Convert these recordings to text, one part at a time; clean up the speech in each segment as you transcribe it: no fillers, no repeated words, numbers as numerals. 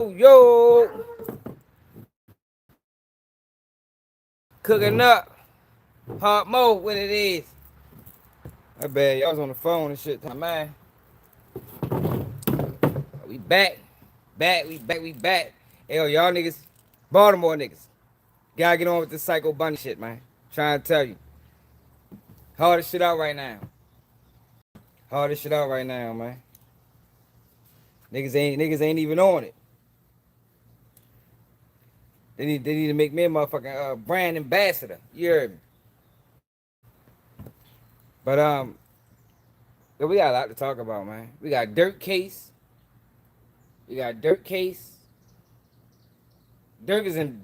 Yo, cooking up. Hard mode, what it is. I bet y'all was on the phone and shit. Man, we back. We back. Hey, yo, y'all niggas, Baltimore niggas, gotta get on with this Psycho Bunny shit, man. Trying to tell you. Hardest shit out right now. Hardest shit out right now, man. Niggas ain't even on it. They need to make me a motherfucking brand ambassador. You heard me? But we got a lot to talk about, man. We got Durk case. We got Durk case. Durk is in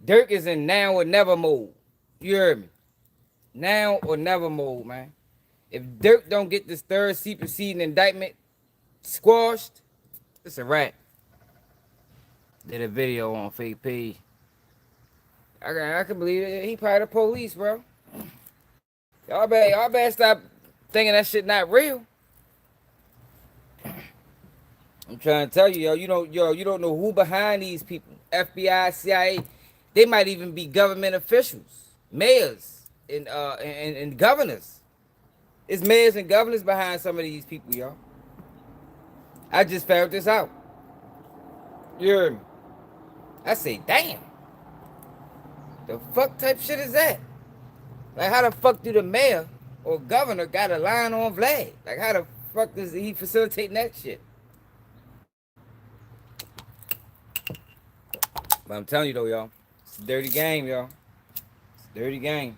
Durk is in now or never mode. You heard me? Now or never mode, man. If Durk don't get this third superseding indictment squashed, it's a wrap. Did a video on fake page. I can believe it. He probably the police, bro. Y'all better stop thinking that shit not real. I'm trying to tell you, you don't know who behind these people. FBI, CIA, they might even be government officials, mayors, and governors. It's mayors and governors behind some of these people, y'all. I just found this out. You heard me? I say, damn. The fuck type shit is that? Like, how the fuck do the mayor or governor got a line on Vlad? Like, how the fuck is he facilitating that shit? But I'm telling you though, y'all, it's a dirty game, y'all. It's a dirty game.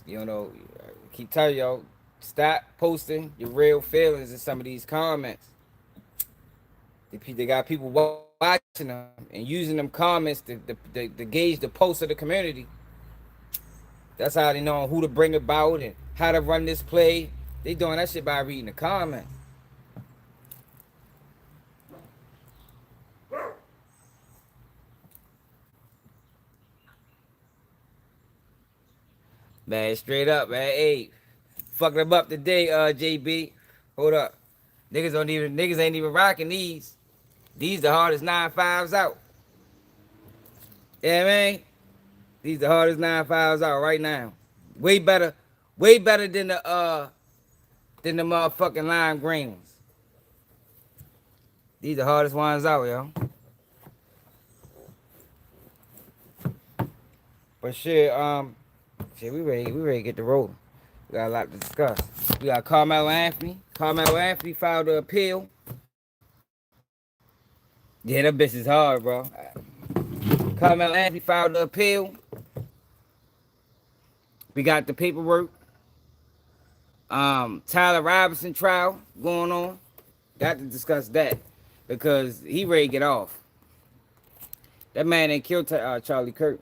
You know, I keep telling y'all, stop posting your real feelings in some of these comments. They got people watching them and using them comments to gauge the pulse of the community. That's how they know who to bring about and how to run this play. They doing that shit by reading the comments. Man, straight up, man. Hey, fucking them up today, JB. Hold up. Niggas ain't even rocking these. These the hardest 9.5s out. Yeah, man. These the hardest 9.5s out right now. Way better than the motherfucking lime green ones. These the hardest ones out, yo. But shit, we ready to get the roll. We got a lot to discuss. We got Karmelo Anthony. Karmelo Anthony filed an appeal. Yeah, that bitch is hard, bro. Karmelo Anthony filed an appeal. We got the paperwork. Tyler Robinson trial going on. Got to discuss that because he ready to get off. That man ain't killed Charlie Kirk.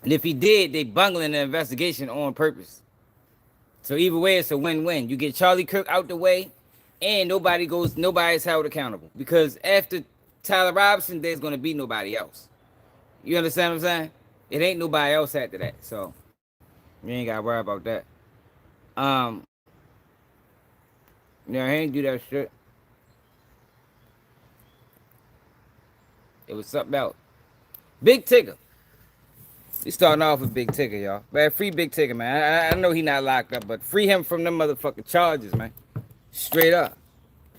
And if he did, they bungling the investigation on purpose. So either way, it's a win-win. You get Charlie Kirk out the way, and nobody's held accountable. Because after Tyler Robinson, there's gonna be nobody else. You understand what I'm saying? It ain't nobody else after that. So you ain't gotta worry about that. Yeah, he ain't do that shit. It was something else. Big Tigger. We starting off with Big Tigger, y'all. Man, free Big Tigger, man. I know he not locked up, but free him from them motherfucking charges, man. Straight up.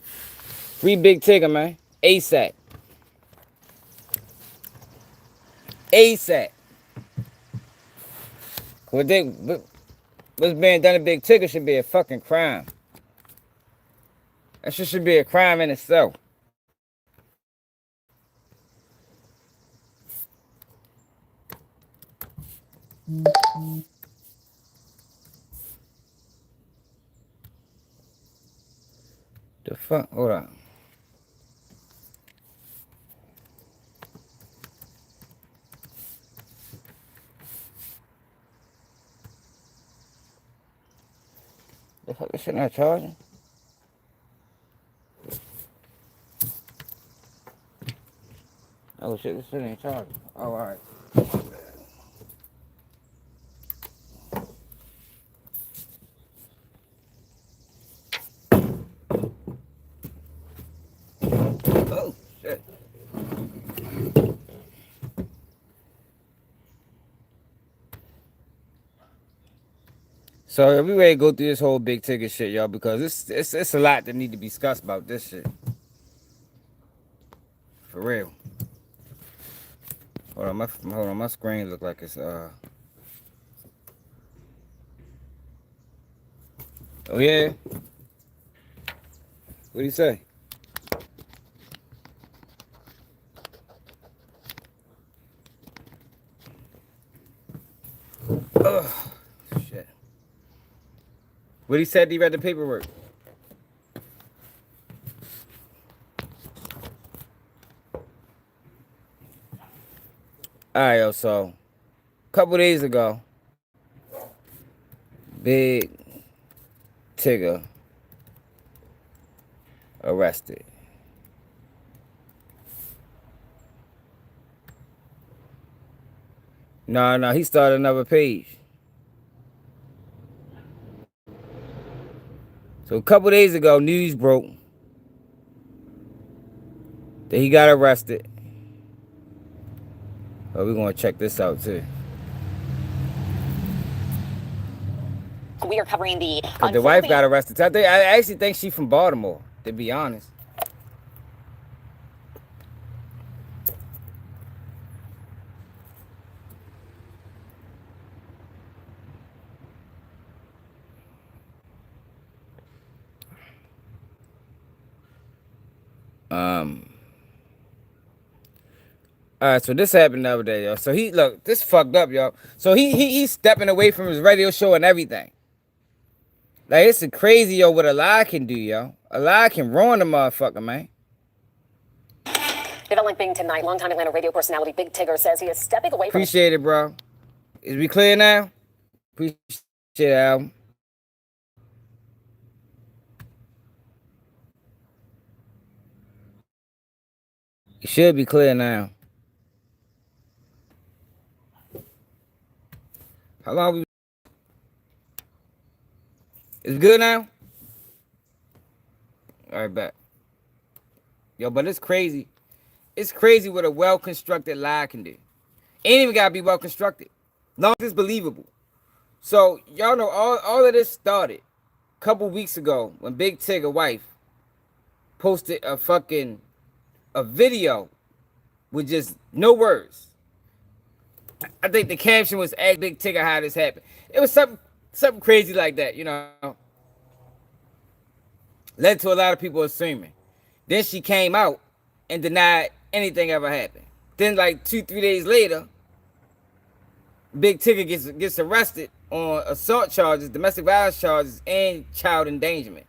Free Big Tigger, man. ASAP. ASAP. What's being done to Big Tigger should be a fucking crime. That shit should be a crime in itself. The fuck? Hold on. The fuck, this shit not charging? Oh shit, this shit ain't charging. Oh, alright. So we ready to go through this whole big ticket shit, y'all, because it's a lot that need to be discussed about this shit. For real. My screen look like it's Oh yeah. What do you say? Ugh. Shit. What he said? He read the paperwork. All right, yo. So, a couple days ago, Big Tigger arrested. No, he started another page. So a couple days ago, news broke that he got arrested. Oh, we're gonna check this out too. We are covering the. Cause the wife got arrested. I actually think she's from Baltimore, to be honest. All right, so this happened the other day, yo. So look, this fucked up, yo. So he's stepping away from his radio show and everything. Like, it's crazy, yo, what a lie can do, yo. A lie can ruin a motherfucker, man. Developing tonight, longtime Atlanta radio personality Big Tigger says he is stepping away from. Appreciate it, bro. Is we clear now? Appreciate it, album. It should be clear now. How long we? It's good now? All right, back. Yo, but it's crazy. It's crazy what a well-constructed lie can do. Ain't even gotta be well-constructed. Long as it's believable. So, y'all know all of this started a couple weeks ago when Big Tigger wife posted a video with just no words. I think the caption was "Ask Big Tigger how this happened." It was something crazy like that, you know. Led to a lot of people assuming. Then she came out and denied anything ever happened. Then, like 2-3 days later, Big Tigger gets arrested on assault charges, domestic violence charges, and child endangerment.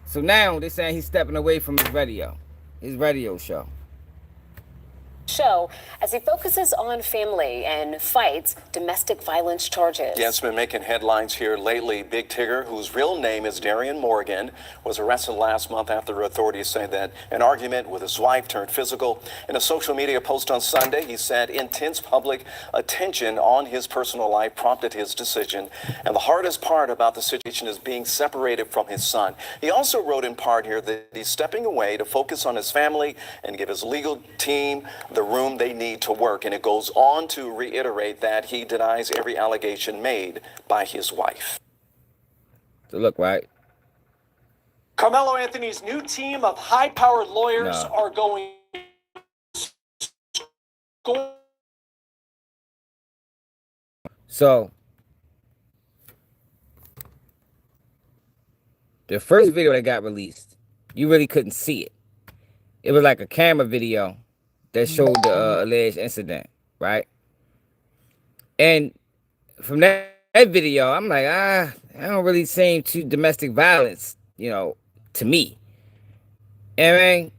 So now they're saying he's stepping away from his radio show. Show as he focuses on family and fights domestic violence charges. Yeah, it's been making headlines here lately. Big Tigger, whose real name is Darian Morgan, was arrested last month after authorities say that an argument with his wife turned physical. In a social media post on Sunday, he said intense public attention on his personal life prompted his decision. And the hardest part about the situation is being separated from his son. He also wrote in part here that he's stepping away to focus on his family and give his legal team the room they need to work. And it goes on to reiterate that he denies every allegation made by his wife. So look, right? Karmelo Anthony's new team of high-powered lawyers are going. So the first video that got released, you really couldn't see it. It was like a camera video that showed the alleged incident, right? And from that video, I'm like, I don't really seem too domestic violence, you know, to me. I mean,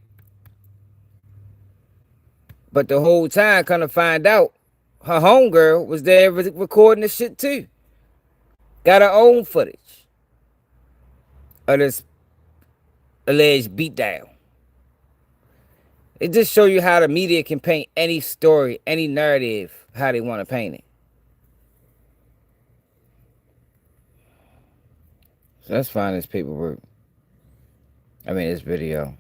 but the whole time, kind of find out, her homegirl was there recording the shit too. Got her own footage of this alleged beatdown. It just shows you how the media can paint any story, any narrative, how they want to paint it. So let's find this paperwork. I mean, this video.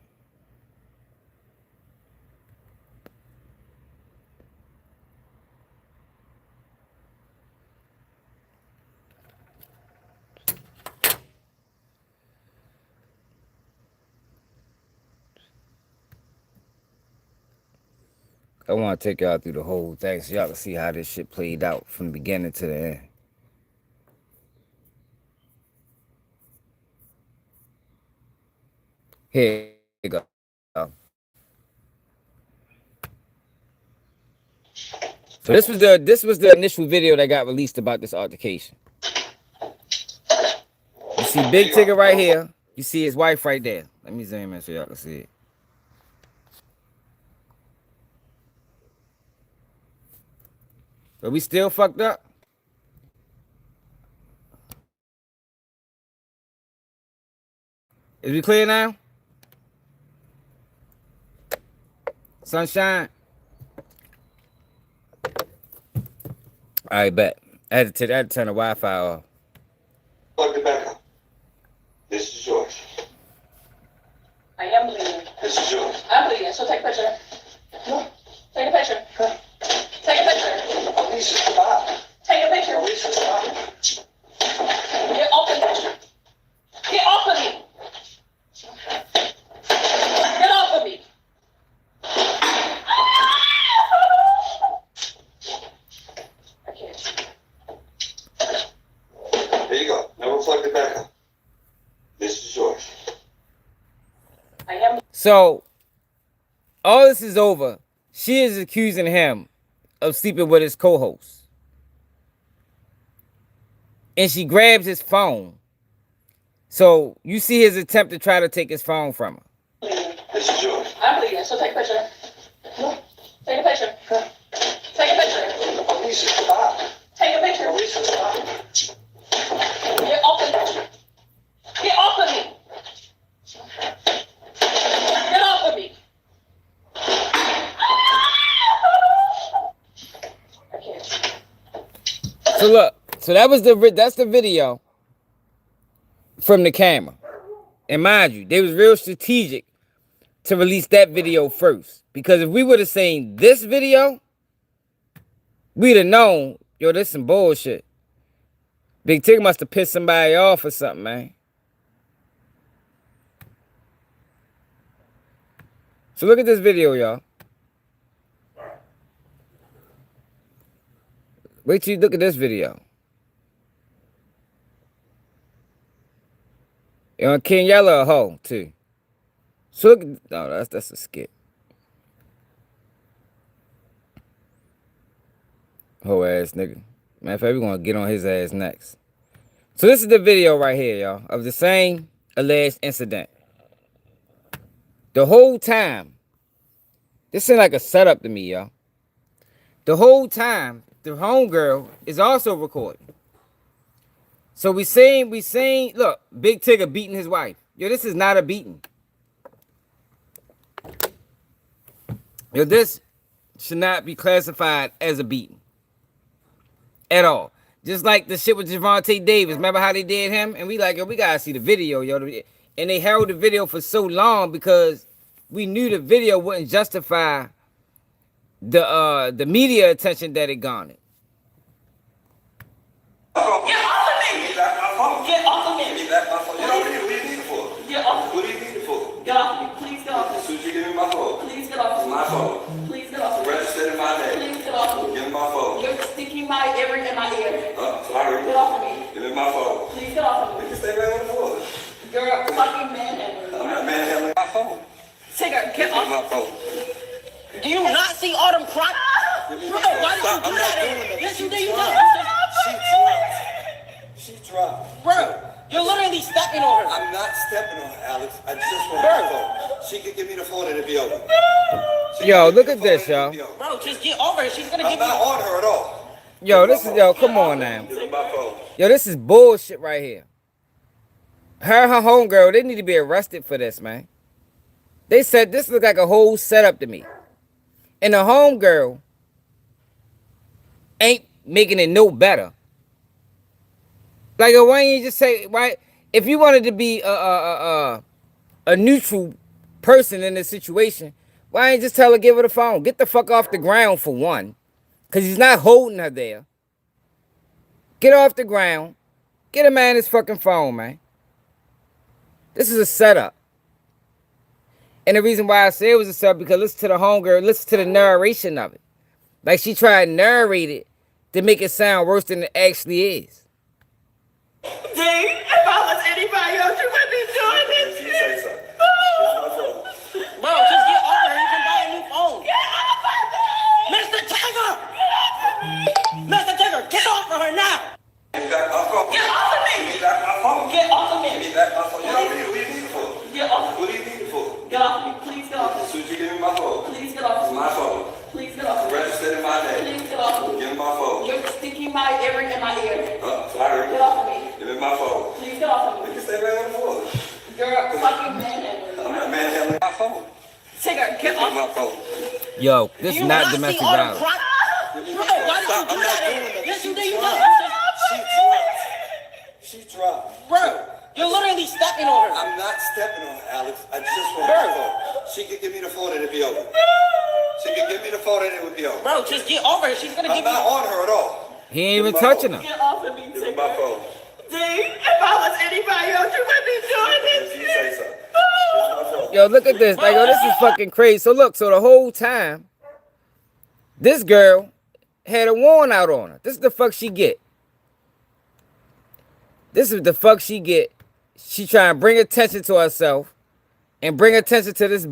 I want to take y'all through the whole thing so y'all can see how this shit played out from the beginning to the end. Here you go. So this was the initial video that got released about this altercation. You see Big Tigger right here. You see his wife right there. Let me zoom in so y'all can see it. But we still fucked up. Is we clear now? Sunshine. All right, bet. I had to turn the Wi-Fi off. Plug it back up. This is yours. I am bleeding. This is yours. I'm bleeding, so take a picture. Take a picture. Take a picture. Alicia, stop. Take a picture. Alicia, stop. Get off the picture. Get off of me. Get off of me. I can't. There you go. Now we'll plug it back up. This is yours. I am. So, all this is over. She is accusing him of sleeping with his co-host. And she grabs his phone. So, you see his attempt to try to take his phone from her. This is yours. I'm bleeding, so take a picture. Take a picture. Take a picture. Alicia, stop. Take a picture. Alicia, stop. Get off the picture. Get off of me. Get off of me. I can't. So look, so that's the video from the camera. And mind you, they was real strategic to release that video first. Because if we would have seen this video, we'd have known, yo, this some bullshit. Big Tigger must have pissed somebody off or something, man. So look at this video, y'all. Wait till you look at this video. You know, King Yella a hoe, too. So look at, no, that's a skit. Hoe ass nigga. Matter of fact, we're gonna get on his ass next. So this is the video right here, y'all, of the same alleged incident. The whole time, this seems like a setup to me, y'all. The whole time, the homegirl is also recording. So we seen, look, Big Tigger beating his wife. Yo, this is not a beating. Yo, this should not be classified as a beating. At all. Just like the shit with Javante Davis. Remember how they did him? And we like, yo, we gotta see the video, yo. And they held the video for so long because we knew the video wouldn't justify the media attention that it garnered. Get off of me! Give me back my phone. Get off of Give me! me back my phone. You know what do you need it for? Get off of What me! do you need it for? Get off of me! Please get off As of soon me! as you give me my phone. Please get off of It's me! my phone. Please get off of me! Registered in my name. Please get off of me! Give me my phone. You're sticking my ear in my ear. Sorry. Get off of me! Give me my phone. Please get off of You me! can stay right on the floor. You're a fucking manhandler. I'm not manhandling my phone. Tigger, Give get me off! my phone. Do you not see all them crime? Bro, why did you Stop. do I'm not that? doing that. Yes, you She did. You dropped. know. She dropped. Bro, you're literally stepping on her. I'm not stepping on her, Alex. I just want my phone. She could give me the phone and it'll be over. She Yo, can give look me at the this, phone and y'all. it'll be over. Bro, just get over it. She's gonna I'm give not you. on her at all. Yo, this is, yo, come on now. Give me my phone. Yo, this is bullshit right here. Her homegirl, they need to be arrested for this, man. They said this looked like a whole setup to me. And the homegirl ain't making it no better. Like, why don't you just say, right? If you wanted to be a neutral person in this situation, why ain't you just tell her, give her the phone? Get the fuck off the ground for one. Because he's not holding her there. Get off the ground. Get a man his fucking phone, man. This is a setup. And the reason why I say it was a sub because listen to the homegirl, listen to the narration of it. Like she tried to narrate it to make it sound worse than it actually is. D, if I was anybody else, you wouldn't be doing this She shit. say so. It's my phone. Bro, just get over here. You can buy a new phone. Get off of me! Mr. Tigger! Mr. Tigger, get off of her now! Give me back my phone. Get off of me! Give me back my phone. Get off of Give me! me back my phone. You know what do you need it for? Get off of What me! do you need it for? Get off of me! Please get off of As me! soon as you give me my phone. Please get off It's of me! my phone. Please get off of me! Registered in my name. Please get off of me! Give me my phone. You're sticking my earring in my ear. Sorry. Get off of me! Give me my phone. Please get off of You me! can stay right on the floor. You're a fucking manhandler. I'm not manhandling my phone. Tigger, Give get me off my phone. Yo, this is You not see domestic all the violence. crime? Bro, why did you Stop. do I'm not that? doing that. Yes, you did. She You dropped. did. She dropped. Bro, you're literally stepping on her. I'm not stepping on her, Alex. I just want my phone. She could give me the phone and it'd be over. She could give me the phone and it would be over. Bro, just get over here. She's gonna I'm give not you. on her at all. He ain't even Give me my touching phone. her. Get off of me, Give me my Tigger. phone. D, if I was anybody else, you wouldn't be doing this She shit. say so. It's my phone. Yo, look at this. Like, yo, this is fucking crazy. So look, so the whole time, this girl had a warrant out on her. This is the fuck she get. This is the fuck she get. She trying to bring attention to herself and bring attention to this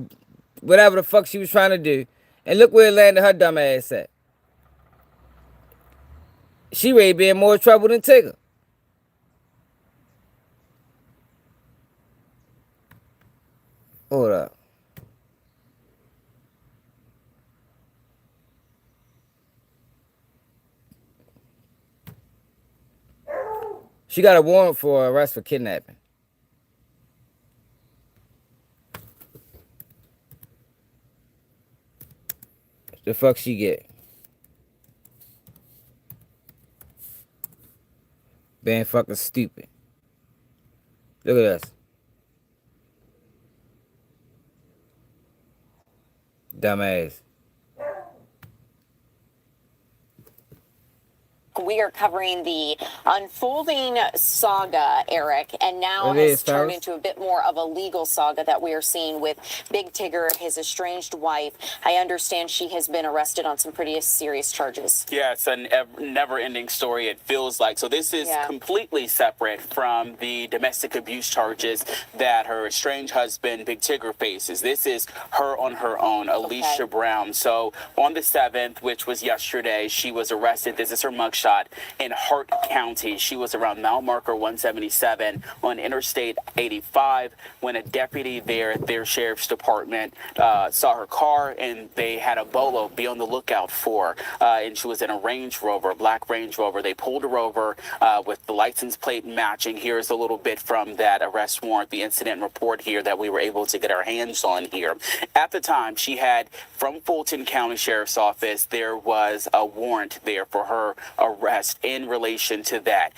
whatever the fuck she was trying to do. And look where it landed her dumb ass at. She ready to be in more trouble than Tigger. Hold up. She got a warrant for arrest for kidnapping. The fuck she get? Being fucking stupid. Look at this. Dumbass. We are covering the unfolding saga, Eric, and now It has is, turned fellas. into a bit more of a legal saga that we are seeing with Big Tigger, his estranged wife. I understand she has been arrested on some pretty serious charges. Yeah, it's a never-ending story, it feels like. So this is completely separate from the domestic abuse charges that her estranged husband, Big Tigger, faces. This is her on her own, Alicia Brown. So on the 7th, which was yesterday, she was arrested. This is her mugshot in Hart County. She was around mile marker 177 on Interstate 85 when a deputy there at their sheriff's department saw her car, and they had a bolo be on the lookout for. And she was in a Range Rover, a black Range Rover. They pulled her over with the license plate matching. Here's a little bit from that arrest warrant, the incident report here that we were able to get our hands on here. At the time, she had, from Fulton County Sheriff's Office, there was a warrant there for her arrest in relation to that.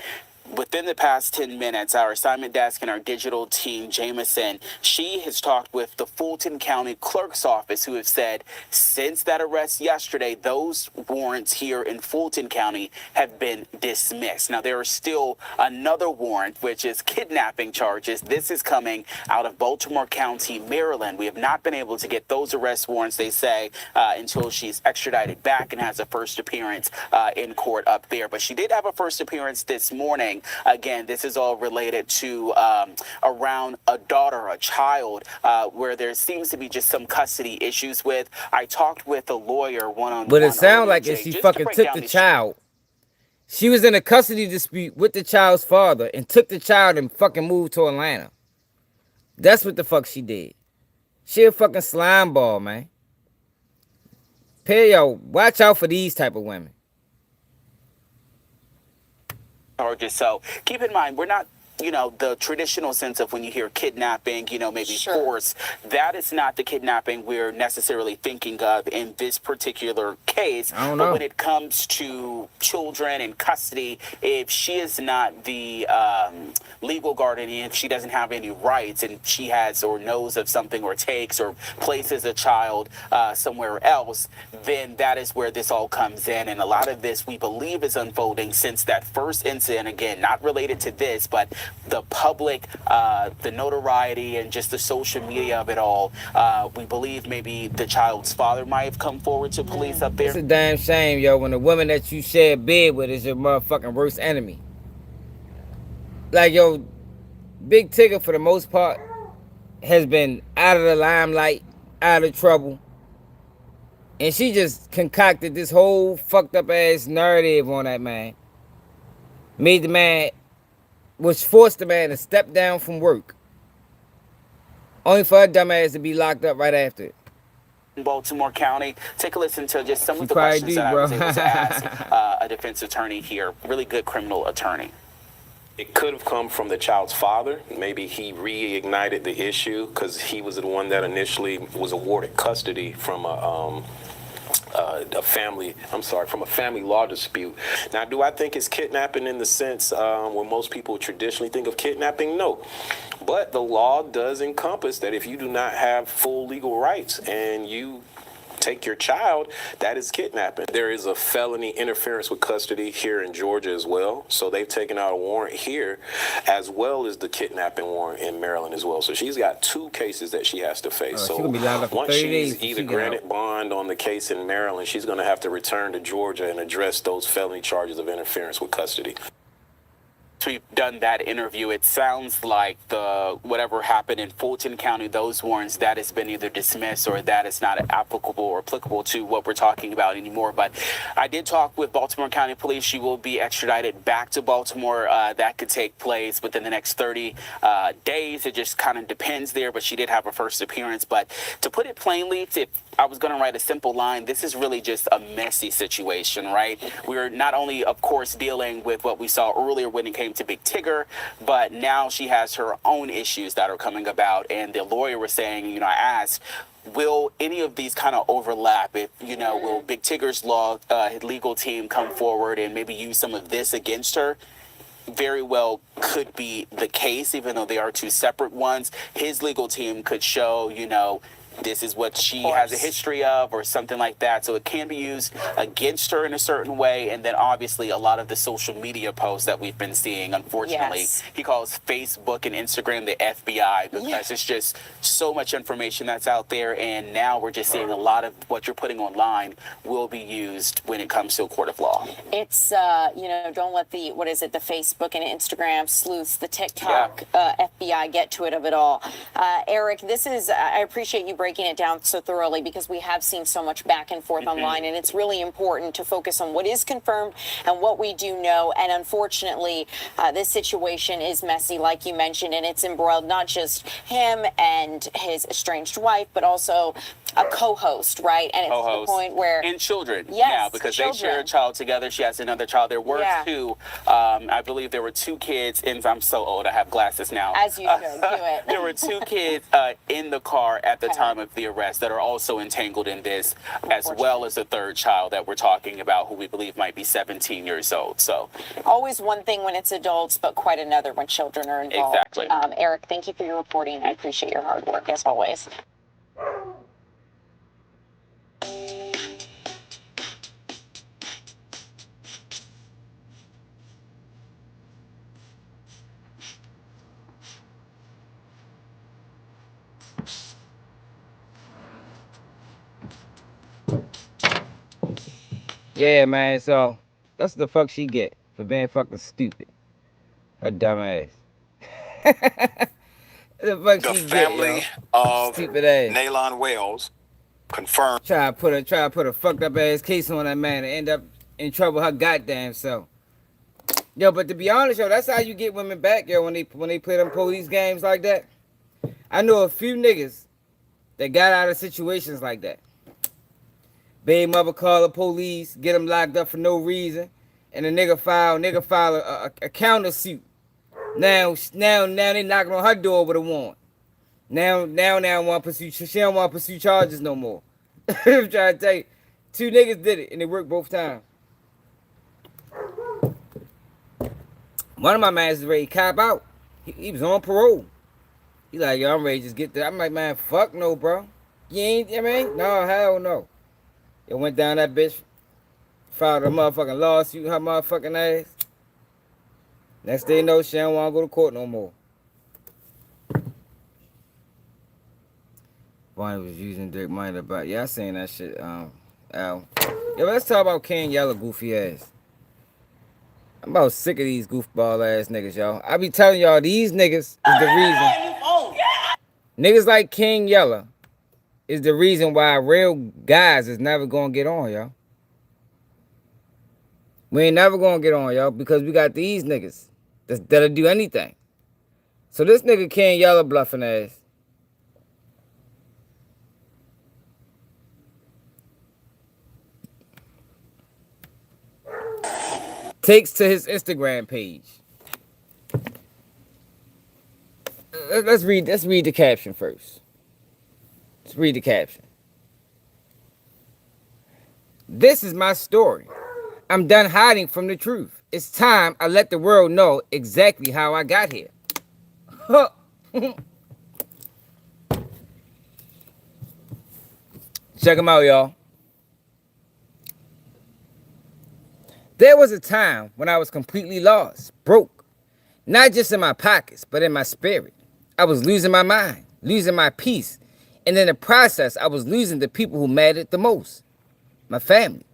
Within the past 10 minutes, our assignment desk and our digital team, Jameson, she has talked with the Fulton County Clerk's Office, who have said since that arrest yesterday, those warrants here in Fulton County have been dismissed. Now, there is still another warrant, which is kidnapping charges. This is coming out of Baltimore County, Maryland. We have not been able to get those arrest warrants, they say, until she's extradited back and has a first appearance in court up there. But she did have a first appearance this morning. Again, this is all related to around a daughter, a child, where there seems to be just some custody issues with. I talked with a lawyer one-on-one. But it sounds like if she fucking took the child, she was in a custody dispute with the child's father and took the child and fucking moved to Atlanta. That's what the fuck she did. She a fucking slime ball, man. Yo, watch out for these type of women. Charges. So keep in mind, we're not, the traditional sense of when you hear kidnapping, maybe force. That is not the kidnapping we're necessarily thinking of in this particular case. I don't know. But when it comes to children in custody, if she is not the legal guardian, if she doesn't have any rights and she has or knows of something or takes or places a child somewhere else, then that is where this all comes in. And a lot of this we believe is unfolding since that first incident, again, not related to this, but the public, the notoriety, and just the social media of it all, we believe maybe the child's father might have come forward to police up there. It's a damn shame, yo, when the woman that you share a bed with is your motherfucking worst enemy. Like, yo, Big Tigger, for the most part, has been out of the limelight, out of trouble. And she just concocted this whole fucked up ass narrative on that man. Made the man, was forced the man to step down from work. Only for her dumb ass to be locked up right after it. In Baltimore County. Take a listen to just some She of the probably questions do, that I bro. was able to ask a defense attorney here. Really good criminal attorney. It could have come from the child's father. Maybe he reignited the issue because he was the one that initially was awarded custody from a family law dispute. Now, do I think it's kidnapping in the sense when most people traditionally think of kidnapping? No. But the law does encompass that if you do not have full legal rights and you take your child, that is kidnapping. There is a felony interference with custody here in Georgia as well. So they've taken out a warrant here as well as the kidnapping warrant in Maryland as well. So she's got 2 cases that she has to face. She's So gonna be locked up for once 30 she's days. either granted bond on the case in Maryland, she's going to have to return to Georgia and address those felony charges of interference with custody. We've done that interview. It sounds like the whatever happened in Fulton County, those warrants, that has been either dismissed or that is not applicable or applicable to what we're talking about anymore. But I did talk with Baltimore County Police. She will be extradited back to Baltimore. That could take place within the next 30 days. It just kind of depends there, but she did have her first appearance. But to put it plainly, if I was going to write a simple line, this is really just a messy situation, right? We're not only, of course, dealing with what we saw earlier when it came to Big Tigger, but now she has her own issues that are coming about. And the lawyer was saying, I asked, will any of these kind of overlap? If, will Big Tigger's legal team come forward and maybe use some of this against her? Very well could be the case, even though they are 2 separate ones. His legal team could show, this is what she has a history of or something like that. So it can be used against her in a certain way. And then obviously a lot of the social media posts that we've been seeing, unfortunately, he calls Facebook and Instagram the FBI because it's just so much information that's out there. And now we're just seeing a lot of what you're putting online will be used when it comes to a court of law. It's, don't let the Facebook and Instagram sleuths, the TikTok FBI get to it of it all. Eric, I appreciate you breaking it down so thoroughly because we have seen so much back and forth online, and it's really important to focus on what is confirmed and what we do know. And unfortunately, this situation is messy, like you mentioned, and it's embroiled not just him and his estranged wife, but also a co-host, right? And it's to the point where... And children. Yes, yeah, because children. They share a child together. She has another child. There were 2. I believe there were 2 kids, and I'm so old, I have glasses now. As you should, do it. There were 2 kids in the car at the time of the arrest that are also entangled in this, as well as a 3rd child that we're talking about who we believe might be 17 years old. So always one thing when it's adults, but quite another when children are involved. Exactly. Eric, thank you for your reporting. I appreciate your hard work, as always. Yeah, man, so that's the fuck she get for being fucking stupid. Her dumb ass. The fuck The she family get, yo? of Stupid ass. Naylon Wells confirmed. Try to put a fucked up ass case on that man and end up in trouble her goddamn self. Yo, but to be honest, yo, that's how you get women back, yo, when they play them police games like that. I know a few niggas that got out of situations like that. Baby mother call the police, get them locked up for no reason, and the nigga file a countersuit. Now they knocking on her door with a warrant. Now want to pursue. She don't want to pursue charges no more. I'm trying to tell you, 2 niggas did it and it worked both times. One of my mans is ready to cop out. He was on parole. He like, yo, I'm ready to just get there. I'm like, man, fuck no, bro. You ain't, no, hell no. It went down that bitch, filed a motherfucking lawsuit, her motherfucking ass. Next thing you know, she don't want to go to court no more. Bonnie was using Dirk money to buy. Yeah, I seen that shit. Al. Yeah, let's talk about King Yellow goofy ass. I'm about sick of these goofball ass niggas, y'all. I be telling y'all these niggas is the reason. Niggas like King Yellow is the reason why real guys is never gonna get on, y'all. We ain't never gonna get on, y'all, because we got these niggas that'll do anything. So this nigga King Yellow bluffing ass. Takes to his Instagram page. Let's read the caption first. Let's read the caption. This is my story. I'm done hiding from the truth. It's time I let the world know exactly how I got here. Check them out, y'all. There was a time when I was completely lost, broke. Not just in my pockets, but in my spirit. I was losing my mind, losing my peace. And in the process, I was losing the people who mattered the most. My family.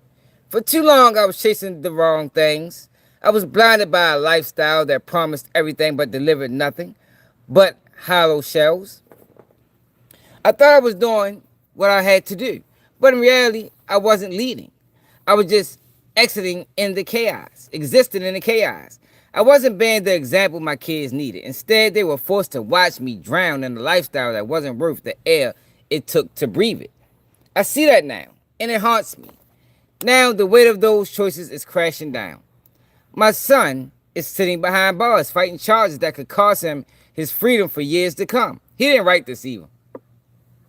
For too long, I was chasing the wrong things. I was blinded by a lifestyle that promised everything but delivered nothing but hollow shells. I thought I was doing what I had to do, but in reality, I wasn't leading. I was just exiting in the chaos, existing in the chaos. I wasn't being the example my kids needed. Instead, they were forced to watch me drown in a lifestyle that wasn't worth the air it took to breathe it. I see that now, and it haunts me. Now, the weight of those choices is crashing down. My son is sitting behind bars, fighting charges that could cost him his freedom for years to come. He didn't write this either.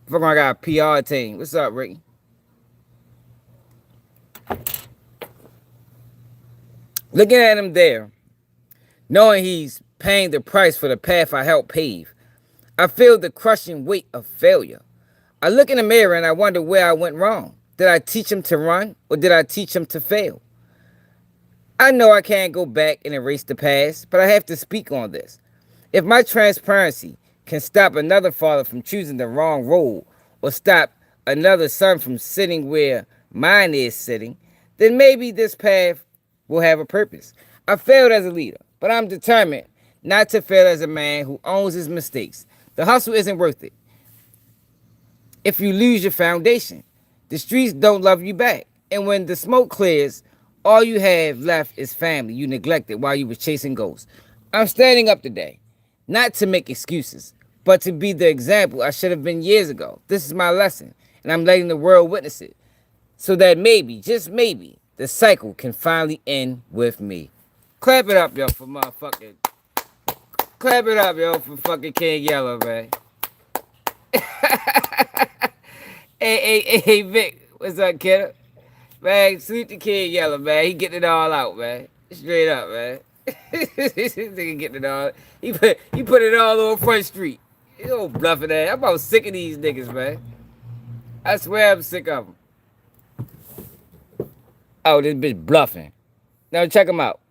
Fuck, I got a PR team. What's up, Ricky? Looking at him there, knowing he's paying the price for the path I helped pave, I feel the crushing weight of failure. I look in the mirror and I wonder where I went wrong. Did I teach him to run or did I teach him to fail? I know I can't go back and erase the past, but I have to speak on this. If my transparency can stop another father from choosing the wrong road or stop another son from sitting where mine is sitting, then maybe this path will have a purpose. I failed as a leader, but I'm determined not to fail as a man who owns his mistakes. The hustle isn't worth it if you lose your foundation. The streets don't love you back. And when the smoke clears, all you have left is family you neglected while you were chasing ghosts. I'm standing up today, not to make excuses, but to be the example I should have been years ago. This is my lesson, and I'm letting the world witness it, so that maybe, just maybe, the cycle can finally end with me. Clap it up, yo, for motherfucking... Clap it up, yo, for fucking King Yellow, man. Hey, Vic, what's up, kiddo? Man, salute the King Yellow, man. He getting it all out, man. Straight up, man. This nigga getting it all. He put it all on Front Street. You old bluffing ass. I'm about sick of these niggas, man. I swear I'm sick of them. Oh, this bitch bluffing. Now check him out.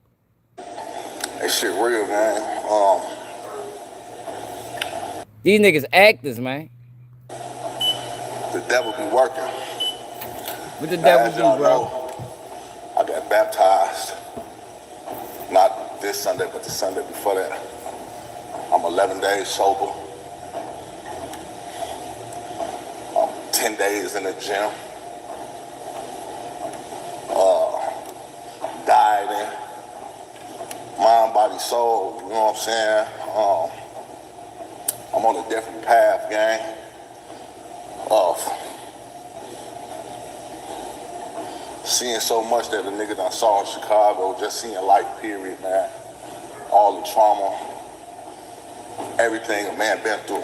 That shit real, man. These niggas actors, man. The devil be working. What the devil As do, y'all bro? know, I got baptized. Not this Sunday, but the Sunday before that. I'm 11 days sober. I'm 10 days in the gym. Dieting. Mind, body, soul, you know what I'm saying? I'm on a different path, gang. Of seeing so much that the nigga done saw in Chicago, just seeing life, period, man. All the trauma, everything a man been through.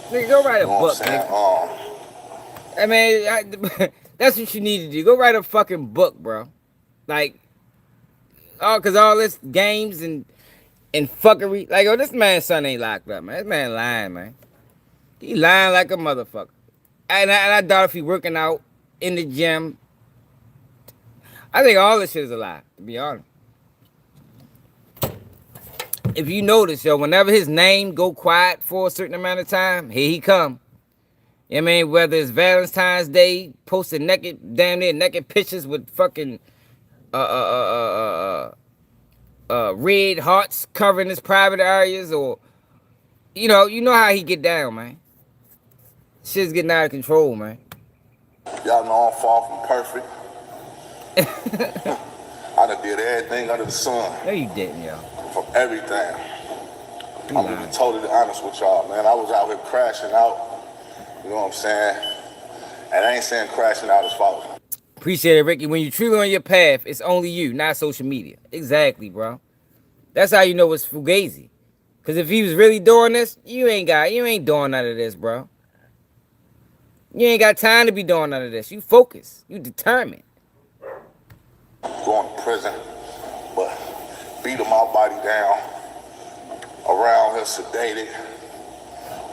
Nigga, go write a You know book, what I'm nigga. I mean, that's what you need to do. Go write a fucking book, bro. Like, cause all this games and fuckery. Like, oh, this man's son ain't locked up, man. This man lying, man. He lying like a motherfucker. And I doubt if he working out in the gym. I think all this shit is a lie, to be honest. if you notice, yo, whenever his name go quiet for a certain amount of time, here he come. You know what I mean? Whether it's Valentine's Day, posting naked, damn near naked pictures with fucking red hearts covering his private areas, or you know how he get down, man. Shit's getting out of control, man. Y'all know I'm far from perfect. I done did everything under the sun. No, you didn't, yo. From everything. I'm gonna be totally honest with y'all, man. I was out here crashing out. You know what I'm saying? And I ain't saying crashing out is fault. Appreciate it, Ricky. When you truly on your path, it's only you, not social media. Exactly, bro. That's how you know it's fugazi. Cause if he was really doing this, you ain't doing none of this, bro. You ain't got time to be doing none of this. You focus. You determined. Going to prison, but beating my body down, around here sedated,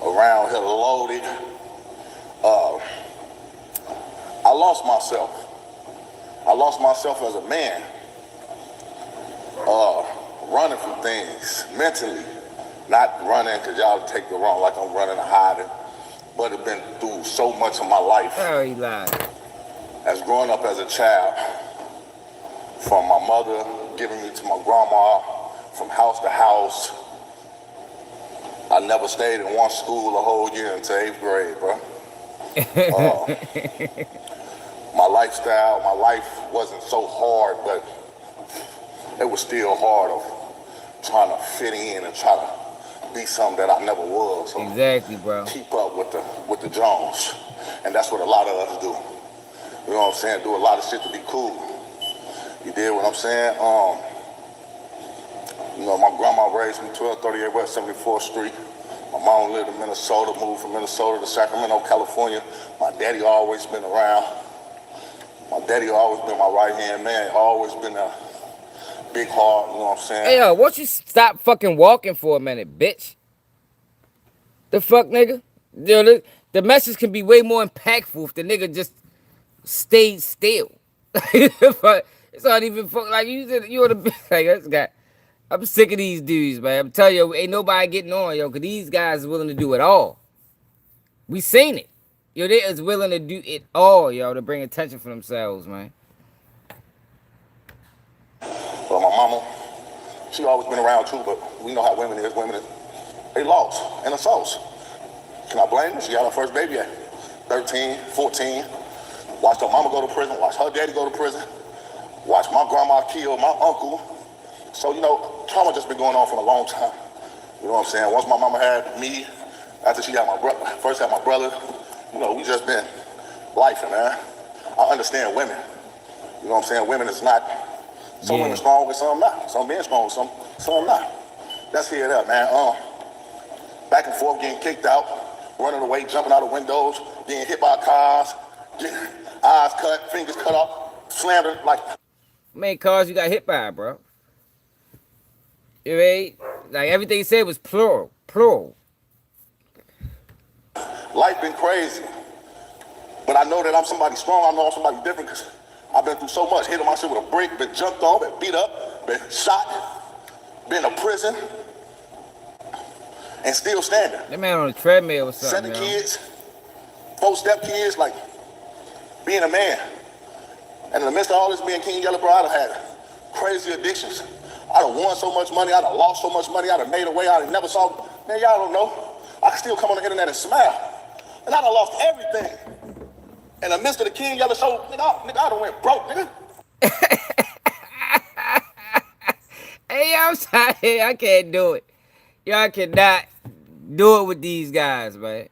around here loaded. I lost myself. I lost myself as a man. Running from things mentally, not running because y'all take it wrong like I'm running or hiding, but have been through so much of my life. Oh, he lied. As growing up as a child, from my mother giving me to my grandma, from house to house. I never stayed in one school a whole year until 8th grade, bro. My lifestyle, my life wasn't so hard, but it was still hard of trying to fit in and try to be something that I never was. So exactly, bro. Keep up with the Jones. And that's what a lot of us do. You know what I'm saying? Do a lot of shit to be cool. You did what I'm saying? You know, my grandma raised me 1238 West 74th Street. My mom lived in Minnesota, moved from Minnesota to Sacramento, California. My daddy always been around. My daddy always been my right-hand man. Always been a big heart, you know what I'm saying? Hey, yo, why don't you stop fucking walking for a minute, bitch? The fuck, nigga? Yo, the message can be way more impactful if the nigga just stayed still. It's not even fuck like you would have been like this guy. I'm sick of these dudes, man. I'm telling you, ain't nobody getting on, yo, because these guys are willing to do it all. We seen it. Yo, they is willing to do it all, yo, to bring attention for themselves, man. Well, my mama, she always been around too, but we know how women is. Women, they lost in assaults. Can I blame her? She had her first baby at 13, 14. Watched her mama go to prison. Watched her daddy go to prison. Watched my grandma kill my uncle. So, you know, trauma just been going on for a long time. You know what I'm saying? Once my mama had me, after she had my brother, first had my brother, you know, we just been lifing, man. I understand women. You know what I'm saying? Women is not, some women strong with some not. Some being strong with some not. That's here and there, man. Back and forth, getting kicked out, running away, jumping out of windows, getting hit by cars, getting eyes cut, fingers cut off, slammed like. How many cars you got hit by, bro? You know, like everything he said was plural. Life been crazy, but I know that I'm somebody strong. I know I'm somebody different because I've been through so much. Hit on my shit with a brick, been jumped on, been beat up, been shot, been in prison, and still standing. That man on a treadmill or something. 7 kids, 4 step-kids, like being a man. And in the midst of all this being King Yellow, bro, I done had crazy addictions. I done won so much money, I done lost so much money, I done made away, I done never saw, man, y'all don't know. I can still come on the internet and smile. And I done lost everything. In the midst of the King Yellow show, nigga, I done went broke, nigga. Hey, I'm sorry, I can't do it. Y'all cannot do it with these guys, man.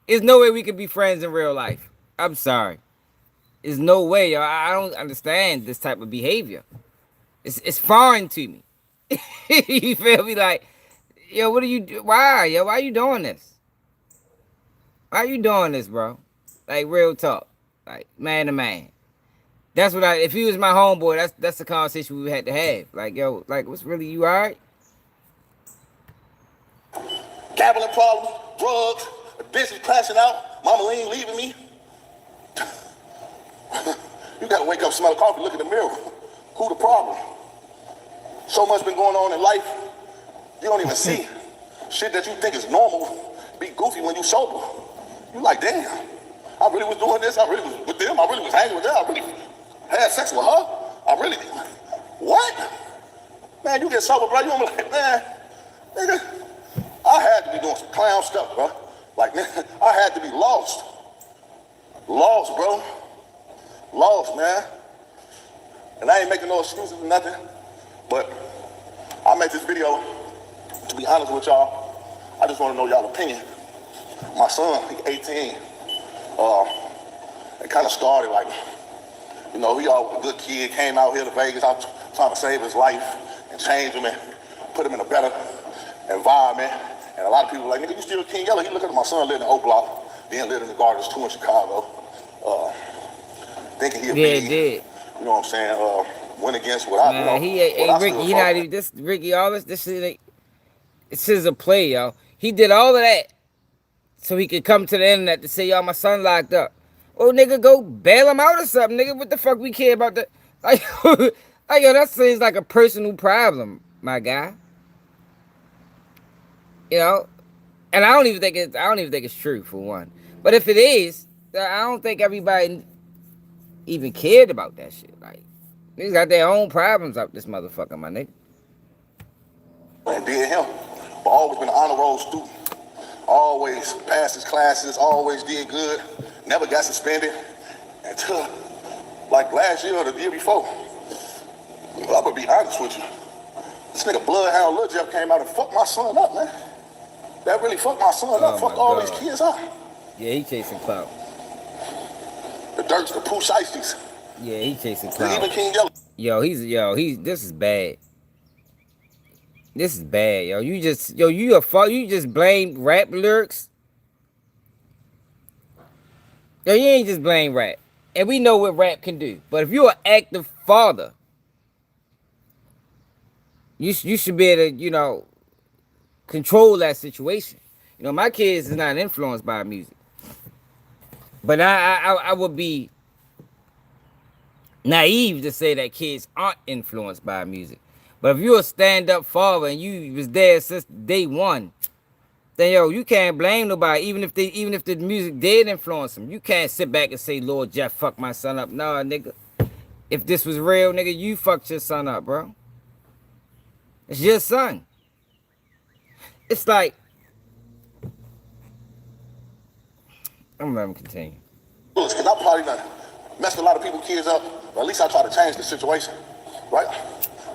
There's no way we could be friends in real life. I'm sorry. There's no way, y'all. I don't understand this type of behavior. It's foreign to me. You feel me? Like, yo, what are you do? Why, yo? Why are you doing this? Why are you doing this, bro? Like, real talk. Like, man to man. That's what if he was my homeboy, that's the conversation we had to have. Like, yo, like, what's really, you all right? Gambling problems, drugs, business crashing out, mama ain't leaving me. You gotta wake up, smell coffee, look in the mirror. Who the problem? So much been going on in life. You don't even see shit that you think is normal be goofy when you sober. You like, damn, I really was doing this. I really was with them. I really was hanging with them. I really had sex with her. I really did. What? Man, you get sober, bro. You gonna be like, man, nigga, I had to be doing some clown stuff, bro. Like, man, I had to be lost. Lost, bro. Lost, man. And I ain't making no excuses or nothing, but I made this video, to be honest with y'all, I just want to know y'all opinion. My son, he's 18, it kind of started like, you know, he always a good kid, came out here to Vegas, I was trying to save his life and change him and put him in a better environment. And a lot of people were like, nigga, you still King Yellow? He looked at my son living in O Block, then lived in the Gardens 2 in Chicago, thinking he'd be, you know what I'm saying, went against what I, you know, Ricky, he not even, this, Ricky, all this shit, it's just a play, y'all. He did all of that so he could come to the internet to say, y'all, my son locked up. Oh, nigga, go bail him out or something, nigga. What the fuck we care about that? Like, yo, that seems like a personal problem, my guy. You know? And I don't even think it's true, for one. But if it is, I don't think everybody even cared about that shit. Like, niggas got their own problems out this motherfucker, my nigga. And did him. But always been an honor roll student. Always passed his classes, always did good. Never got suspended until like last year or the year before. I'm gonna be honest with you. This nigga Bloodhound Lil Jeff came out and fucked my son up, man. That really fucked my son up, fucked all these kids up. Yeah, he chasing clout. The Durks, the Pooh Shiesties. Yeah, he chasing clout. Even King Yellow. This is bad. This is bad, yo. You just blame rap lyrics. Yo, you ain't just blame rap. And we know what rap can do. But if you're an active father, you should be able to, you know, control that situation. You know, my kids is not influenced by music. But I would be naive to say that kids aren't influenced by music. But if you're a stand-up father and you was there since day one, then yo, you can't blame nobody. Even if the music did influence them, you can't sit back and say, Lord Jeff fucked my son up. Nah, nigga. If this was real, nigga, you fucked your son up, bro. It's your son. It's like, I'm gonna let him continue. Because I probably done messed a lot of people's kids up, but at least I try to change the situation, right?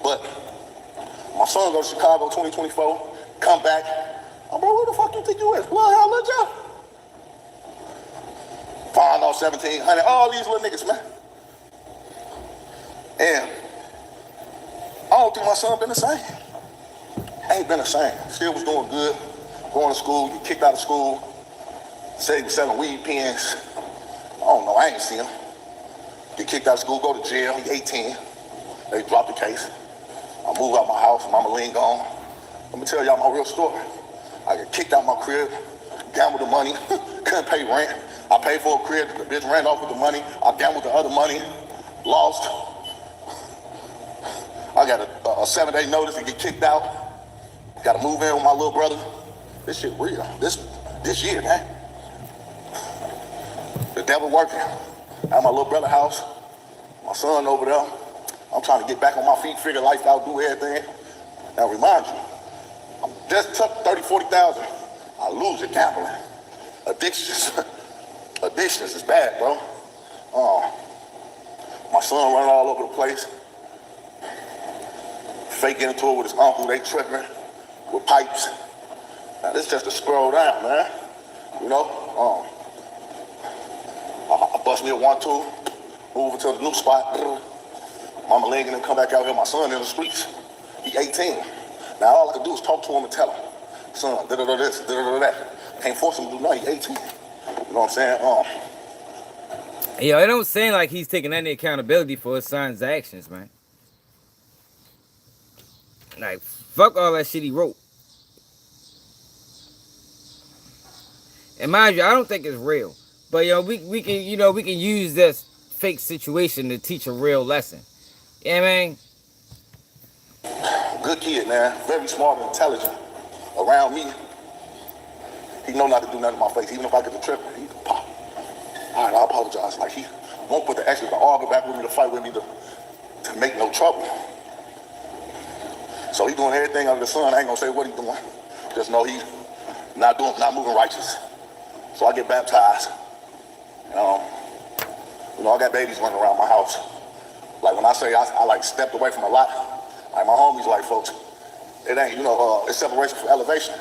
But my son goes to Chicago 2024, come back. Oh, bro, who the fuck you think you is? Bloodhound Lil Jeff. Find off 1700, all these little niggas, man. And I don't think my son been the same. Ain't been the same. Still was doing good, going to school, get kicked out of school, say he was selling weed pens. I don't know, I ain't seen him. Get kicked out of school, go to jail, he 18. They dropped the case. I moved out my house, Mama Lean gone. Let me tell y'all my real story. I got kicked out my crib, gambled the money, couldn't pay rent. I paid for a crib, the bitch ran off with the money. I gambled the other money, lost. I got a 7-day notice to get kicked out. Got to move in with my little brother. This shit real. This year, man. The devil working. At my little brother's house, my son over there. I'm trying to get back on my feet, figure life out, do everything. Now remind you, I just took 30, 40,000. I lose it gambling. Addictions is bad, bro. My son running all over the place. Fake into it with his uncle, they tripping with pipes. Now this just to scroll down, man. You know, I bust me a 1-2, move into the new spot. Mama Lincoln and come back out here, my son in the streets. He 18. Now all I can do is talk to him and tell him, son, this, that. Can't force him to do nothing, he 18. You know what I'm saying? Yo, it don't seem like he's taking any accountability for his son's actions, man. Like, fuck all that shit he wrote. And mind you, I don't think it's real. But yo, we can use this fake situation to teach a real lesson. Yeah, man. good kid, man. Very smart and intelligent. Around me, he know not to do nothing in my face. Even if I get the trip, he pop. All right, I apologize. Like, he won't put the extra to argue back with me, to fight with me, to make no trouble. So he doing everything under the sun. I ain't gonna say what he doing. Just know he not moving righteous. So I get baptized. You know, I got babies running around my house. Like when I say I like stepped away from a lot, like my homies like, folks, it ain't, you know, it's separation from elevation.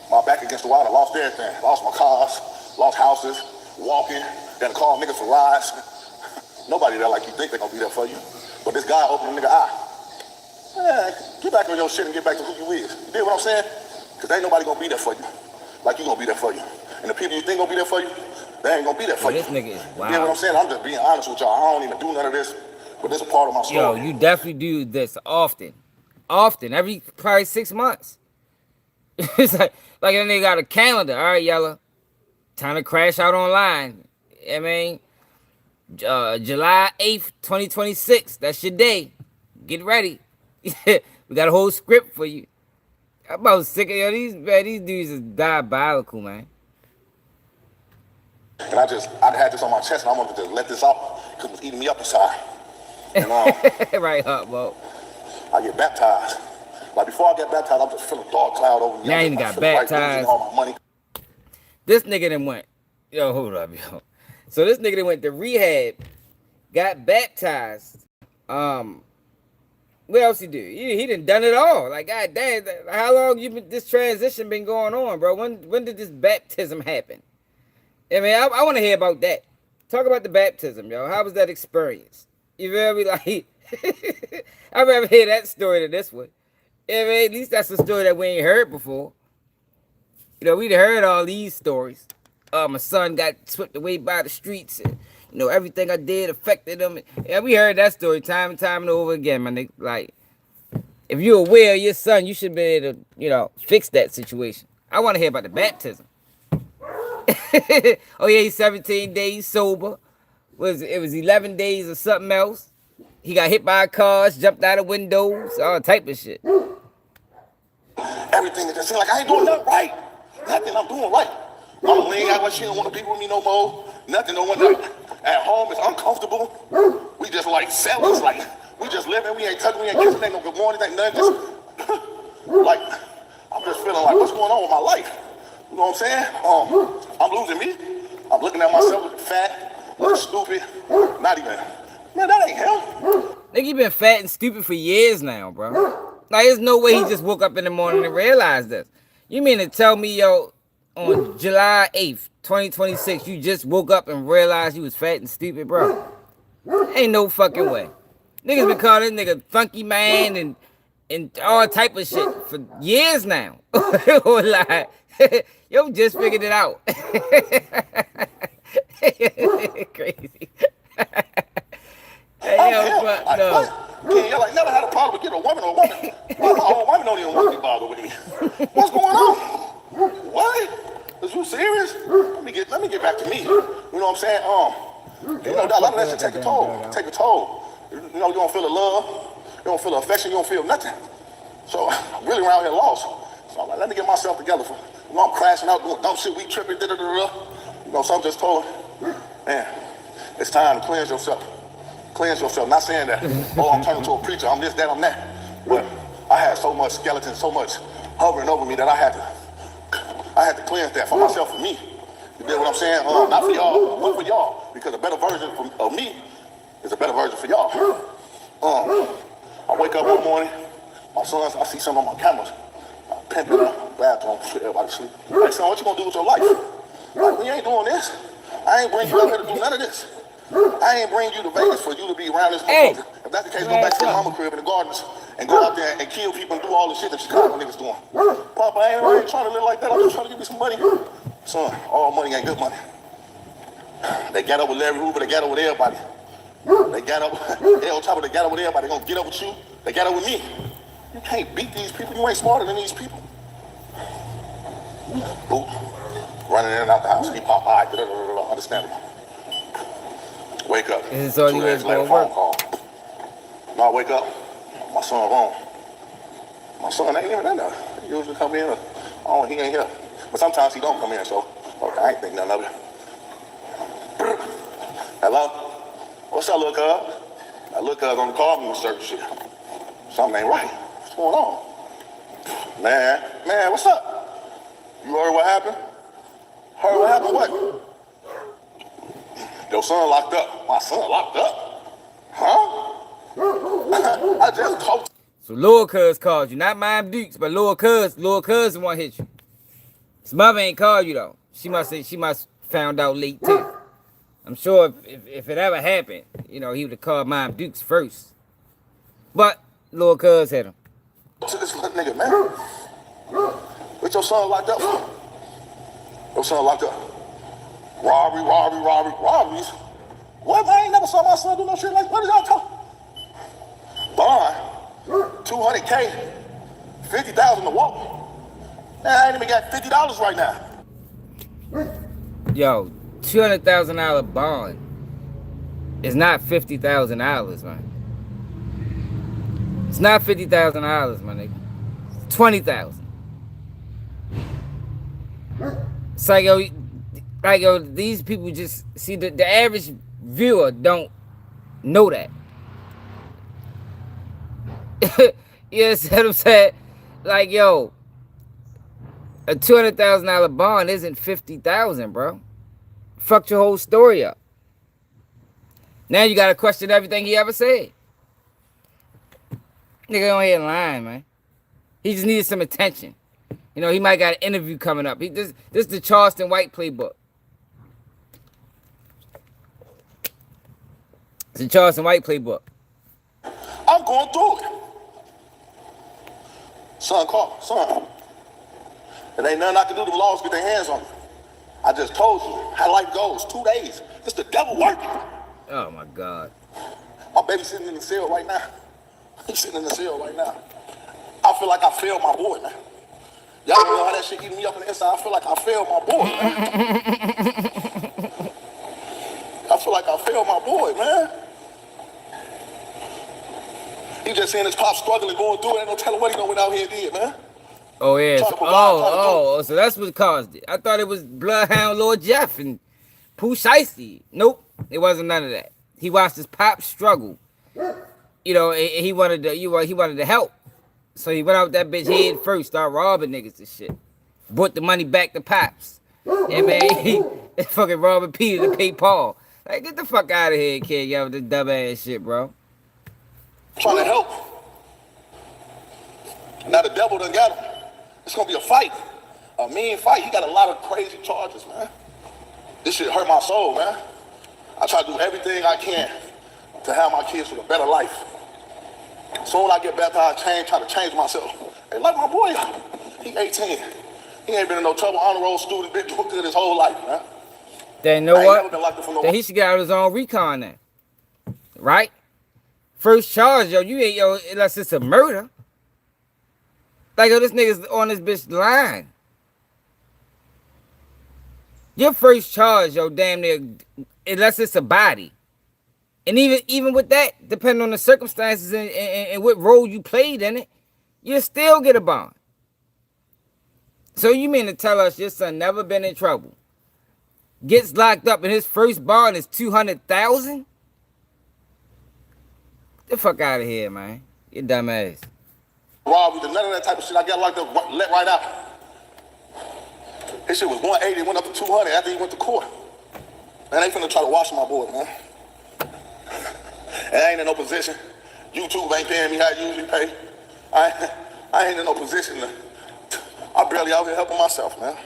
My back against the wall, I lost everything. Lost my cars, lost houses, walking, then call niggas for rides. Nobody there like you think they're gonna be there for you. But this guy opened a nigga eye. Man, get back on your shit and get back to who you is. You dig what I'm saying? Because ain't nobody gonna be there for you like you gonna be there for you. And the people you think gonna be there for you, they ain't gonna be there for you. This nigga is wild. You know what I'm saying? I'm just being honest with y'all. I don't even do none of this, but this is part of my story. Yo, you definitely do this often. Often. Every probably 6 months. It's like a nigga got a calendar. All right, Yella. Time to crash out online. I mean, July 8th, 2026. That's your day. Get ready. We got a whole script for you. I'm about sick of these dudes is diabolical, man. And I had this on my chest, and I wanted to just let this out because it was eating me up inside. And right up, bro. I get baptized. Like before I get baptized, I'm just feeling a dark cloud over me. Now you got baptized. All my money. This nigga then went, yo, hold up, yo. So this nigga then went to rehab, got baptized. What else he do? He done it all. Like, god damn, how long this transition been going on, bro? When did this baptism happen? I mean, I want to hear about that. Talk about the baptism, yo. How was that experience? You feel me? Like, I'd rather hear that story than this one. I mean, at least that's a story that we ain't heard before. You know, we'd heard all these stories. My son got swept away by the streets, and you know everything I did affected him. Yeah, we heard that story time and time and over again, man. Like, if you're aware of your son, you should be able to, you know, fix that situation. I want to hear about the baptism. Oh yeah, he's 17 days sober. It was 11 days or something else. He got hit by cars, jumped out of windows, all type of shit. Everything that just seems like I ain't doing nothing right. Nothing I'm doing right. Mama ain't got what she don't want to be with me no more. Nothing, no one. At home, it's uncomfortable. We just like sellers, like we just living. We ain't touching, we ain't kissing, ain't no good morning, ain't nothing. Just like I'm just feeling like what's going on with my life. You know what I'm saying? I'm losing me. I'm looking at myself looking fat, looking stupid. Not even. Man, that ain't him. Nigga, you been fat and stupid for years now, bro. Like, there's no way he just woke up in the morning and realized this. You mean to tell me, yo, on July 8th, 2026, you just woke up and realized you was fat and stupid, bro? Ain't no fucking way. Niggas been calling this nigga funky man and all type of shit for years now. Like, yo, just figured it out. Crazy. Hey, yo, fuck no. Yeah, like never had a problem with getting a woman or a woman. My own woman don't even want to be bothered with me. What's going on? What? Is you serious? Let me get back to me. You know what I'm saying? You know, a lot of that should take a toll. Take a toll. You know, you don't feel the love, you don't feel the affection, you don't feel nothing. So I'm really around here lost. So I'm like, let me get myself together. You know, I'm crashing out, doing dumb shit, we tripping, da-da-da-da. You know, so I'm just told, man, it's time to cleanse yourself. Cleanse yourself. Not saying that, oh, I'm turning to a preacher, I'm this, that, I'm that. But I had so much skeleton, so much hovering over me that I had to cleanse that for myself, for me. You get what I'm saying? Not for y'all, but for y'all. Because a better version of me is a better version for y'all. I wake up one morning, my sons, I see something on my cameras. I'm pimping the bathroom, everybody sleep. Like, son, what you gonna do with your life? Like, we ain't doing this. I ain't bring you out here to do none of this. I ain't bring you to Vegas for you to be around this. Hey. If that's the case, go back to your mama crib in the gardens and go out there and kill people and do all the shit that Chicago niggas doing. Papa, I ain't trying to live like that. I'm just trying to give you some money. Son, all money ain't good money. They got up with Larry Hoover, they got up with everybody. They got up, they on top of they got up with everybody. They gonna get up with you, they got up with me. You can't beat these people, you ain't smarter than these people. Boop, running in and out the house, he pop, all right, understandable. Wake up. Is this all you guys later, phone call. No, I wake up, my son wrong. My son ain't even in there. He usually come in. Oh, he ain't here. But sometimes he don't come in, so okay, I ain't think nothing of it. Hello? What's up, little cuz? That little cuz on the call me with certain shit. Something ain't right. What's going on? Man, what's up? You heard what happened? Heard what happened? What? Your son locked up. My son locked up? Huh? I just told. So Lil Cuz called you, not Mom Dukes, but Lil Cuz the one hit you. His mother ain't called you though. She must found out late too. I'm sure if it ever happened, you know, he would have called Mom Dukes first. But Lil Cuz hit him. To this nigga, man. What your son locked up for? Your son locked up. Robberies. What? I ain't never saw my son do no shit like. What is y'all talking? Bond, $200K, $50,000 to walk. Man, I ain't even got $50 right now. Yo, $200,000 bond is not $50,000, man. It's not $50,000, my nigga. It's $20,000. It's like yo, these people just see the average viewer don't know that. You understand what I'm saying? Like, yo, a $200,000 bond isn't $50,000, bro. Fucked your whole story up. Now you gotta question everything he ever said. Nigga on here lying, man. He just needed some attention. You know, he might got an interview coming up. This is the Charleston White playbook. It's the Charleston White playbook. I'm going through it. Son, call. Son. It ain't nothing I can do. The laws get their hands on me. I just told you how life goes. 2 days. It's the devil working. Oh, my God. My baby's sitting in the cell right now. He's sitting in the cell right now. I feel like I failed my boy, man. Y'all know how that shit eating me up on the inside. I feel like I failed my boy, man. I feel like I failed my boy, man. He just seeing his pop struggling, going through it. Ain't no telling what he done went out here and did, man. Oh, yeah. So that's what caused it. I thought it was Bloodhound Lord Jeff and Pooh Shiesty. Nope. It wasn't none of that. He watched his pop struggle. You know, and he wanted to help. So he went out that bitch head first, started robbing niggas and shit. Brought the money back to Pops. And man, he fucking robbing Peter to pay Paul. Like, get the fuck out of here, kid, yo, with this dumb ass shit, bro. Trying to help. Now the devil done got him. It's gonna be a fight. A mean fight. He got a lot of crazy charges, man. This shit hurt my soul, man. I try to do everything I can to have my kids with a better life. Soon I get baptized, try to change myself. Hey, like my boy, he 18. He ain't been in no trouble, honor roll student, been doing good his whole life, man. Then you know what? Then he should get out his own recon then. Right? First charge, yo, you ain't, yo, unless it's a murder. Like, yo, this nigga's on this bitch line. Your first charge, yo, damn near, unless it's a body. And even with that, depending on the circumstances and what role you played in it, you still get a bond. So you mean to tell us your son never been in trouble, gets locked up, and his first bond is $200,000? Get the fuck out of here, man. You dumb ass. Robbery, none of that type of shit. I got locked up, let right out. His shit was 180, went up to 200 after he went to court. Man, they finna try to wash my boy, man. And I ain't in no position. YouTube ain't paying me how it usually pay. I ain't in no position I barely out here helping myself, man.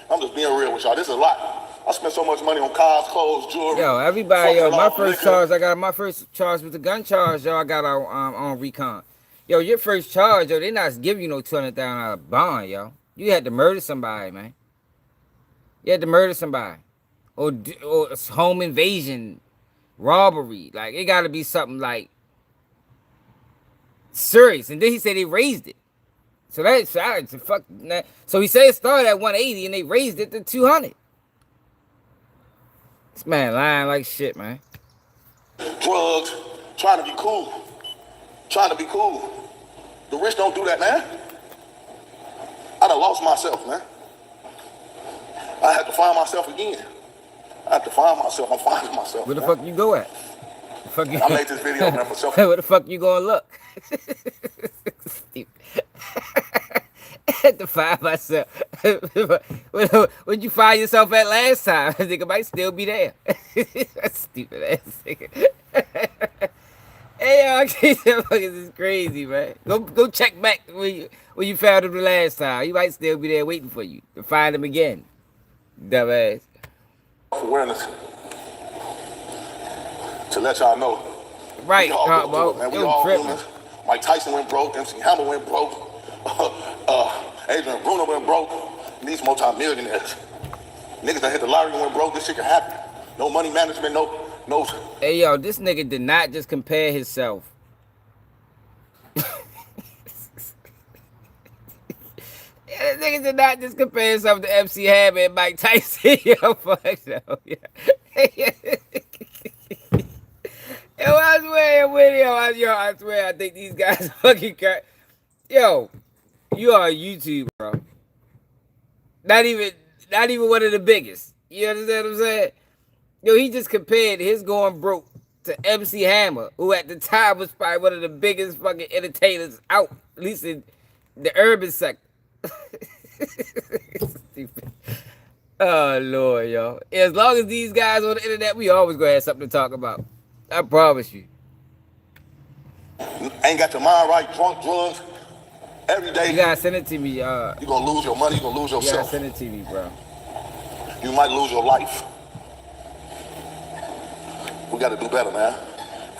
I'm just being real with y'all. This is a lot. I spent so much money on cars, clothes, jewelry. Yo, everybody, yo, my first charge was the gun charge, yo, I got on recon. Yo, your first charge, yo, they not giving you no $200,000 bond, yo. You had to murder somebody, man. You had to murder somebody. Or home invasion, robbery. Like, it got to be something, like, serious. And then he said they raised it. So that's fuck. So he said it started at 180 and they raised it to 200. This man lying like shit, man. Drugs, trying to be cool. The rich don't do that, man. I done lost myself, man. I had to find myself again. I have to find myself. I'm finding myself. Where the fuck you go at? The fuck you... I made this video, man, for self. Where the fuck you gonna look? I had to find myself. Where'd you find yourself at last time? I think I might still be there. Stupid ass nigga. Hey, y'all, this is crazy, man. Go check back where you found him the last time. He might still be there waiting for you to find him again. Dumbass. Awareness to let y'all know. Right, man. We all humans. Mike Tyson went broke. MC Hammer went broke. Adrian Bruno went broke. These multi-millionaires. Niggas that hit the lottery and went broke. This shit can happen. No money management, no. Hey, yo, this nigga did not just compare himself. This nigga did not just compare himself to MC Hammer and Mike Tyson. Yo, fuck no. Yeah. Yo, I swear, I swear, I think these guys fucking cut. Yo, you are on YouTube, bro. Not even one of the biggest. You understand what I'm saying? Yo, he just compared his going broke to MC Hammer, who at the time was probably one of the biggest fucking entertainers out, at least in the urban sector. Stupid. Oh, Lord, yo. As long as these guys on the internet, we always gonna have something to talk about. I promise you. Ain't got your mind right, drunk, drugs, every day. You gotta send it to me, you gonna lose your money, you gonna lose yourself. You gotta send it to me, bro. You might lose your life. We gotta do better, man.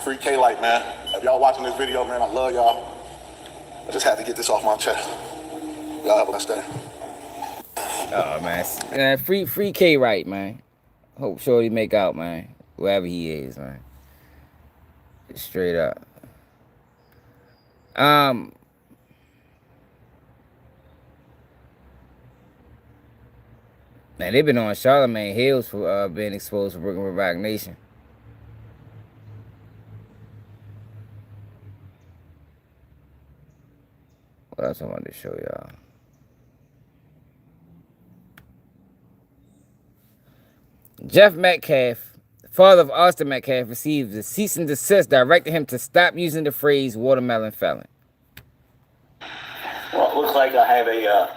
Free K-Light, man. If y'all watching this video, man, I love y'all. I just had to get this off my chest. Y'all have a nice day. Oh, man. Free K-Right, man. Hope Shorty make out, man. Wherever he is, man. Straight up. Man, they've been on Charlamagne Hills for being exposed for Brooklyn Rock Nation. What else I wanted to show y'all? Jeff Metcalf, father of Austin Metcalf, received a cease and desist directing him to stop using the phrase watermelon felon. Well, it looks like I have a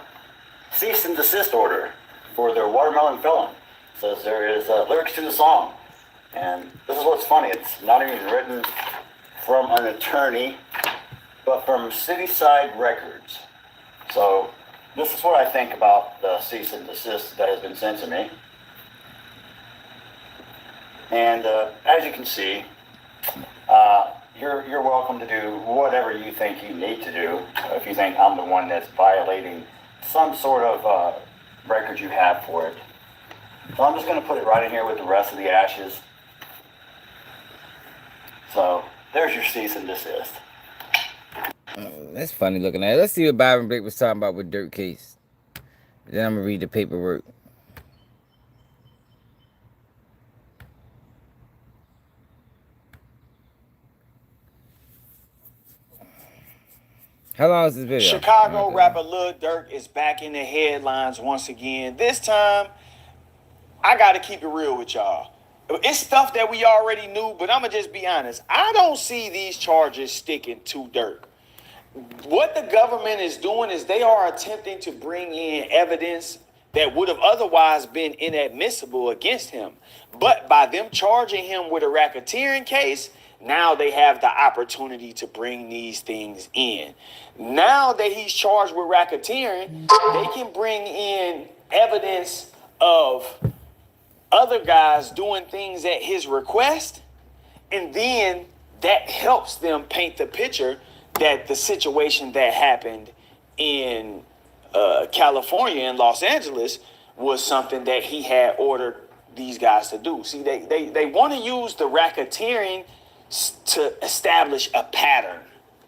cease and desist order for their watermelon felon. It says there is lyrics to the song. And this is what's funny. It's not even written from an attorney, but from Cityside Records. So this is what I think about the cease and desist that has been sent to me. And as you can see, you're welcome to do whatever you think you need to do. If you think I'm the one that's violating some sort of record you have for it. So I'm just going to put it right in here with the rest of the ashes. So there's your cease and desist. That's funny looking at it. Let's see what Byron Blake was talking about with Durk case. Then I'm going to read the paperwork. How long is this video? Chicago rapper Lil Durk is back in the headlines once again. This time, I got to keep it real with y'all. It's stuff that we already knew, but I'm going to just be honest. I don't see these charges sticking to Durk. What the government is doing is they are attempting to bring in evidence that would have otherwise been inadmissible against him. But by them charging him with a racketeering case, now they have the opportunity to bring these things in. Now that he's charged with racketeering, they can bring in evidence of other guys doing things at his request. And then that helps them paint the picture that the situation that happened in California and Los Angeles was something that he had ordered these guys to do. See, they want to use the racketeering to establish a pattern.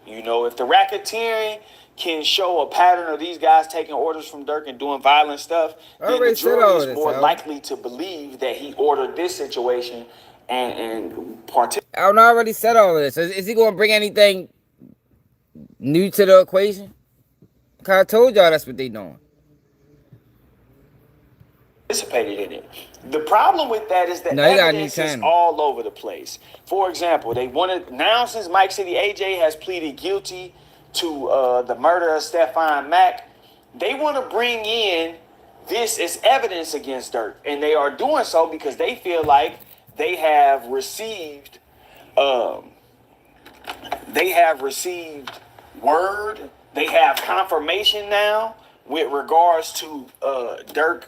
You know, if the racketeering can show a pattern of these guys taking orders from Durk and doing violent stuff, then the jury is more likely to believe that he ordered this situation and participate. I already said all of this. Is he going to bring anything New to the equation? I told y'all that's what they doing. Participated in it. The problem with that is the No, you got a new evidence is channel. all over the place. For example, they wanted now since Mike City AJ has pleaded guilty to the murder of Stephon Mack, they want to bring in this as evidence against Durk, and they are doing so because they feel like they have received word, they have confirmation now with regards to Durk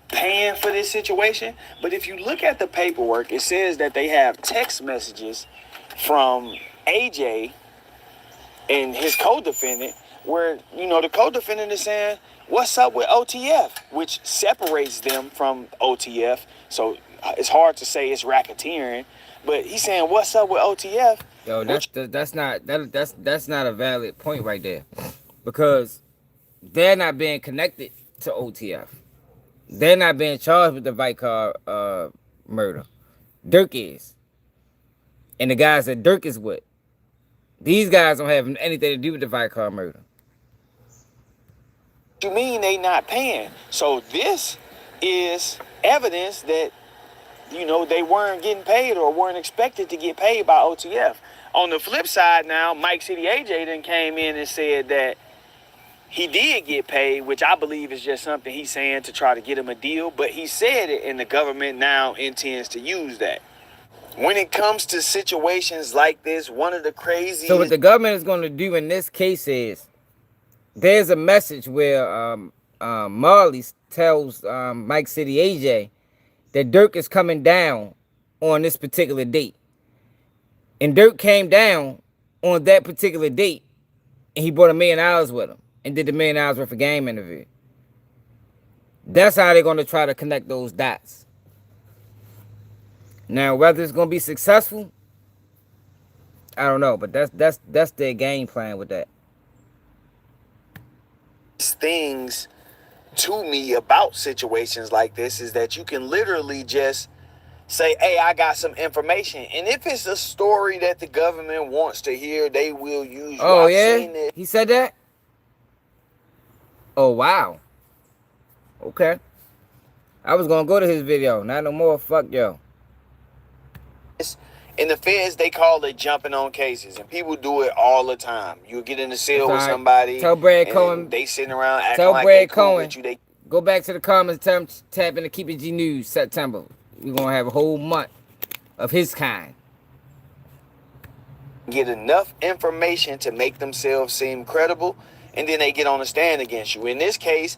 paying for this situation. But if you look at the paperwork, it says that they have text messages from AJ and his co-defendant where, you know, the co-defendant is saying, what's up with OTF, which separates them from OTF. So it's hard to say it's racketeering, but he's saying, what's up with OTF? Yo, that's not a valid point right there, because they're not being connected to OTF. They're not being charged with the Vicar murder. Durk is, and the guys that Durk is with. These guys don't have anything to do with the Vicar murder. You mean they not paying? So this is evidence that, you know, they weren't getting paid or weren't expected to get paid by OTF. On the flip side now, Mike City AJ then came in and said that he did get paid, which I believe is just something he's saying to try to get him a deal. But he said it, and the government now intends to use that. When it comes to situations like this, one of the craziest... So what the government is going to do in this case is, there's a message where Marley tells Mike City AJ that Durk is coming down on this particular date. And Durk came down on that particular date, and he brought $1 million with him and did the $1 million worth of game interview. That's how they're going to try to connect those dots. Now, whether it's going to be successful, I don't know, but that's their game plan with that. Things to me about situations like this is that you can literally just say, hey, I got some information. And if it's a story that the government wants to hear, they will use you. Oh, yeah? He said that? Oh, wow. Okay. I was going to go to his video. Not no more. Fuck yo. In the feds, they call it jumping on cases. And people do it all the time. You get in the cell with somebody. Tell Brad Cohen. They sitting around acting tell like Brad they cool Cohen. with you. Go back to the comments. Tell him tap into Keep It G News September. We're going to have a whole month of his kind. Get enough information to make themselves seem credible, and then they get on the stand against you. In this case,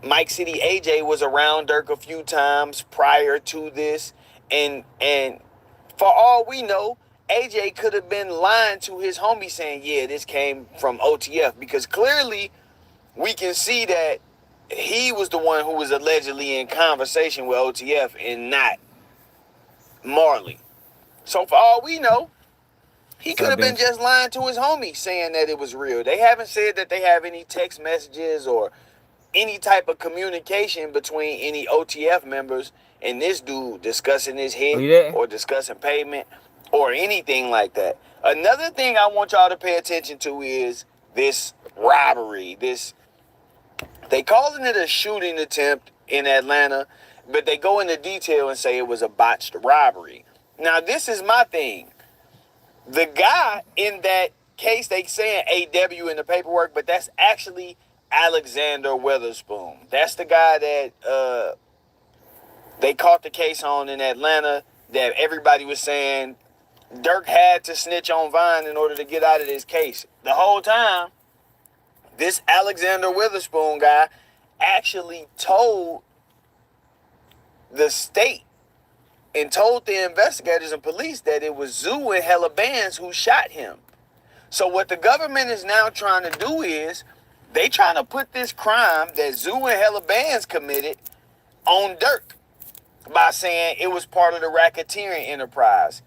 Mike City AJ was around Durk a few times prior to this, and for all we know, AJ could have been lying to his homie saying, yeah, this came from OTF, because clearly we can see that he was the one who was allegedly in conversation with OTF and not Marley. So for all we know, he could have been just lying to his homie saying that it was real. They haven't said that they have any text messages or any type of communication between any OTF members and this dude discussing his hit or discussing payment or anything like that. Another thing I want y'all to pay attention to is this robbery. They calling it a shooting attempt in Atlanta, but they go into detail and say it was a botched robbery. Now, this is my thing. The guy in that case, they saying AW in the paperwork, but that's actually Alexander Witherspoon. That's the guy that they caught the case on in Atlanta that everybody was saying Durk had to snitch on Vine in order to get out of this case. The whole time, this Alexander Witherspoon guy actually told the state and told the investigators and police that it was Zoo and Hella Bands who shot him. So what the government is now trying to do is they trying to put this crime that Zoo and Hella Bands committed on Durk by saying it was part of the racketeering enterprise.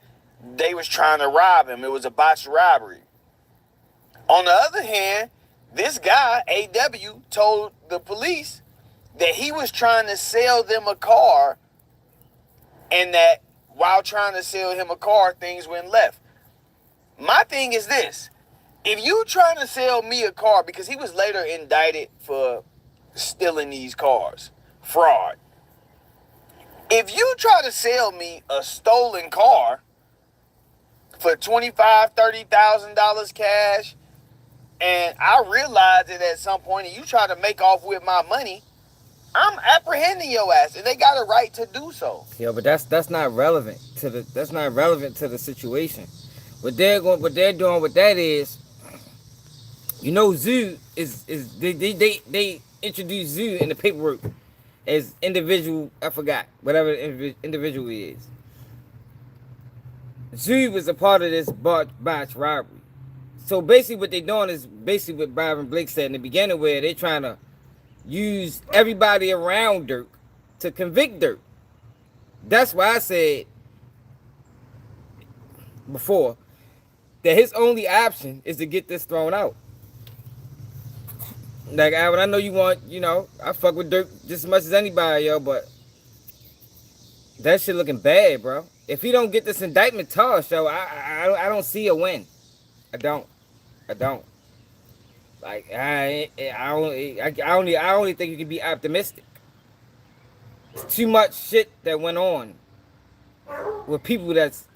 They was trying to rob him. It was a botched robbery. On the other hand, this guy, AW, told the police that he was trying to sell them a car, and that while trying to sell him a car, things went left. My thing is this. If you trying to sell me a car, because he was later indicted for stealing these cars, fraud. If you try to sell me a stolen car for $25,000, $30,000 cash, and I realize it at some point, and you try to make off with my money, I'm apprehending your ass, and they got a right to do so. Yeah, but that's not relevant to the situation. What they're doing with that is, you know, Zoo is they introduced Zoo in the paperwork as individual. I forgot whatever individual he is. Zoo was a part of this botch robbery. So basically, what they're doing is basically what Byron Blake said in the beginning, where they're trying to use everybody around Durk to convict Durk. That's why I said before that his only option is to get this thrown out. Like, Alvin, I know you want, I fuck with Durk just as much as anybody, yo, but that shit looking bad, bro. If he don't get this indictment tossed, yo, I don't see a win. I don't. Like, I only think you can be optimistic. It's too much shit that went on with people that's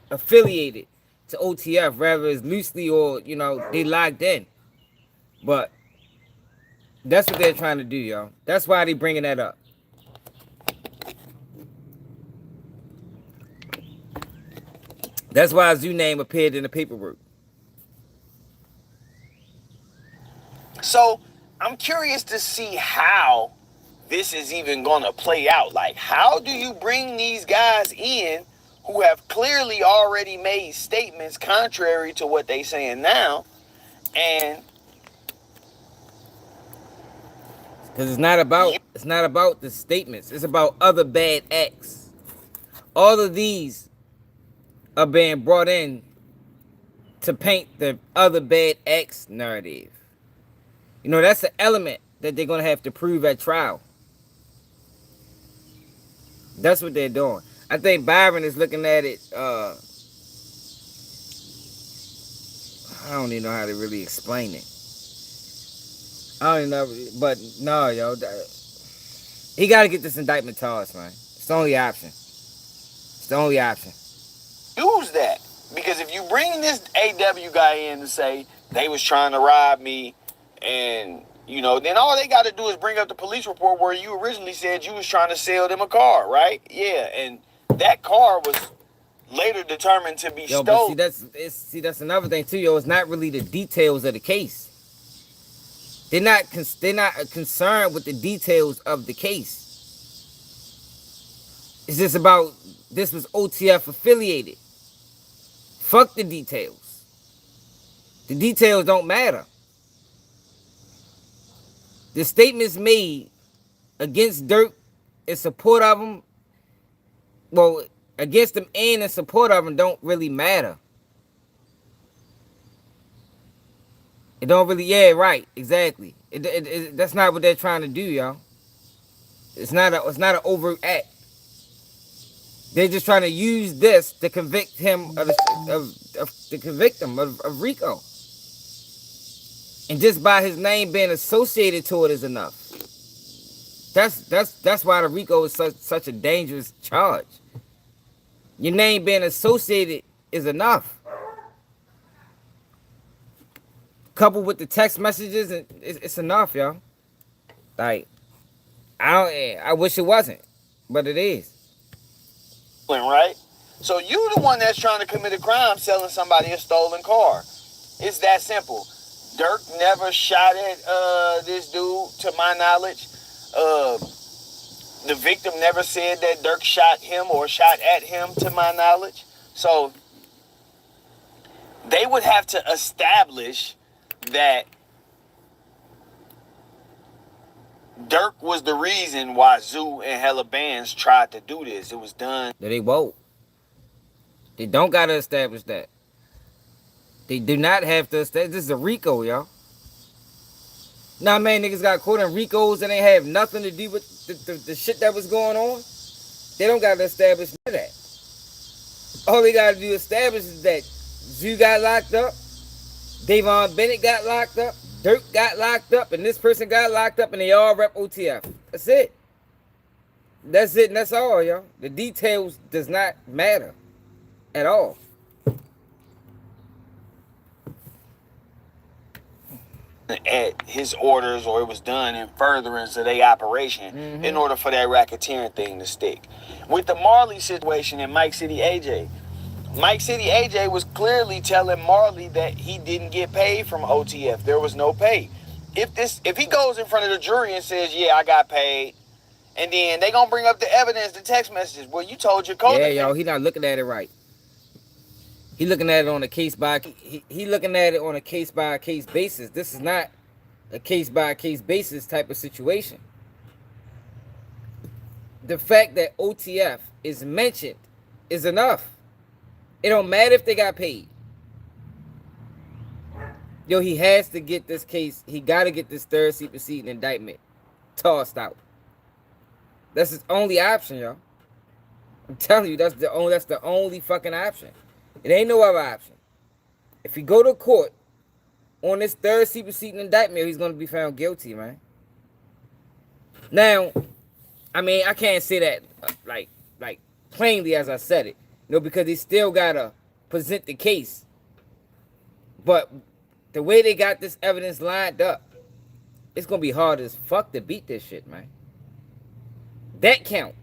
affiliated to OTF, rather it's loosely or, they locked in. But that's what they're trying to do, yo. That's why they bringing that up. That's why Zoo name appeared in the paperwork. So I'm curious to see how this is even going to play out. Like, how do you bring these guys in who have clearly already made statements contrary to what they saying now? And because it's not about the statements. It's about other bad acts. All of these are being brought in to paint the other bad acts narrative. That's an element that they're going to have to prove at trial. That's what they're doing. I think Byron is looking at it, I don't even know how to really explain it. I don't even know, but no, yo. He got to get this indictment tossed, man. It's the only option. Use that. Because if you bring this AW guy in and say they was trying to rob me, and, then all they got to do is bring up the police report where you originally said you was trying to sell them a car, right? Yeah, and that car was later determined to be stolen. But that's another thing too, yo. It's not really the details of the case. They're not concerned with the details of the case. It's just about this was OTF affiliated. Fuck the details. The details don't matter. The statements made against Durk in support of him, against him and in support of him don't really matter. It don't really, yeah, right, exactly. That's not what they're trying to do, y'all. It's not an overt act. They're just trying to use this to convict him of Rico. And just by his name being associated to it is enough. That's why the RICO is such a dangerous charge. Your name being associated is enough. Coupled with the text messages, it's enough, y'all. Like, I wish it wasn't, but it is. Right? So you the one that's trying to commit a crime selling somebody a stolen car. It's that simple. Durk never shot at this dude, to my knowledge. The victim never said that Durk shot him or shot at him, to my knowledge. So they would have to establish that Durk was the reason why Zoo and hella bands tried to do this. It was done. They won't. They don't gotta establish that. They do not have to establish. This is a RICO, y'all. Nah, man, niggas got caught in RICOs and they have nothing to do with the shit that was going on. They don't gotta establish none of that. All they gotta do establish is that Zoo got locked up. Davon Bennett got locked up, Dirk got locked up, and this person got locked up, and they all rep OTF. That's it. That's it, and that's all, yo. The details does not matter at all. At his orders, or it was done in furtherance of their operation in order for that racketeering thing to stick. With the Marley situation in Mike City AJ, Mike City AJ was clearly telling Marley that he didn't get paid from OTF. There was no pay. If he goes in front of the jury and says, yeah, I got paid, and then they gonna bring up the evidence, the text messages. Well, you told your co-defendant. Yeah, yo, he not looking at it right. He looking at it on a case by he looking at it on a case by case basis. This is not a case by case basis type of situation. The fact that OTF is mentioned is enough. It don't matter if they got paid. Yo, he has to get this case. He got to get this third superseding indictment tossed out. That's his only option, yo. I'm telling you, that's the only fucking option. It ain't no other option. If he go to court on this third superseding indictment, he's gonna be found guilty, man. Now, I mean, I can't say that like plainly as I said it, because he still gotta present the case. But the way they got this evidence lined up, it's gonna be hard as fuck to beat this shit, man. That count.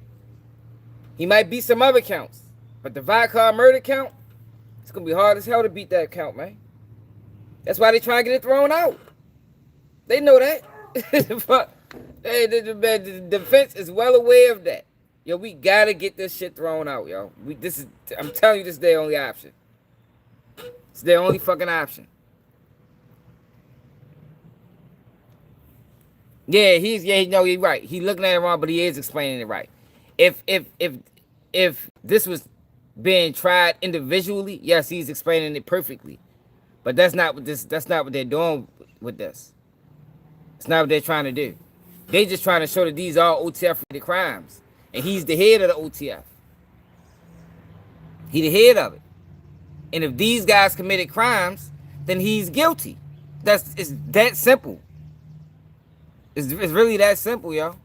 He might beat some other counts, but the Vicar murder count, it's gonna be hard as hell to beat that count, man. That's why they try to get it thrown out. They know that. The defense is well aware of that. Yo, we gotta get this shit thrown out, yo. I'm telling you, this is their only option. It's their only fucking option. Yeah, you're right. He looking at it wrong, but he is explaining it right. If this was being tried individually, yes, he's explaining it perfectly. But that's not what they're doing with this. It's not what they're trying to do. They just trying to show that these are OTF-related crimes. And he's the head of the OTF. He the head of it. And if these guys committed crimes, then he's guilty. It's that simple. It's really that simple, yo.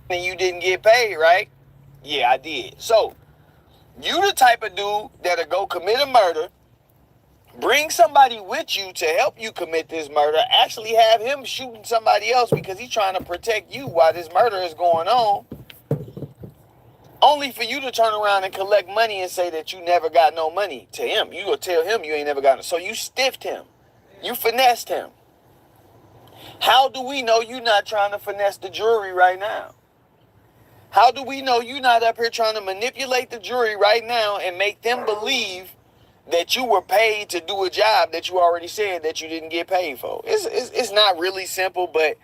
And you didn't get paid, right? Yeah, I did. So, you the type of dude that'll go commit a murder, bring somebody with you to help you commit this murder, actually have him shooting somebody else because he's trying to protect you while this murder is going on, only for you to turn around and collect money and say that you never got no money to him. You go tell him you ain't never got it. So you stiffed him. You finessed him. How do we know you're not trying to finesse the jury right now? How do we know you're not up here trying to manipulate the jury right now and make them believe that you were paid to do a job that you already said that you didn't get paid for? It's not really simple, but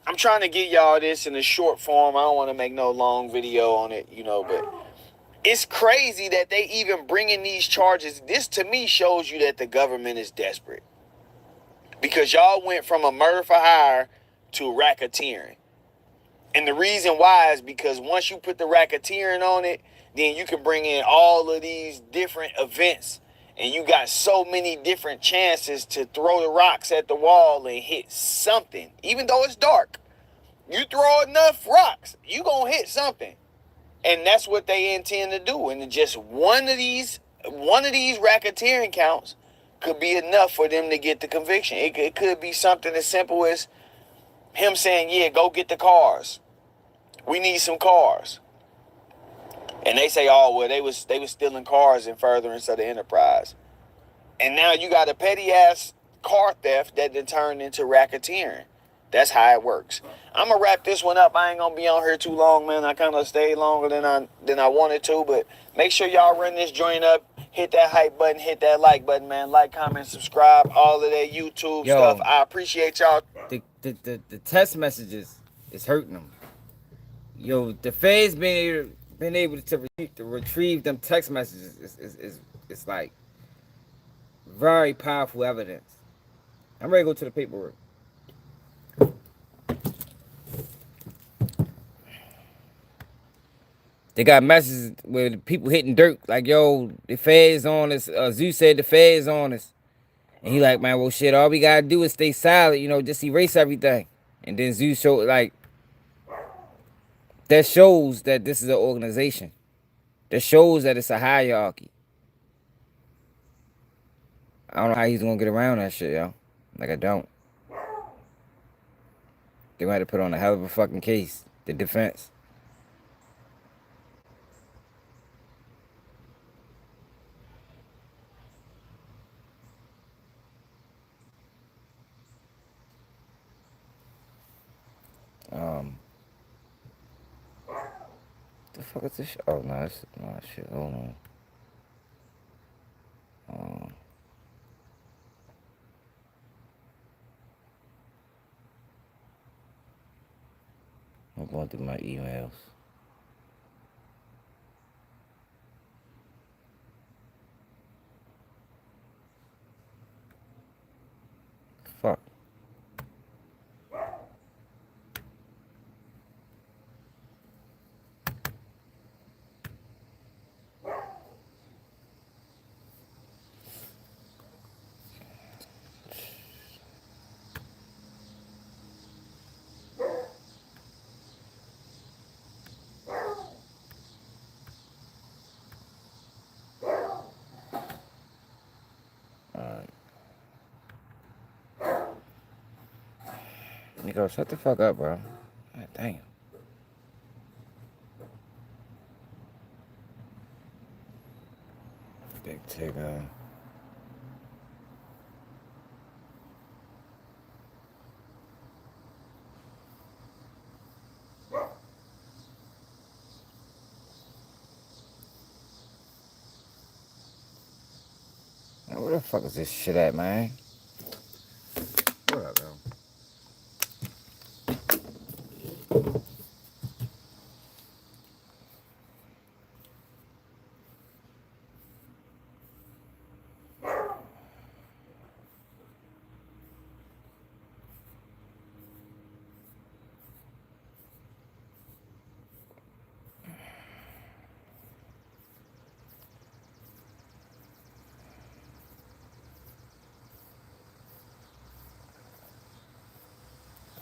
I'm trying to get y'all this in a short form. I don't want to make no long video on it, but it's crazy that they even bring in these charges. This, to me, shows you that the government is desperate. Because y'all went from a murder for hire to racketeering. And the reason why is because once you put the racketeering on it, then you can bring in all of these different events. And you got so many different chances to throw the rocks at the wall and hit something. Even though it's dark, you throw enough rocks, you gonna hit something. And that's what they intend to do. And just one of these racketeering counts could be enough for them to get the conviction. It could be something as simple as him saying, yeah, go get the cars. We need some cars. And they say, oh, well, they was stealing cars in furtherance of the enterprise. And now you got a petty-ass car theft that then turned into racketeering. That's how it works. I'm going to wrap this one up. I ain't going to be on here too long, man. I kind of stayed longer than I wanted to. But make sure y'all run this joint up. Hit that hype button. Hit that like button, man. Like, comment, subscribe. All of that YouTube stuff. I appreciate y'all. The text messages is hurting them. Yo, the feds been able to retrieve them text messages is like very powerful evidence. I'm ready to go to the paperwork. They got messages with people hitting Durk like, yo, the feds on us. Zeus said the feds on us. And he like, man, well, shit, all we gotta do is stay silent, you know, just erase everything. And then Zeus showed, like, that shows that this is an organization. That shows that it's a hierarchy. I don't know how he's gonna get around that shit, yo. Like, I don't. They gonna have to put on a hell of a fucking case. The defense. The fuck is this shit? Oh, no, that's no shit. Hold on. I'm going through my emails. Fuck. Nico, shut the fuck up, bro. God damn. Big Tigger. Man, where the fuck is this shit at, man? What up, bro?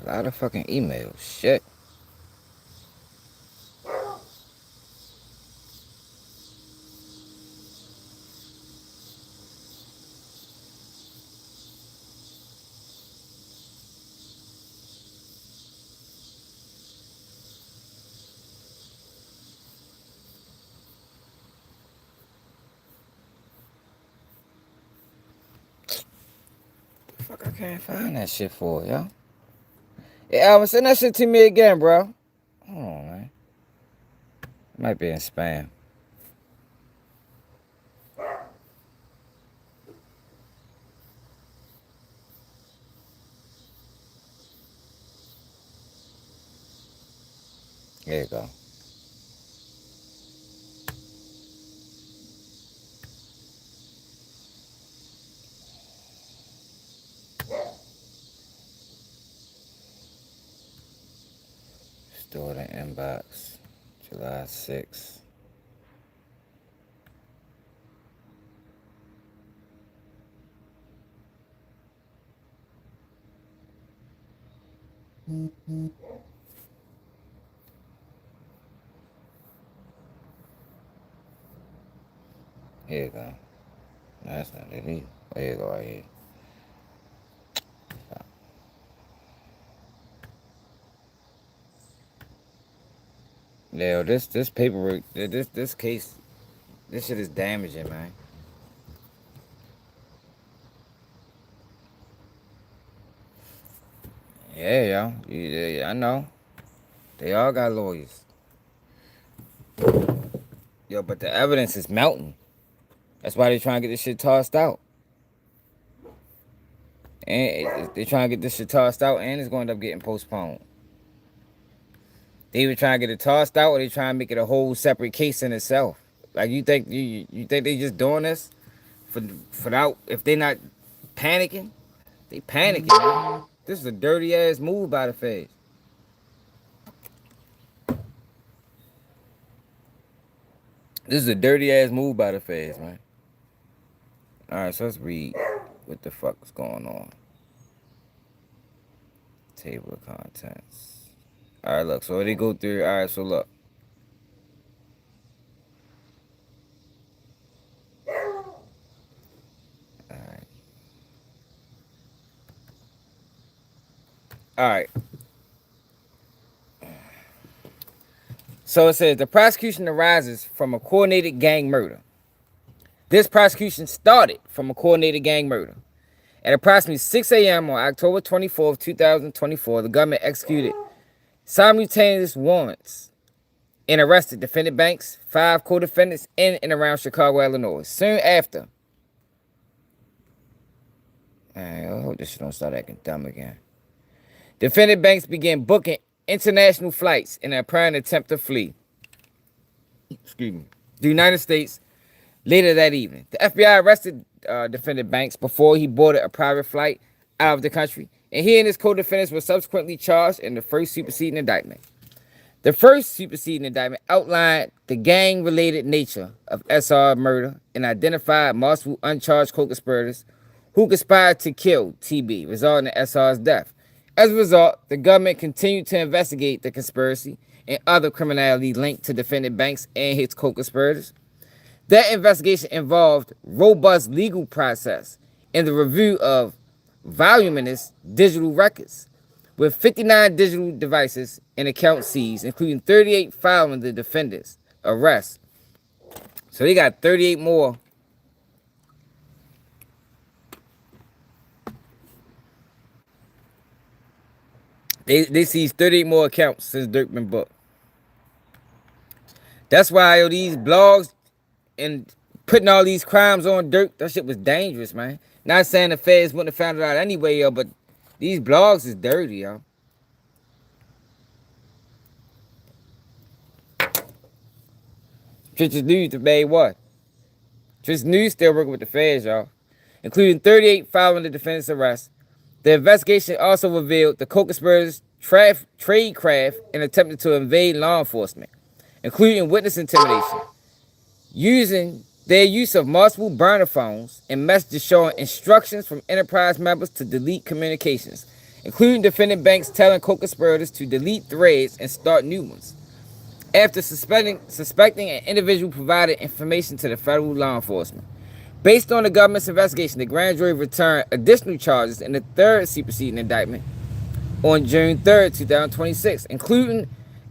A lot of fucking emails. Shit. The fuck I can't find that shit for, yo? Hey, Alvin, send that shit to me again, bro. Hold on, man. It might be in spam. There you go. Stored in inbox. July 6th. Here you go. No, that's not it either. There you go, right here. Yeah, this paperwork, this case, this shit is damaging, man. Yeah, yo. Yeah, I know. They all got lawyers. Yo, but the evidence is mounting. That's why they trying to get this shit tossed out. And they trying to get this shit tossed out, and it's going to end up getting postponed. They either trying to get it tossed out, or they trying to make it a whole separate case in itself. Like, you think they just doing this for now? If they not panicking, they panicking. Man. This is a dirty ass move by the feds. This is a dirty ass move by the feds, man. Alright, so let's read what the fuck is going on. Table of contents. Alright, look, so they go through. Alright, so look. Alright. Alright. So it says the prosecution arises from a coordinated gang murder. This prosecution started from a coordinated gang murder. At approximately 6 a.m. on October 24th, 2024, the government executed simultaneous warrants and arrested defendant Banks, 5 co-defendants in and around Chicago, Illinois. Soon after, I hope this shit don't start acting dumb again. Defendant Banks began booking international flights in an apparent attempt to flee. Excuse me. The United States later that evening. The FBI arrested defendant Banks before he boarded a private flight out of the country, and he and his co-defendants were subsequently charged in the first superseding indictment. The first superseding indictment outlined the gang-related nature of SR murder and identified multiple uncharged co-conspirators who conspired to kill TB, resulting in SR's death. As a result, the government continued to investigate the conspiracy and other criminality linked to defendant Banks and his co-conspirators. That investigation involved robust legal process and the review of voluminous digital records, with 59 digital devices and accounts seized, including 38 following the defendant's arrest. So they got 38 more. They seized 38 more accounts since Durk been booked. That's why these blogs and putting all these crimes on Durk, that shit was dangerous, man. Not saying the feds wouldn't have found it out anyway, yo, but these blogs is dirty, yo. Twitch's News made what? Twitch's News still working with the feds, y'all, including 38 following the defendant's arrest. The investigation also revealed the co-conspirators tradecraft and attempted to invade law enforcement, including witness intimidation, using their use of multiple burner phones and messages showing instructions from enterprise members to delete communications, including defendant Banks telling co-conspirators to delete threads and start new ones. After suspecting an individual provided information to the federal law enforcement. Based on the government's investigation, the grand jury returned additional charges in the third superseding indictment on June 3rd, 2026, including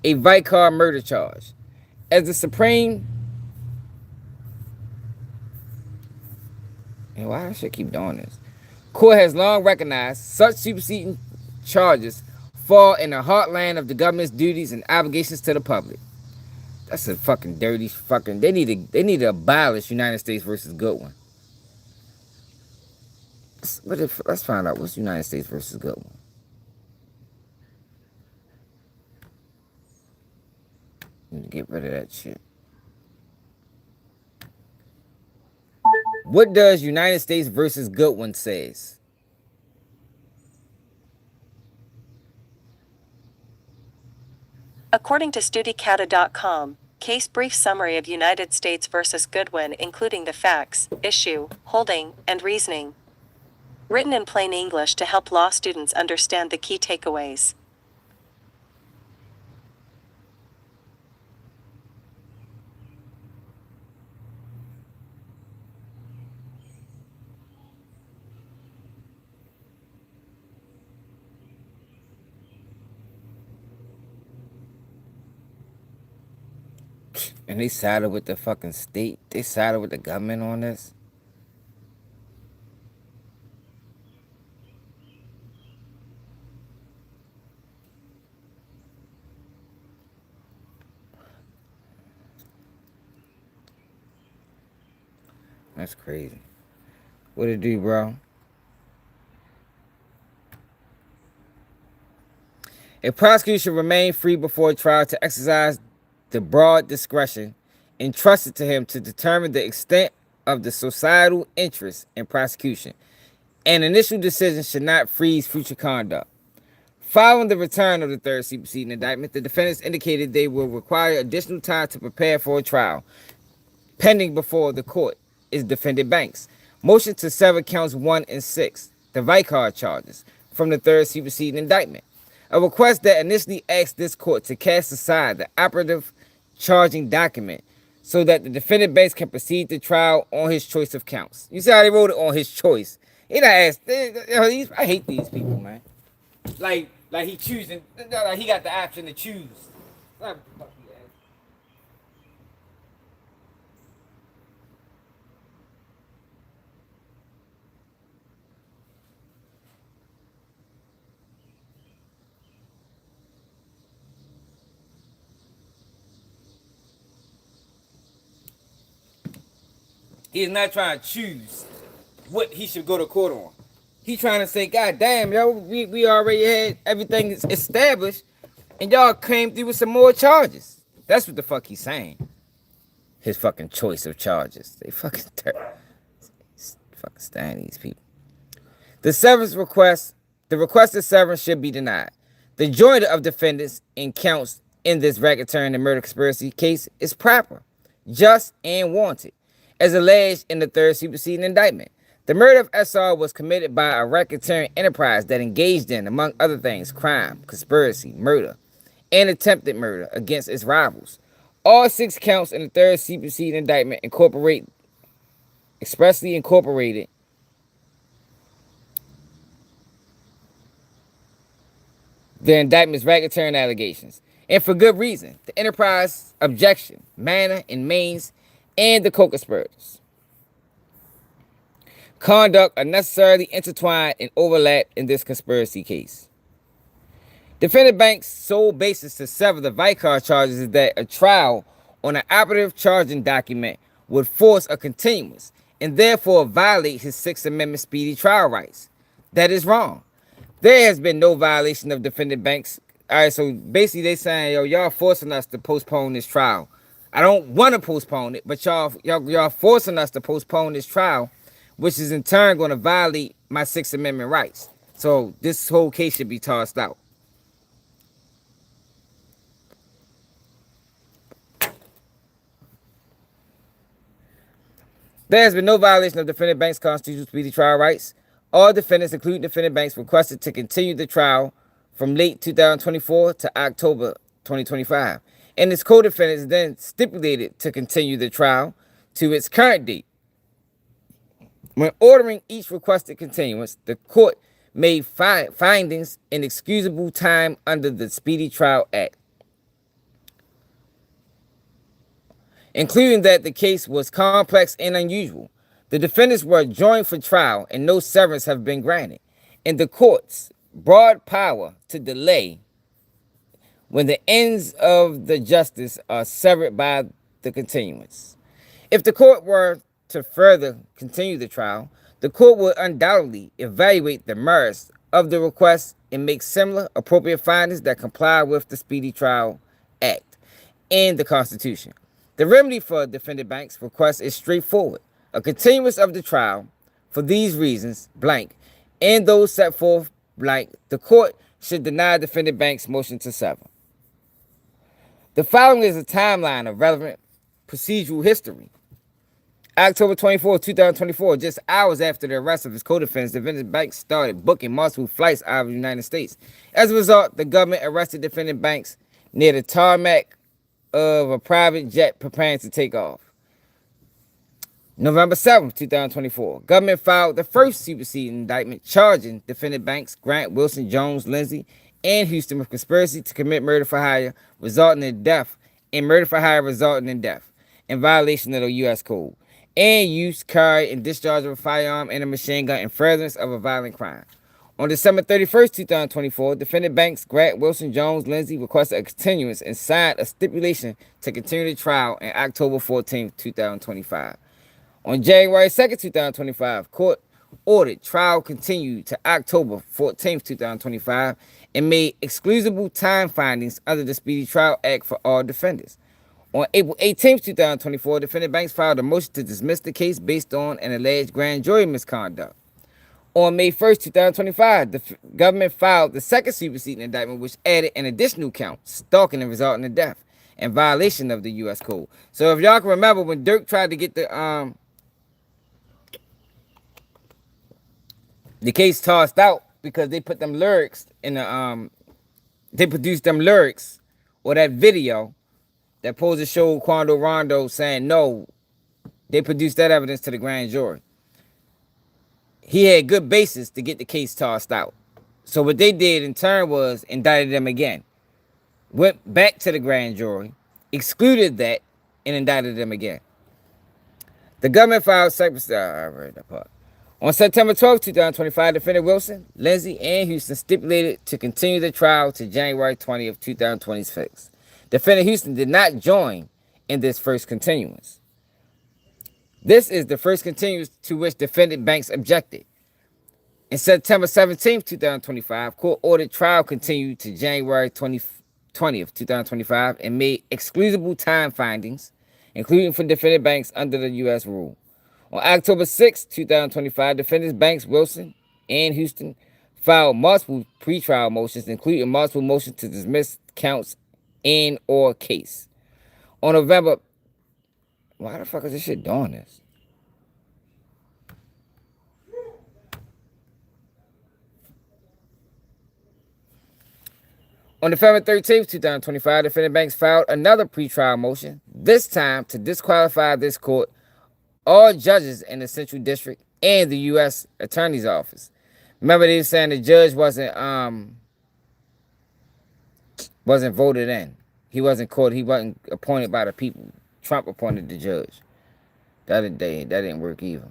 a Vicar murder charge. As the Supreme... And why I should keep doing this? Court has long recognized such superseding charges fall in the heartland of the government's duties and obligations to the public. That's a fucking dirty fucking... They need to abolish United States versus Goodwin. Let's find out what's United States versus Goodwin. Need to get rid of that shit. What does United States versus Goodwin says? According to StudyCata.com, case brief summary of United States versus Goodwin, including the facts, issue, holding, and reasoning. Written in plain English to help law students understand the key takeaways. And they sided with the fucking state. They sided with the government on this. That's crazy. What it do, bro? A prosecutor should remain free before trial to exercise the broad discretion entrusted to him to determine the extent of the societal interest in prosecution. An initial decision should not freeze future conduct. Following the return of the third superseding indictment, the defendants indicated they will require additional time to prepare for a trial. pending before the court is defendant Banks' motion to sever counts 1 and 6, the Vicar charges, from the third superseding indictment. A request that initially asked this court to cast aside the operative charging document so that the defendant Banks can proceed to trial on his choice of counts. You see how they wrote it, on his choice. He not asked. I hate these people, man. Like he choosing. Like he got the option to choose. He is not trying to choose what he should go to court on. He trying to say, God damn, yo, we already had everything established, and y'all came through with some more charges. That's what the fuck he's saying. His fucking choice of charges. They fucking stand these people. The requested severance should be denied. The joinder of defendants in counts in this racketeering and murder conspiracy case is proper, just, and warranted, as alleged in the third superseding indictment. The murder of SR was committed by a racketeering enterprise that engaged in, among other things, crime, conspiracy, murder, and attempted murder against its rivals. All 6 counts in the third superseding indictment expressly incorporated the indictment's racketeering allegations, and for good reason. The enterprise objection, manner, and means, and the co-conspirators' conduct are necessarily intertwined and overlapped in this conspiracy case. Defendant Banks' sole basis to sever the Vicar charges is that a trial on an operative charging document would force a continuance and therefore violate his Sixth Amendment speedy trial rights. That is wrong. There has been no violation of defendant Banks. All right, so basically they saying, yo, y'all forcing us to postpone this trial. I don't want to postpone it, but y'all forcing us to postpone this trial, which is in turn going to violate my Sixth Amendment rights. So this whole case should be tossed out. There has been no violation of defendant Banks' constitutional speedy trial rights. All defendants, including defendant Banks, requested to continue the trial from late 2024 to October 2025. And its co-defendants then stipulated to continue the trial to its current date. When ordering each requested continuance, the court made findings in excusable time under the Speedy Trial Act, including that the case was complex and unusual. The defendants were adjourned for trial and no severance have been granted. And the court's broad power to delay when the ends of the justice are severed by the continuance. If the court were to further continue the trial, the court would undoubtedly evaluate the merits of the request and make similar appropriate findings that comply with the Speedy Trial Act and the Constitution. The remedy for defendant Banks' request is straightforward. A continuance of the trial for these reasons, blank, and those set forth, blank, the court should deny defendant Banks' motion to sever. The following is a timeline of relevant procedural history. October 24, 2024, just hours after the arrest of his co-defendants, defendant Banks started booking multiple flights out of the United States. As a result, the government arrested defendant Banks near the tarmac of a private jet preparing to take off. November 7, 2024, government filed the first superseding indictment charging defendant Banks, Grant, Wilson, Jones, Lindsay, and Houston with conspiracy to commit murder for hire resulting in death and murder for hire resulting in death in violation of the U.S. Code, and use, carry, and discharge of a firearm and a machine gun in furtherance of a violent crime. On December 31st, 2024, defendant Banks, Grant, Wilson, Jones, Lindsay requested a continuance and signed a stipulation to continue the trial on October 14th, 2025. On January 2nd, 2025, court ordered trial continued to October 14th, 2025, and made excusable time findings under the Speedy Trial Act for all defendants. On April 18th, 2024, defendant Banks filed a motion to dismiss the case based on an alleged grand jury misconduct. On May 1st, 2025, the government filed the second superseding indictment, which added an additional count, stalking and resulting in death. in violation of the U.S. Code. So if y'all can remember when Durk tried to get the case tossed out because they put them lyrics in the they produced them lyrics or that video that posed to show Quando Rondo saying no, they produced that evidence to the grand jury. He had good basis to get the case tossed out. So what they did in turn was indicted them again. Went back to the grand jury, excluded that, and indicted them again. The government filed I read that part. On September 12, 2025, defendant Wilson, Lindsay, and Houston stipulated to continue the trial to January 20th, 2026. Defendant Houston did not join in this first continuance. This is the first continuance to which defendant Banks objected. In September 17, 2025, court ordered trial continued to January 20th, 2025, and made excusable time findings, including for defendant Banks under the U.S. rule. On October 6, 2025, defendants Banks, Wilson, and Houston filed multiple pretrial motions, including multiple motions to dismiss counts in or case. On November... Why the fuck is this shit doing this? On November 13, 2025, defendant Banks filed another pretrial motion, this time to disqualify this court, all judges in the Central District, and the U.S. Attorney's Office. Remember, they were saying the judge wasn't voted in. He wasn't court. He wasn't appointed by the people. Trump appointed the judge. That didn't work either.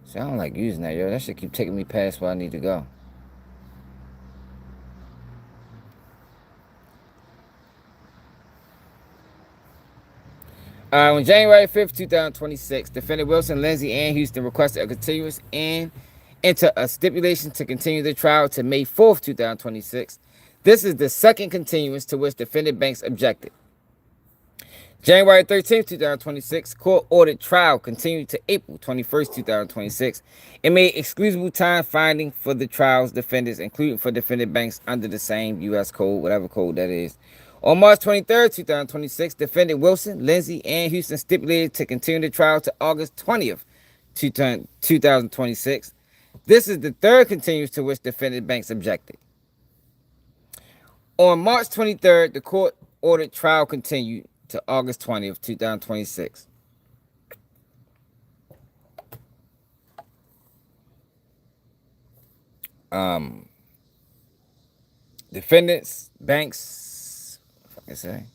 See, I don't like using that, yo. That shit keep taking me past where I need to go. On January 5th, 2026, defendant Wilson, Lindsay, and Houston requested a continuance and enter a stipulation to continue the trial to May 4th, 2026. This is the second continuance to which defendant Banks objected. January 13th, 2026, court ordered trial continued to April 21st, 2026, and made excusable time finding for the trial's defendants, including for defendant Banks under the same U.S. code, whatever code that is. On March 23rd, 2026, defendant Wilson, Lindsay, and Houston stipulated to continue the trial to August 20th, 2026. This is the third continuance to which defendant Banks objected. On March 23rd, the court ordered trial continued to August 20th, 2026. Defendants, Banks, what the fuck I say?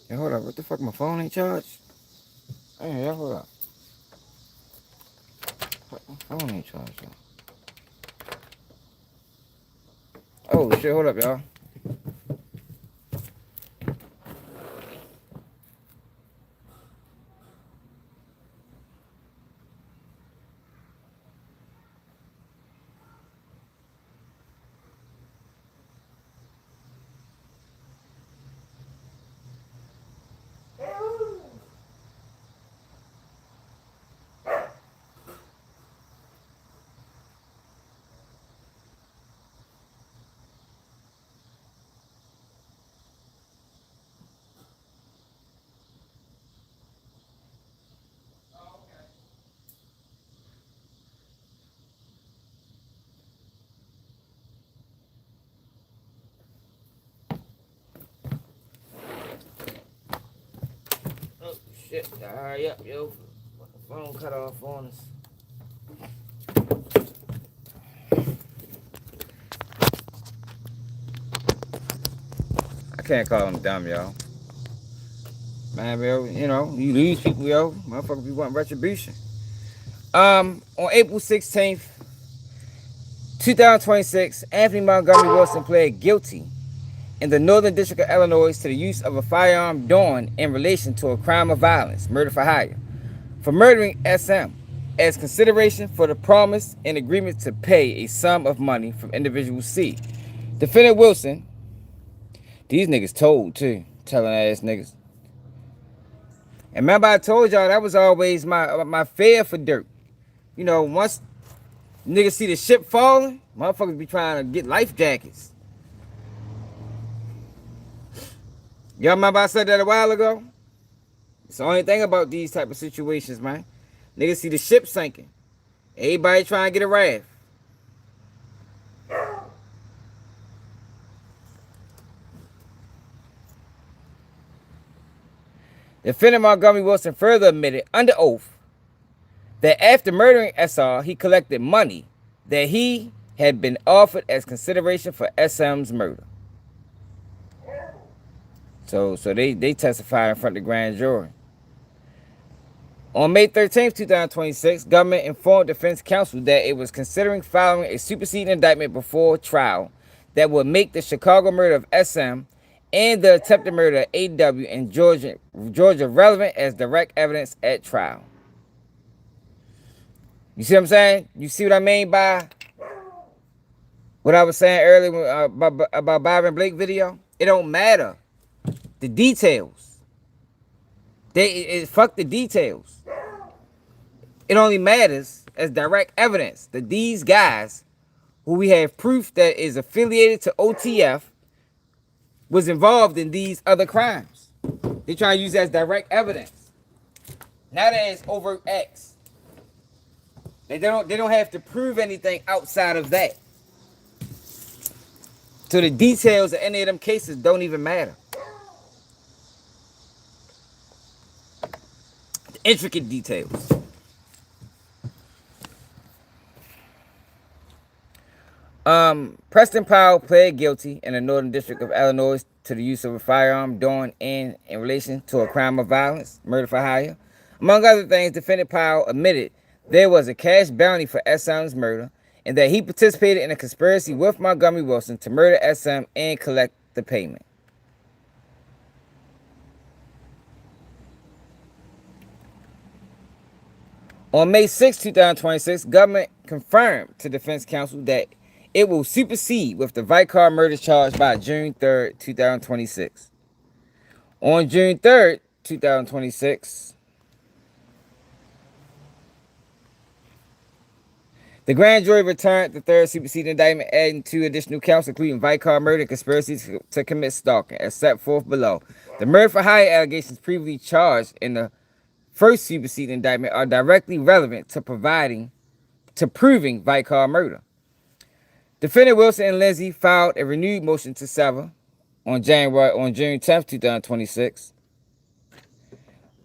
Hey, hold up, what the fuck, my phone ain't charged? Hey, yeah, hold up. My phone ain't charged, y'all. Oh, shit, hold up, y'all. Shit, hurry up, yo. The phone cut off on us. I can't call them dumb, yo. Man, yo, you know, you lose people, yo. Motherfuckers be wanting retribution. On April 16th, 2026, Anthony Montgomery Wilson pled guilty in the Northern District of Illinois to the use of a firearm done in relation to a crime of violence, murder for hire, for murdering SM as consideration for the promise and agreement to pay a sum of money from individual C. Defendant Wilson, these niggas told too. Telling ass niggas. And remember I told y'all that was always my fear for Durk. You know, once niggas see the ship falling, motherfuckers be trying to get life jackets. Y'all remember I said that a while ago? It's the only thing about these type of situations, man. Niggas see the ship sinking. Everybody trying to get a raft. Defendant Montgomery Wilson further admitted under oath that after murdering SR, he collected money that he had been offered as consideration for SM's murder. So they testified in front of the grand jury. On May 13th, 2026, government informed defense counsel that it was considering filing a superseding indictment before trial that would make the Chicago murder of SM and the attempted murder of AW in Georgia relevant as direct evidence at trial. You see what I'm saying? You see what I mean by what I was saying earlier about Byron Blake video? It don't matter. The details. Fuck the details. It only matters as direct evidence that these guys, who we have proof that is affiliated to OTF, was involved in these other crimes. They try to use that as direct evidence. Not as overt acts. They don't have to prove anything outside of that. So the details of any of them cases don't even matter. The intricate details. Preston Powell pled guilty in the Northern District of Illinois to the use of a firearm during and in relation to a crime of violence, murder for hire. Among other things, defendant Powell admitted there was a cash bounty for SM's murder and that he participated in a conspiracy with Montgomery Wilson to murder SM and collect the payment. On May 6, 2026, government confirmed to defense counsel that it will supersede with the Vicar murder charge by June 3rd, 2026. On June 3rd, 2026, the grand jury returned the third superseding indictment, adding 2 additional counts, including Vicar murder and conspiracy to commit stalking, as set forth below. The murder for hire allegations previously charged in the first superseding indictment are directly relevant to proving Vicar murder. Defendant Wilson and Lindsay filed a renewed motion to sever on June 10th, 2026.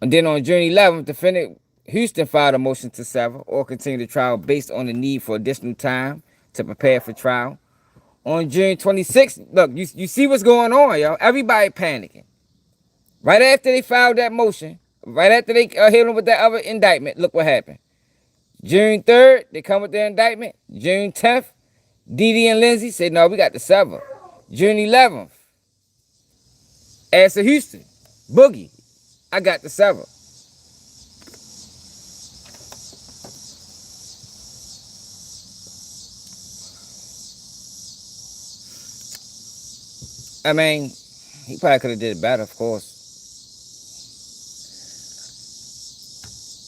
And then on June 11th, defendant Houston filed a motion to sever or continue the trial based on the need for additional time to prepare for trial. On June 26th, look, you see what's going on, y'all. Everybody panicking. Right after they filed that motion, right after they hit them with that other indictment, look what happened. June 3rd, they come with their indictment. June 10th, Dee and Lindsay said, no, we got to sever. June 11th, Asa Houston, Boogie, I got to sever. I mean, he probably could have did it better, of course.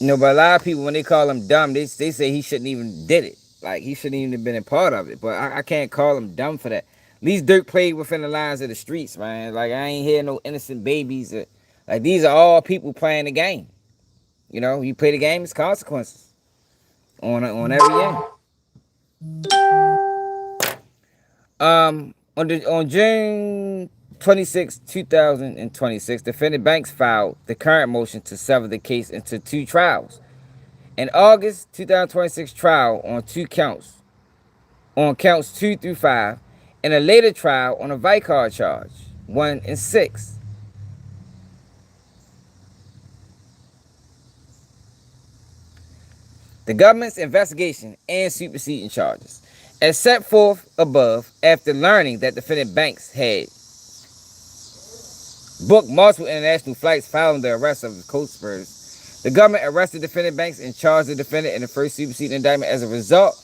You know, but a lot of people, when they call him dumb, they say he shouldn't even did it. Like, he shouldn't even have been a part of it. But I can't call him dumb for that. At least Durk played within the lines of the streets, man. Like, I ain't hear no innocent babies. Like, these are all people playing the game. You know, you play the game, it's consequences on every end. On June 26, 2026, defendant Banks filed the current motion to sever the case into 2 trials. An August 2026 trial on 2 counts, on counts 2 through 5, and a later trial on a Vicar charge, 1 and 6. The government's investigation and superseding charges, as set forth above, after learning that defendant Banks had booked multiple international flights following the arrest of the co-conspirators, the government arrested defendant Banks and charged the defendant in the first superseding indictment as a result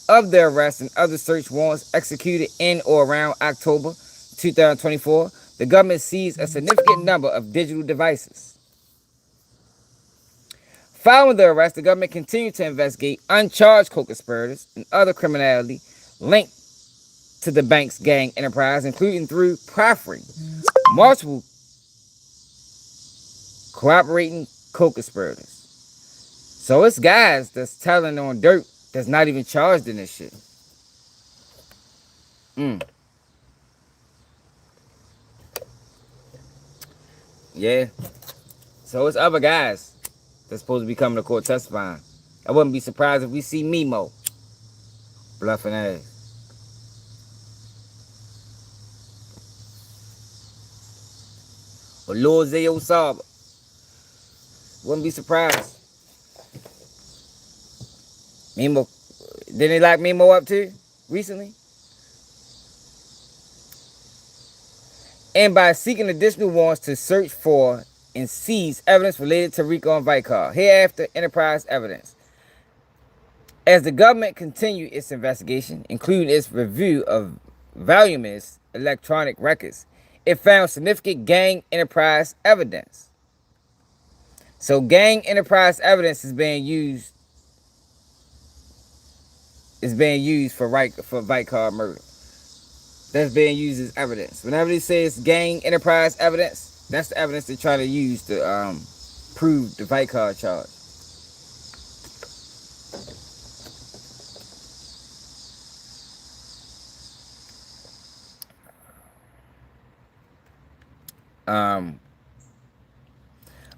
of the arrest and other search warrants executed in or around October 2024. the government seized a significant number of digital devices. Following the arrest, the government continued to investigate uncharged co-conspirators and other criminality linked to the bank's gang enterprise, including through proffering multiple cooperating co-conspirators. So it's guys that's telling on dirt that's not even charged in this shit. Yeah. So it's other guys that's supposed to be coming to court testifying. I wouldn't be surprised if we see Mimo bluffing ass. Or Lil Zayo Saba. Wouldn't be surprised. Mimo, didn't they lock Mimo up too recently? And by seeking additional warrants to search for and seize evidence related to Rico and Vicar, hereafter enterprise evidence. As the government continued its investigation, including its review of voluminous electronic records, it found significant gang enterprise evidence. So gang enterprise evidence is being used for Vicar murder. That's being used as evidence. Whenever they say it's gang enterprise evidence, that's the evidence they're trying to use to prove the Vicar charge.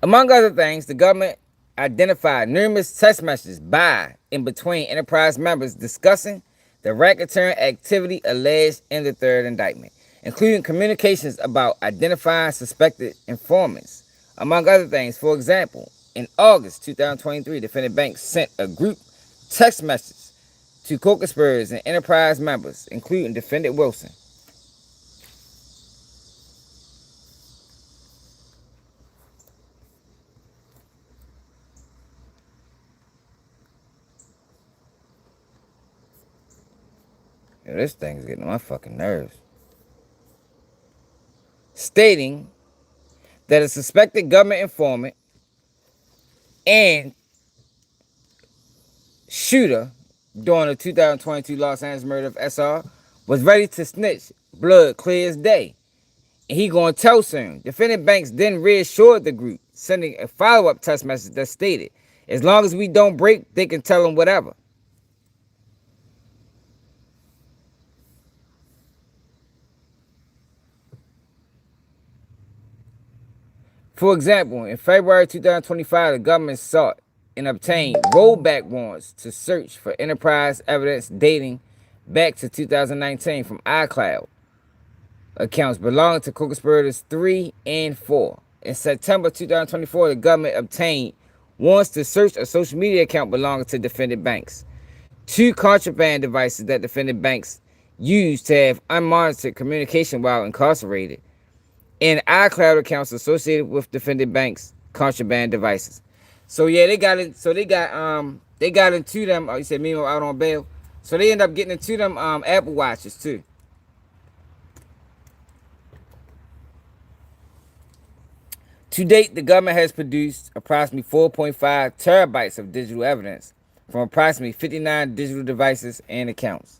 Among other things, the government identified numerous text messages by and between enterprise members discussing the racketeering activity alleged in the third indictment, including communications about identifying suspected informants. Among other things, for example, in August 2023, defendant banks sent a group text message to co-conspirators and enterprise members, including defendant Wilson. Yo, this thing's getting on my fucking nerves. Stating that a suspected government informant and shooter during the 2022 Los Angeles murder of SR was ready to snitch. Blood clear as day. And he gonna tell soon. Defendant Banks then reassured the group, sending a follow-up text message that stated, as long as we don't break, they can tell him whatever. For example, in February 2025, the government sought and obtained rollback warrants to search for enterprise evidence dating back to 2019 from iCloud accounts belonging to co-conspirators 3 and 4. In September 2024, the government obtained warrants to search a social media account belonging to defendant Banks. 2 contraband devices that defendant Banks used to have unmonitored communication while incarcerated, and iCloud accounts associated with defendant Banks' contraband devices. So yeah, they got it. So they got into them. Oh, you said Mimo out on bail. So they end up getting into them Apple Watches too. To date, the government has produced approximately 4.5 terabytes of digital evidence from approximately 59 digital devices and accounts.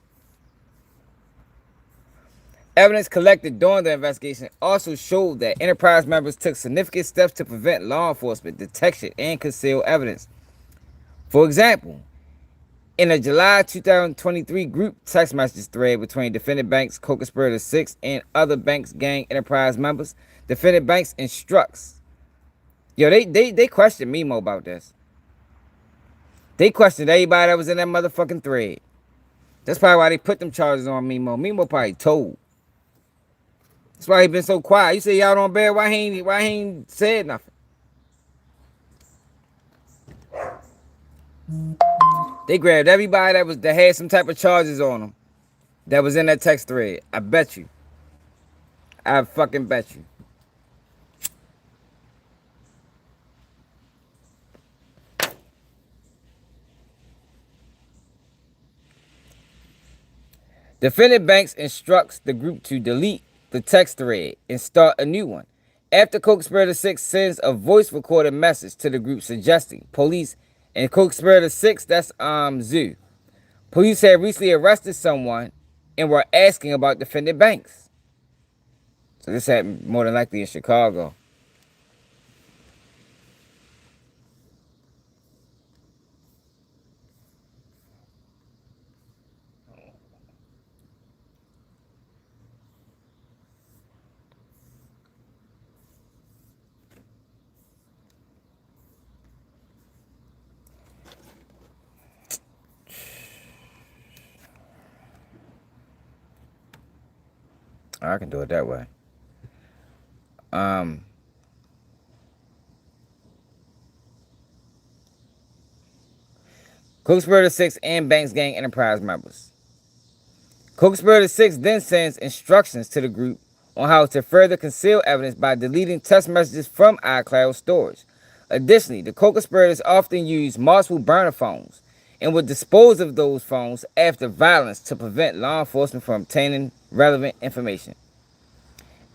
Evidence collected during the investigation also showed that enterprise members took significant steps to prevent law enforcement detection and conceal evidence. For example, in a July 2023 group text message thread between defendant Banks, co-conspirator 6, and other Banks gang enterprise members, defendant Banks instructs. Yo, they questioned Mimo about this. They questioned everybody that was in that motherfucking thread. That's probably why they put them charges on Mimo. Mimo probably told. That's why he been so quiet. You say y'all on bail, why he ain't said nothing? They grabbed everybody that had some type of charges on them that was in that text thread. I bet you. I fucking bet you. Defendant Banks instructs the group to delete the text thread and start a new one. After Co-Conspirator 6 sends a voice recorded message to the group suggesting police and Co-Conspirator 6, that's Zoo. Police had recently arrested someone and were asking about defendant Banks. So this happened more than likely in Chicago. I can do it that way. Co-Conspirator 6 and Banks Gang Enterprise members. Co-Conspirator 6 then sends instructions to the group on how to further conceal evidence by deleting text messages from iCloud storage. Additionally, the co-conspirators often use multiple burner phones and would dispose of those phones after violence to prevent law enforcement from obtaining relevant information.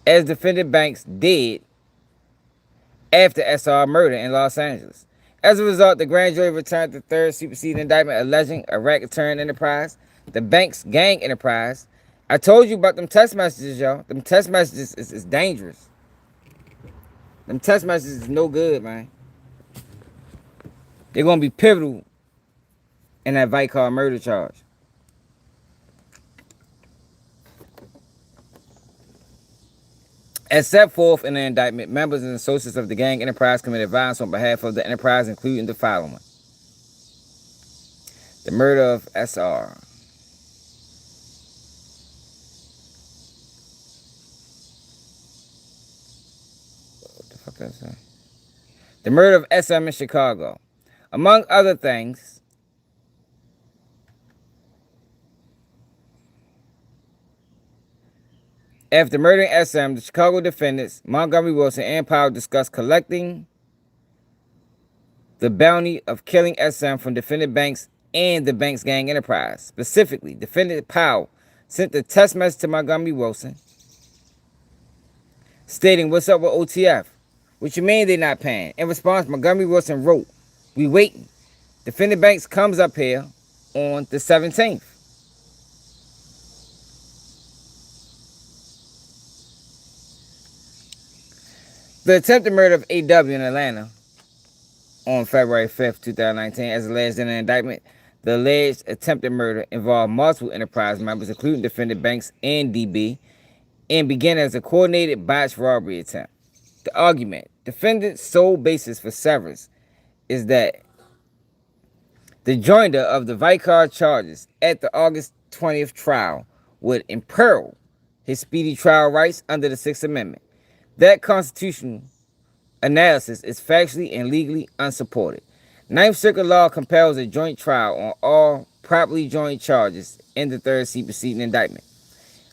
As defendant Banks did after SR murder in Los Angeles. As a result, the grand jury returned the third superseding indictment alleging a racketeering enterprise, the Banks Gang Enterprise. I told you about them text messages, y'all. Them text messages is dangerous. Them text messages is no good, man. They're going to be pivotal in that Vicar murder charge. As set forth in the indictment, members and associates of the gang enterprise committed violence on behalf of the enterprise, including the following: the murder of SR, what the fuck did I say? The murder of SM in Chicago. Among other things, after murdering SM, the Chicago defendants, Montgomery Wilson and Powell, discussed collecting the bounty of killing SM from defendant Banks and the Banks Gang Enterprise. Specifically, defendant Powell sent a text message to Montgomery Wilson stating, "What's up with OTF? What you mean they not paying?" In response, Montgomery Wilson wrote, "We waiting. Defendant Banks comes up here on the 17th. The attempted murder of AW in Atlanta on February 5th, 2019, as alleged in an indictment, the alleged attempted murder involved multiple enterprise members, including defendant Banks and DB, and began as a coordinated botched robbery attempt. The argument, defendant's sole basis for severance, is that the joinder of the Vicar charges at the August 20th trial would imperil his speedy trial rights under the Sixth Amendment. That constitutional analysis is factually and legally unsupported. Ninth Circuit law compels a joint trial on all properly joined charges in the third superseding indictment.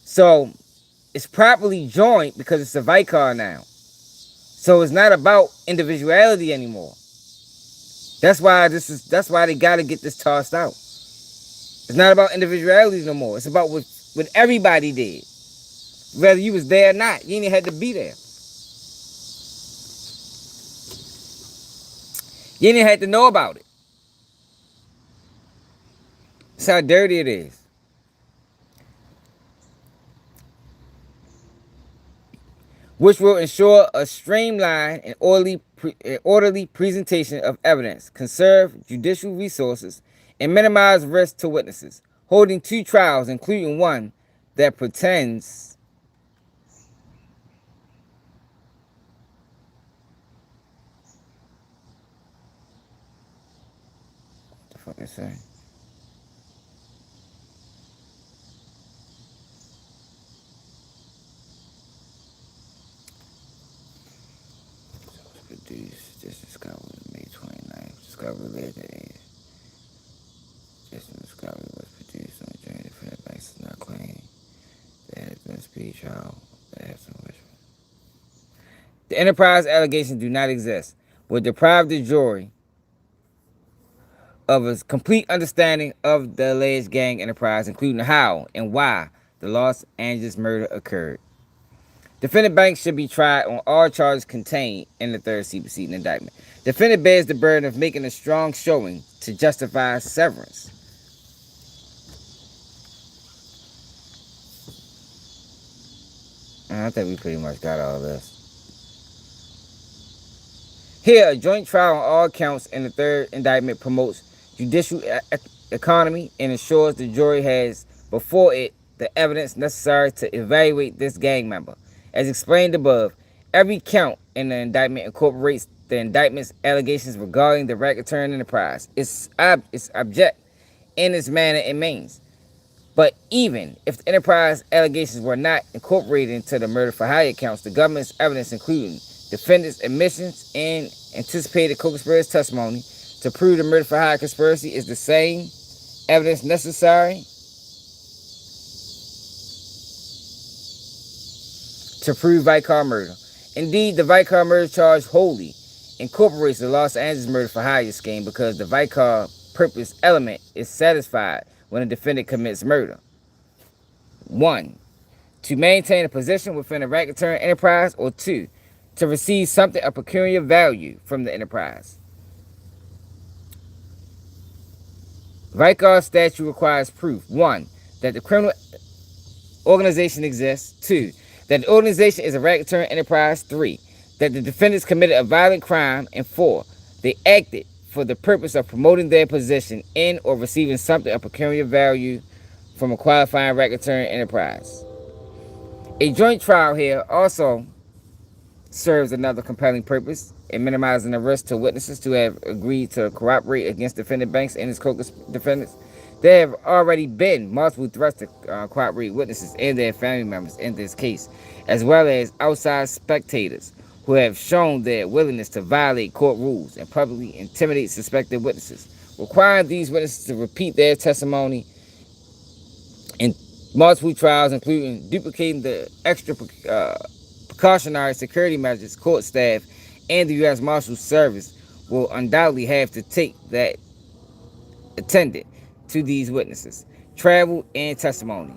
So it's properly joined because it's a Vicar now. So it's not about individuality anymore. That's why they gotta get this tossed out. It's not about individuality no more. It's about what everybody did. Whether you was there or not, you ain't had to be there. You didn't have to know about it. That's how dirty it is. Which will ensure a streamlined and orderly presentation of evidence, conserve judicial resources, and minimize risk to witnesses. Holding two trials, including one that pretends what the fuck I say? Produced, just discovered May 29th. Discovery led to age. Just discovery was produced on a journey for the Banks does not claim there has been a speed trial that has some enrichment. The enterprise allegations do not exist. Would deprive the jury of a complete understanding of the alleged gang enterprise, including how and why the Los Angeles murder occurred. Defendant Banks should be tried on all charges contained in the third superseding indictment. Defendant bears the burden of making a strong showing to justify severance. I think we pretty much got all this. Here, a joint trial on all counts in the third indictment promotes judicial economy and ensures the jury has before it the evidence necessary to evaluate this gang member. As explained above, every count in the indictment incorporates the indictment's allegations regarding the racketeering enterprise. It's object in its manner and means. But even if the enterprise allegations were not incorporated into the murder for hire counts, the government's evidence, including defendants' admissions and anticipated co-conspirators' testimony to prove the murder for hire conspiracy, is the same evidence necessary to prove Vicar murder. Indeed, the Vicar murder charge wholly incorporates the Los Angeles murder for hire scheme because the Vicar purpose element is satisfied when a defendant commits murder. 1. To maintain a position within a racketeering enterprise, or 2. To receive something of peculiar value from the enterprise. Vicar statute requires proof: 1. That the criminal organization exists; 2. That the organization is a racketeering enterprise; 3. That the defendants committed a violent crime; and 4. They acted for the purpose of promoting their position in or receiving something of peculiar value from a qualifying racketeering enterprise. A joint trial here also serves another compelling purpose in minimizing the risk to witnesses who have agreed to cooperate against defendant Banks and his co-defendants. There have already been multiple threats to cooperate witnesses and their family members in this case, as well as outside spectators who have shown their willingness to violate court rules and publicly intimidate suspected witnesses. Requiring these witnesses to repeat their testimony in multiple trials, including duplicating the extra precautionary security measures court staff and the U.S. Marshals Service will undoubtedly have to take that attendant to these witnesses' travel and testimony.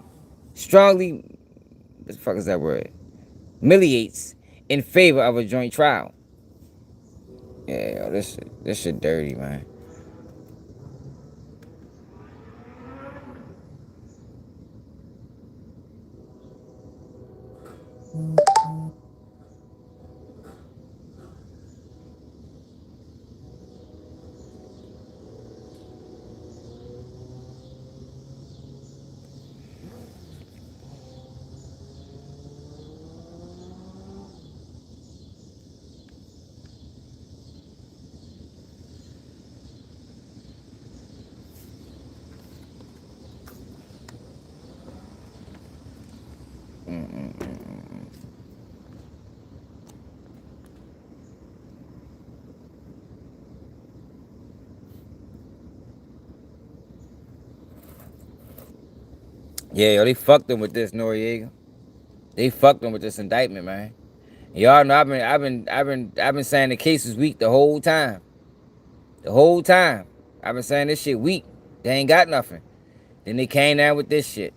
Strongly, what the fuck is that word? Miliates in favor of a joint trial. Yeah, this shit dirty, man. Yeah, yo, they fucked him with this, Noriega. They fucked him with this indictment, man. Y'all know I've been saying the case is weak the whole time. The whole time. I've been saying this shit weak. They ain't got nothing. Then they came down with this shit.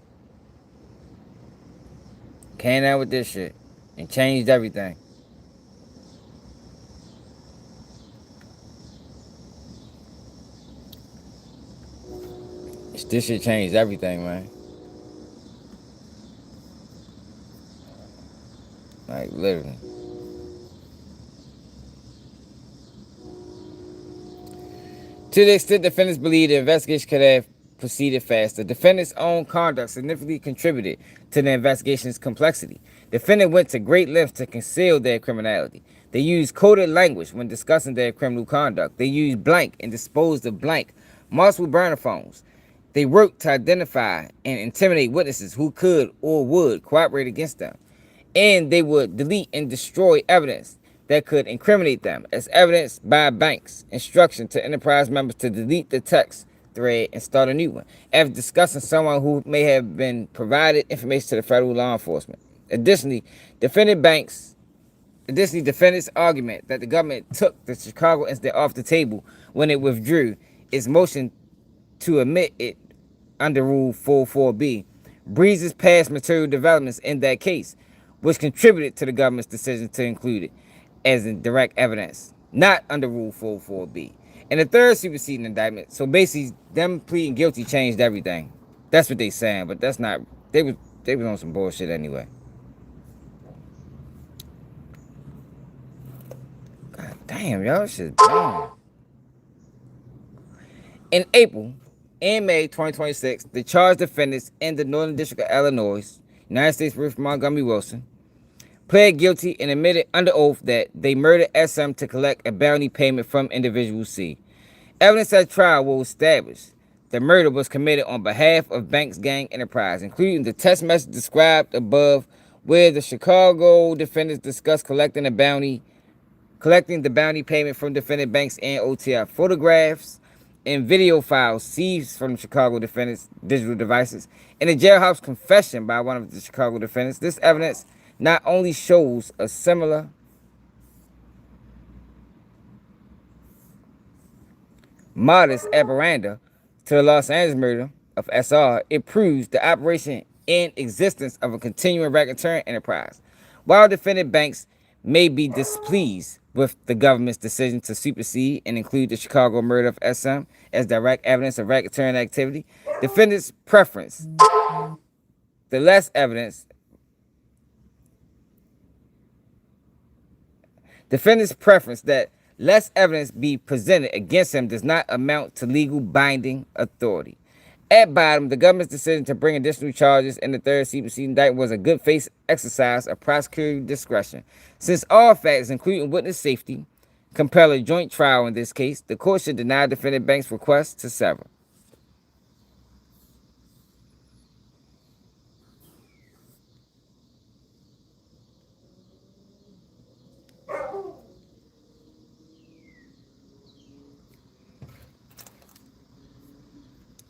Came down with this shit. And changed everything. This shit changed everything, man. Like, literally. To the extent defendants believe the investigation could have proceeded faster, defendants' own conduct significantly contributed to the investigation's complexity. Defendants went to great lengths to conceal their criminality. They used coded language when discussing their criminal conduct. They used blank and disposed of blank multiple burner phones. They worked to identify and intimidate witnesses who could or would cooperate against them. And they would delete and destroy evidence that could incriminate them, as evidenced by Banks' instruction to enterprise members to delete the text thread and start a new one, after discussing someone who may have been provided information to the federal law enforcement. Additionally, defendants' argument that the government took the Chicago incident off the table when it withdrew its motion to admit it under Rule 44B breezes past material developments in that case. which contributed to the government's decision to include it as in direct evidence, not under Rule 404B. And the third superseding indictment, so basically them pleading guilty changed everything. That's what they saying, but that's not, they was on some bullshit anyway. God damn, y'all shit dumb. In April and May 2026, the charged defendants in the Northern District of Illinois, United States v. Montgomery Wilson, pled guilty and admitted under oath that they murdered SM to collect a bounty payment from individual C. Evidence at trial will establish the murder was committed on behalf of Banks Gang Enterprise, including the text message described above, where the Chicago defendants discussed collecting the bounty payment from defendant Banks and OTF. Photographs and video files seized from the Chicago defendants' digital devices, and a jailhouse confession by one of the Chicago defendants. This evidence not only shows a similar modus operandi to the Los Angeles murder of SR, it proves the operation and existence of a continuing racketeering enterprise. While defendant Banks may be displeased with the government's decision to supersede and include the Chicago murder of SM as direct evidence of racketeering activity, defendant's preference, the less evidence, defendant's preference that less evidence be presented against him does not amount to legal binding authority. At bottom, the government's decision to bring additional charges in the third superseding indictment was a good faith exercise of prosecutorial discretion. Since all facts, including witness safety, compel a joint trial in this case, the court should deny defendant Banks' request to sever.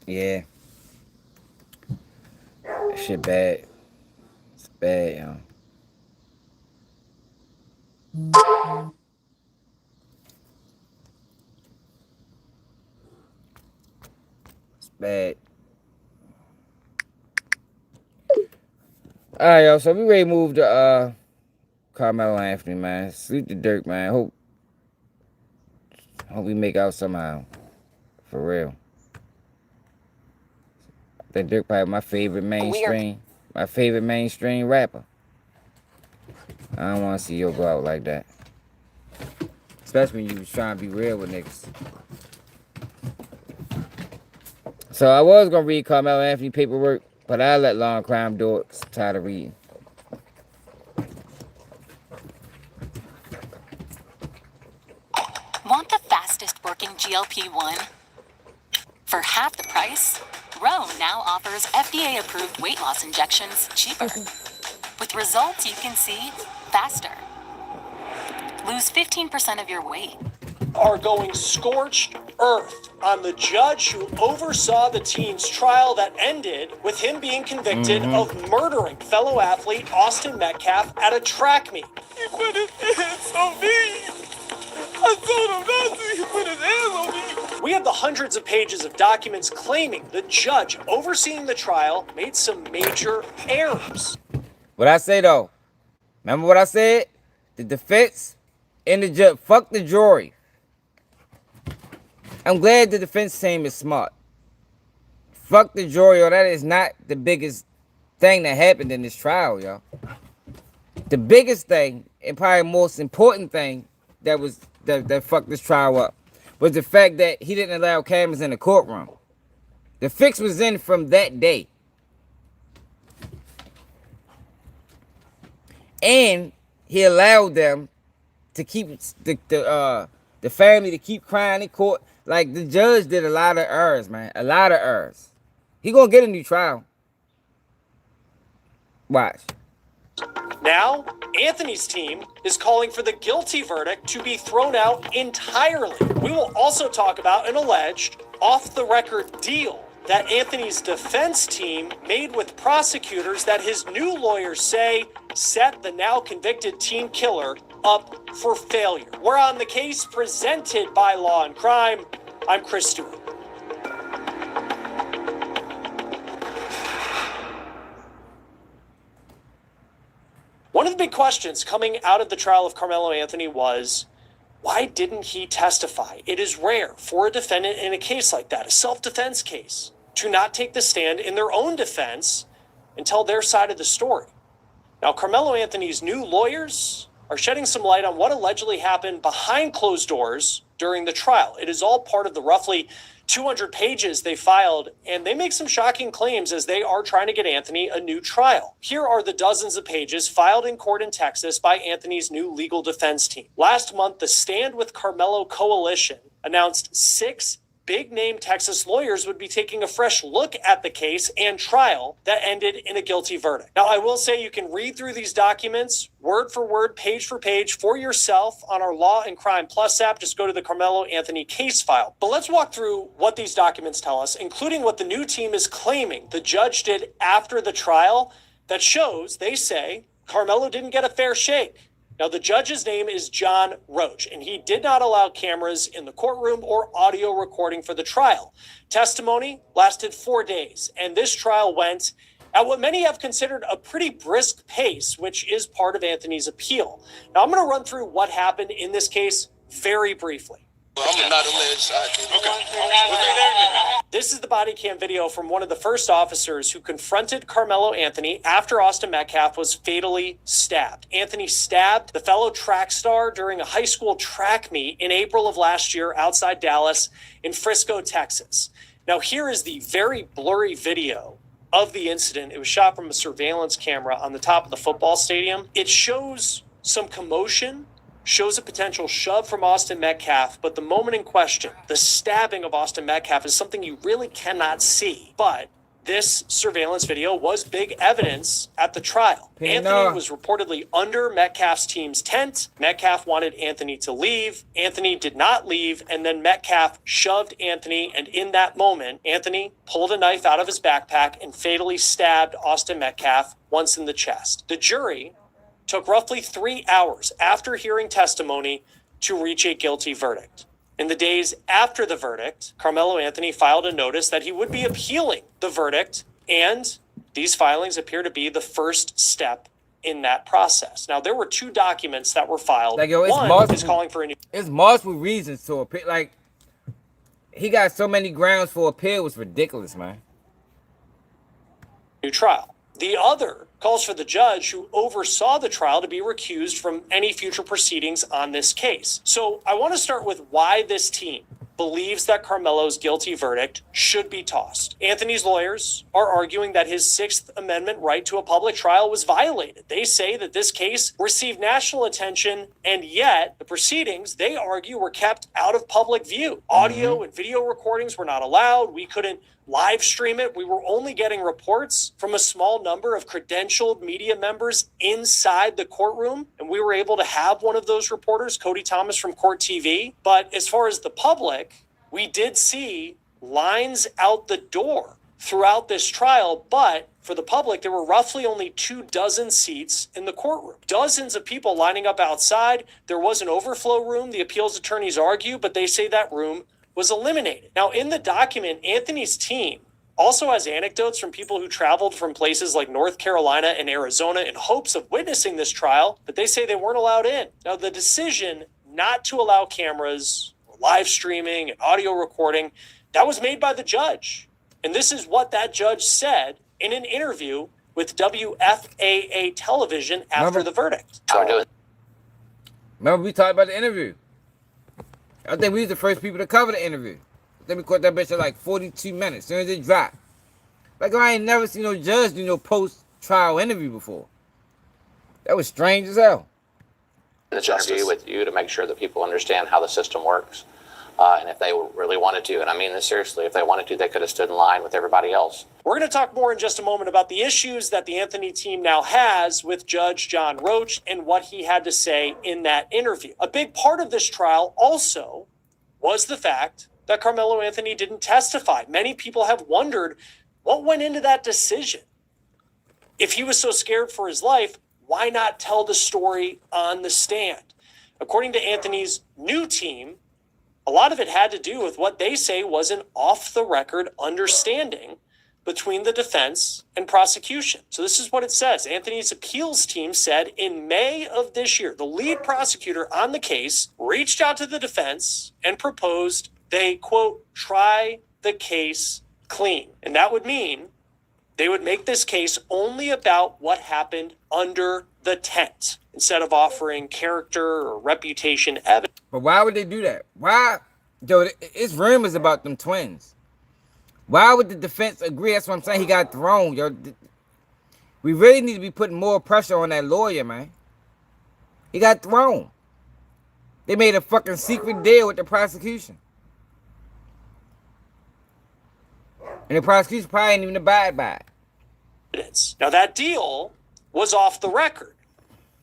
Yeah. That shit bad. It's bad, yo. It's bad. Alright, yo, so we ready to move to Karmelo Anthony, man. Sleep the Durk, man. Hope we make out somehow. For real. That Durk probably my favorite mainstream rapper. I don't want to see you go out like that. Especially when you was trying to be real with niggas. So I was going to read Karmelo Anthony paperwork, but I let Long Crime do it 'cause I'm tired of reading. Want the fastest working GLP-1? For half the price, Roe now offers FDA-approved weight loss injections cheaper. With results you can see faster. Lose 15% of your weight. Are going scorched earth on the judge who oversaw the teen's trial that ended with him being convicted of murdering fellow athlete Austin Metcalf at a track meet. He put his hands on me. I told him not to. He put his hands on me. We have the hundreds of pages of documents claiming the judge overseeing the trial made some major errors. What I say though, remember what I said? The defense and the judge, fuck the jury. I'm glad the defense team is smart. Fuck the jury, or that is not the biggest thing that happened in this trial, y'all. The biggest thing, and probably most important thing that fucked this trial up, was the fact that he didn't allow cameras in the courtroom. The fix was in from that day. And he allowed them to keep the family to keep crying in court. Like, the judge did a lot of errors, man. A lot of errors. He gonna get a new trial. Watch. Now, Anthony's team is calling for the guilty verdict to be thrown out entirely. We will also talk about an alleged off-the-record deal that Anthony's defense team made with prosecutors that his new lawyers say set the now convicted teen killer up for failure. We're on the case presented by Law and Crime. I'm Chris Stewart. One questions coming out of the trial of Karmelo Anthony was, why didn't he testify? It is rare for a defendant in a case like that, a self-defense case, to not take the stand in their own defense and tell their side of the story. Now, Karmelo Anthony's new lawyers are shedding some light on what allegedly happened behind closed doors during the trial. It is all part of the roughly 200 pages they filed, and they make some shocking claims as they are trying to get Anthony a new trial. Here are the dozens of pages filed in court in Texas by Anthony's new legal defense team. Last month, the Stand with Karmelo Coalition announced 6 big-name Texas lawyers would be taking a fresh look at the case and trial that ended in a guilty verdict. Now, I will say you can read through these documents word for word, page for page for yourself on our Law and Crime Plus app. Just go to the Karmelo Anthony case file. But let's walk through what these documents tell us, including what the new team is claiming the judge did after the trial that shows, they say, Karmelo didn't get a fair shake. Now, the judge's name is John Roach, and he did not allow cameras in the courtroom or audio recording for the trial. Testimony lasted 4 days, and this trial went at what many have considered a pretty brisk pace, which is part of Anthony's appeal. Now, I'm going to run through what happened in this case very briefly. I'm not alleged. This is the body cam video from one of the first officers who confronted Karmelo Anthony after Austin Metcalf was fatally stabbed. Anthony stabbed the fellow track star during a high school track meet in April of last year outside Dallas in Frisco, Texas. Now, here is the very blurry video of the incident. It was shot from a surveillance camera on the top of the football stadium. It shows some commotion, shows a potential shove from Austin Metcalf, but the moment in question, the stabbing of Austin Metcalf, is something you really cannot see. But this surveillance video was big evidence at the trial. Anthony was reportedly under Metcalf's team's tent. Metcalf wanted Anthony to leave. Anthony did not leave, and then Metcalf shoved Anthony, and in that moment, Anthony pulled a knife out of his backpack and fatally stabbed Austin Metcalf once in the chest. The jury took roughly 3 hours after hearing testimony to reach a guilty verdict. In the days after the verdict, Karmelo Anthony filed a notice that he would be appealing the verdict, and these filings appear to be the first step in that process. Now, there were 2 documents that were filed. Like, yo, it's one is calling for a new... It's multiple reasons to appeal. Like, he got so many grounds for appeal. It's ridiculous, man. New trial. The other calls for the judge who oversaw the trial to be recused from any future proceedings on this case. So I want to start with why this team believes that Karmelo's guilty verdict should be tossed. Anthony's lawyers are arguing that his Sixth Amendment right to a public trial was violated. They say that this case received national attention, and yet the proceedings, they argue, were kept out of public view. Audio and video recordings were not allowed. We couldn't live stream it. We were only getting reports from a small number of credentialed media members inside the courtroom, and we were able to have one of those reporters, Cody Thomas from Court TV. But as far as the public, we did see lines out the door throughout this trial, but for the public, there were roughly only 24 seats in the courtroom. Dozens of people lining up outside. There was an overflow room, the appeals attorneys argue, but they say that room was eliminated. Now, in the document, Anthony's team also has anecdotes from people who traveled from places like North Carolina and Arizona in hopes of witnessing this trial, but they say they weren't allowed in. Now, the decision not to allow cameras, or live streaming, and audio recording, that was made by the judge. And this is what that judge said in an interview with WFAA television after the verdict. Remember we talked about the interview? I think we was the first people to cover the interview. I think we caught that bitch at like 42 minutes, as soon as it dropped. Like, I ain't never seen no judge do no post-trial interview before. That was strange as hell. This interview with you to make sure that people understand how the system works. And if they really wanted to, and I mean this seriously, if they wanted to, they could have stood in line with everybody else. We're going to talk more in just a moment about the issues that the Anthony team now has with Judge John Roach and what he had to say in that interview. A big part of this trial also was the fact that Karmelo Anthony didn't testify. Many people have wondered what went into that decision. If he was so scared for his life, why not tell the story on the stand? According to Anthony's new team, a lot of it had to do with what they say was an off-the-record understanding between the defense and prosecution. So this is what it says. Anthony's appeals team said in May of this year, the lead prosecutor on the case reached out to the defense and proposed they, quote, try the case clean. And that would mean they would make this case only about what happened under the tent instead of offering character or reputation evidence. But why would they do that? Why? Yo, it's rumors about them twins. Why would the defense agree? That's what I'm saying. He got thrown, yo. We really need to be putting more pressure on that lawyer, man. He got thrown. They made a fucking secret deal with the prosecution. And the prosecution probably ain't even abide by it. Now, that deal was off the record.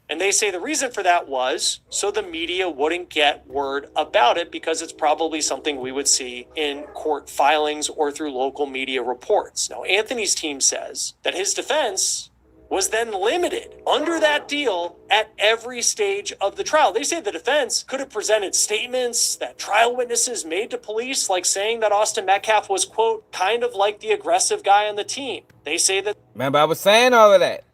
And they say the reason for that was so the media wouldn't get word about it because it's probably something we would see in court filings or through local media reports. Now, Anthony's team says that his defense was then limited under that deal at every stage of the trial. They say the defense could have presented statements that trial witnesses made to police, like saying that Austin Metcalf was, quote, kind of like the aggressive guy on the team. They say that... Remember, I was saying all of that.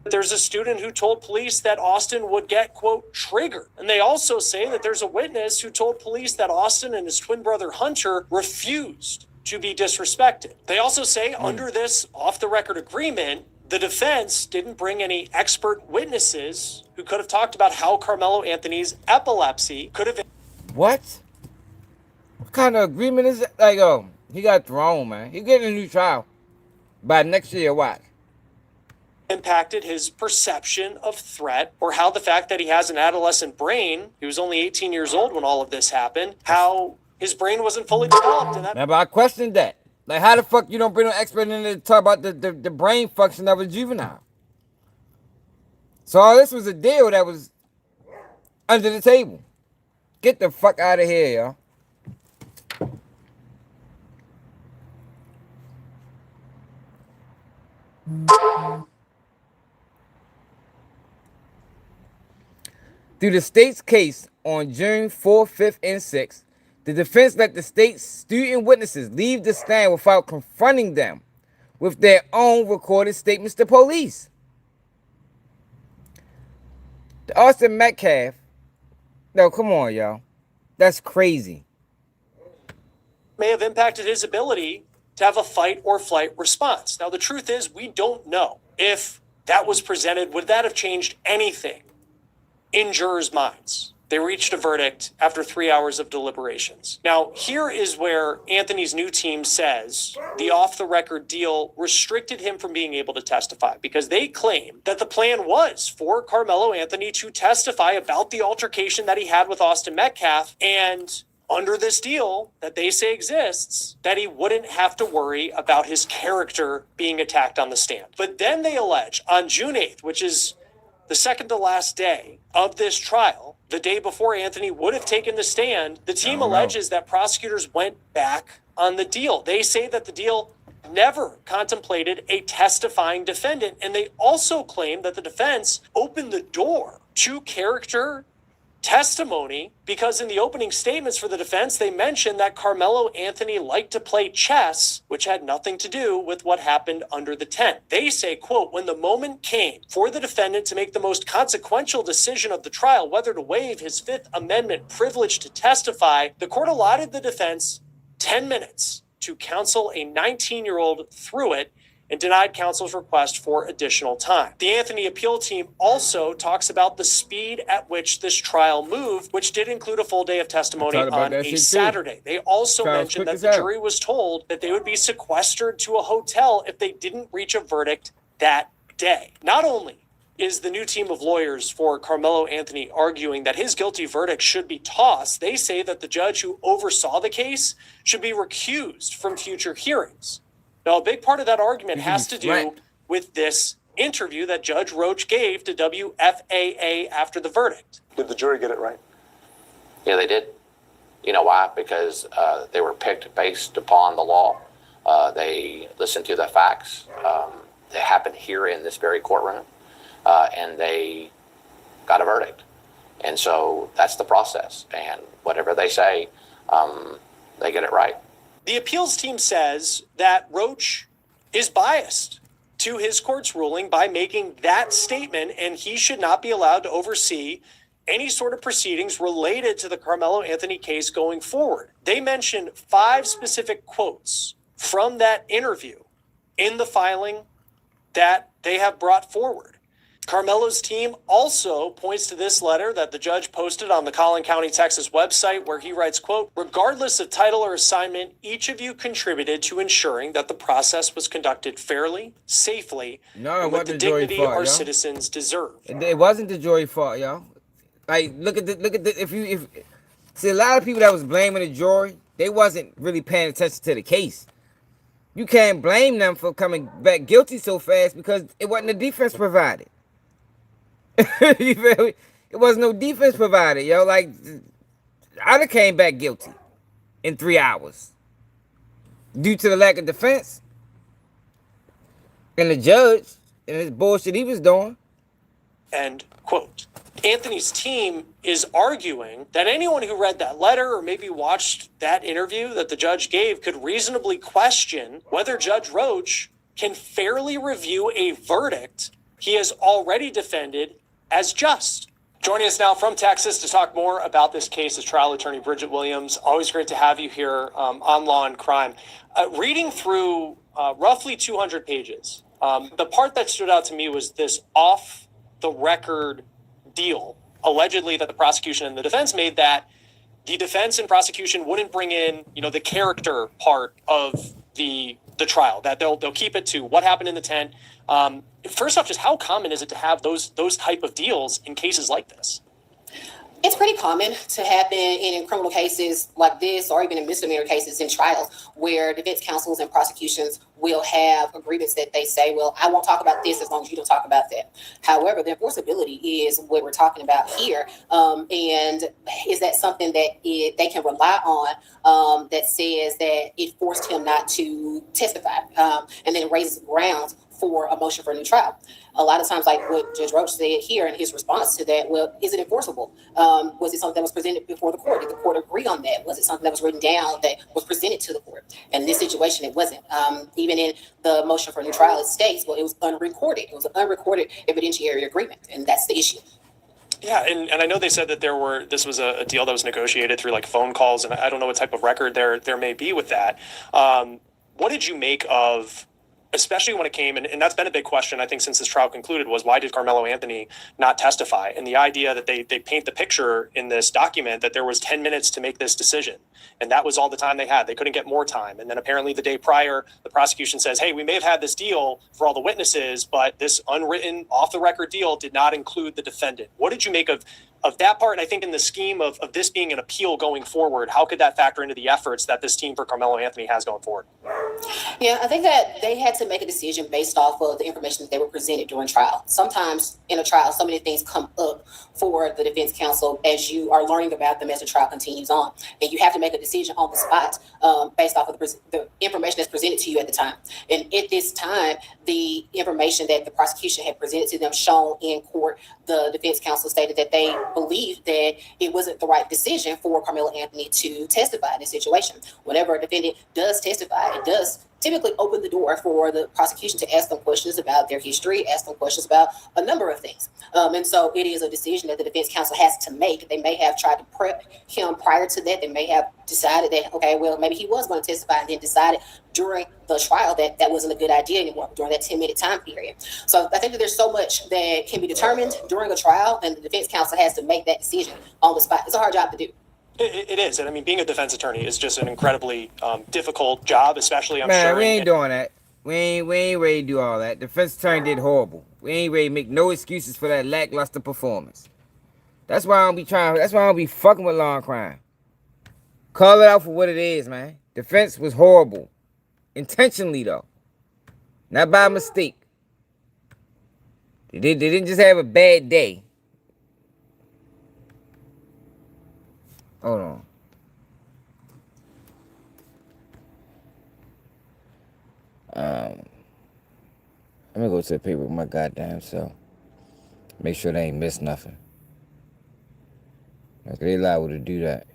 There's a student who told police that Austin would get, quote, triggered. And they also say that there's a witness who told police that Austin and his twin brother Hunter refused to be disrespected. They also say under this off-the-record agreement, the defense didn't bring any expert witnesses who could have talked about how Karmelo Anthony's epilepsy could have... What? What kind of agreement is that? Like, he got thrown, man. He getting a new trial by next year, what? Impacted his perception of threat, or how the fact that he has an adolescent brain, he was only 18 years old when all of this happened, how his brain wasn't fully developed. And that... Remember, I questioned that. Like, how the fuck you don't bring an expert in there to talk about the brain function of a juvenile? So all this was a deal that was under the table. Get the fuck out of here, y'all. Through the state's case on June 4th, 5th, and 6th, the defense let the state's student witnesses leave the stand without confronting them with their own recorded statements to police. The Austin Metcalf, no, come on, y'all. That's crazy. May have impacted his ability to have a fight or flight response. Now, the truth is, we don't know if that was presented. Would that have changed anything in jurors' minds? They reached a verdict after 3 hours of deliberations. Now, here is where Anthony's new team says the off-the-record deal restricted him from being able to testify because they claim that the plan was for Karmelo Anthony to testify about the altercation that he had with Austin Metcalf, and under this deal that they say exists, that he wouldn't have to worry about his character being attacked on the stand. But then they allege on June 8th, which is the second to last day of this trial, the day before Anthony would have taken the stand, the team alleges that prosecutors went back on the deal. They say that the deal never contemplated a testifying defendant, and they also claim that the defense opened the door to character testimony because in the opening statements for the defense, they mentioned that Karmelo Anthony liked to play chess, which had nothing to do with what happened under the tent. They say, quote, when the moment came for the defendant to make the most consequential decision of the trial, whether to waive his Fifth Amendment privilege to testify, the court allotted the defense 10 minutes to counsel a 19-year-old through it and denied counsel's request for additional time. The Anthony appeal team also talks about the speed at which this trial moved, which did include a full day of testimony on a Saturday. They also mentioned that the jury was told that they would be sequestered to a hotel if they didn't reach a verdict that day. Not only is the new team of lawyers for Karmelo Anthony arguing that his guilty verdict should be tossed, they say that the judge who oversaw the case should be recused from future hearings. Now, a big part of that argument has to do with this interview that Judge Roach gave to WFAA after the verdict. Did the jury get it right? Yeah, they did. You know why? Because they were picked based upon the law. They listened to the facts. They happened here in this very courtroom, and they got a verdict. And so that's the process. And whatever they say, they get it right. The appeals team says that Roach is biased to his court's ruling by making that statement, and he should not be allowed to oversee any sort of proceedings related to the Karmelo Anthony case going forward. They mention 5 specific quotes from that interview in the filing that they have brought forward. Karmelo's team also points to this letter that the judge posted on the Collin County, Texas website, where he writes, quote, regardless of title or assignment, each of you contributed to ensuring that the process was conducted fairly, safely, and with the dignity our citizens deserve. It wasn't the jury fault, y'all. Like, look at the, see, a lot of people that was blaming the jury, they wasn't really paying attention to the case. You can't blame them for coming back guilty so fast because it wasn't the defense provided. You feel me? It wasn't no defense provided, yo. Like, I'd have came back guilty in 3 hours due to the lack of defense and the judge and his bullshit he was doing. End quote. Anthony's team is arguing that anyone who read that letter or maybe watched that interview that the judge gave could reasonably question whether Judge Roach can fairly review a verdict he has already defended as just. Joining us now from Texas to talk more about this case is trial attorney Bridget Williams. Always great to have you here on Law and Crime. Reading through roughly 200 pages, the part that stood out to me was this off-the-record deal, allegedly that the prosecution and the defense made, that the defense and prosecution wouldn't bring in, the character part of the trial, that they'll keep it to what happened in the tent. First off, just how common is it to have those type of deals in cases like this? It's pretty common to happen in criminal cases like this, or even in misdemeanor cases in trials, where defense counsels and prosecutions will have agreements that they say, well, I won't talk about this as long as you don't talk about that. However, the enforceability is what we're talking about here. And is that something that they can rely on that says that it forced him not to testify, and then raises grounds for a motion for a new trial? A lot of times, like what Judge Roach said here in his response to that, well, is it enforceable? Was it something that was presented before the court? Did the court agree on that? Was it something that was written down that was presented to the court? In this situation, it wasn't. Even in the motion for a new trial, it states, well, it was unrecorded. It was an unrecorded evidentiary agreement, and that's the issue. Yeah, and I know they said that this was a deal that was negotiated through like phone calls, and I don't know what type of record there may be with that. What did you make of, especially when it came, and that's been a big question, I think, since this trial concluded, was why did Karmelo Anthony not testify? And the idea that they paint the picture in this document that there was 10 minutes to make this decision, and that was all the time they had. They couldn't get more time. And then apparently the day prior, the prosecution says, hey, we may have had this deal for all the witnesses, but this unwritten, off-the-record deal did not include the defendant. What did you make of that part? And I think in the scheme of this being an appeal going forward, how could that factor into the efforts that this team for Karmelo Anthony has going forward? Yeah, I think that they had to make a decision based off of the information that they were presented during trial. Sometimes in a trial, so many things come up for the defense counsel as you are learning about them as the trial continues on. And you have to make a decision on the spot based off of the information that's presented to you at the time. And at this time, the information that the prosecution had presented to them shown in court, the defense counsel stated that they believed that it wasn't the right decision for Karmelo Anthony to testify in this situation. Whenever a defendant does testify, it does typically open the door for the prosecution to ask them questions about their history, ask them questions about a number of things. And so it is a decision that the defense counsel has to make. They may have tried to prep him prior to that. They may have decided that, okay, well, maybe he was going to testify, and then decided during the trial that that wasn't a good idea anymore during that 10-minute time period. So I think that there's so much that can be determined during a trial, and the defense counsel has to make that decision on the spot. It's a hard job to do. It is. And I mean, being a defense attorney is just an incredibly difficult job, especially, I'm Man, sure. We ain't doing that. We ain't ready to do all that. Defense attorney did horrible. We ain't ready to make no excuses for that lackluster performance. That's why I don't be fucking with Law and Crime. Call it out for what it is, man. Defense was horrible. Intentionally, though. Not by mistake. They didn't just have a bad day. Hold on. I'm gonna go to the paper with my goddamn self. Make sure they ain't missed nothing. Like, they liable to do that.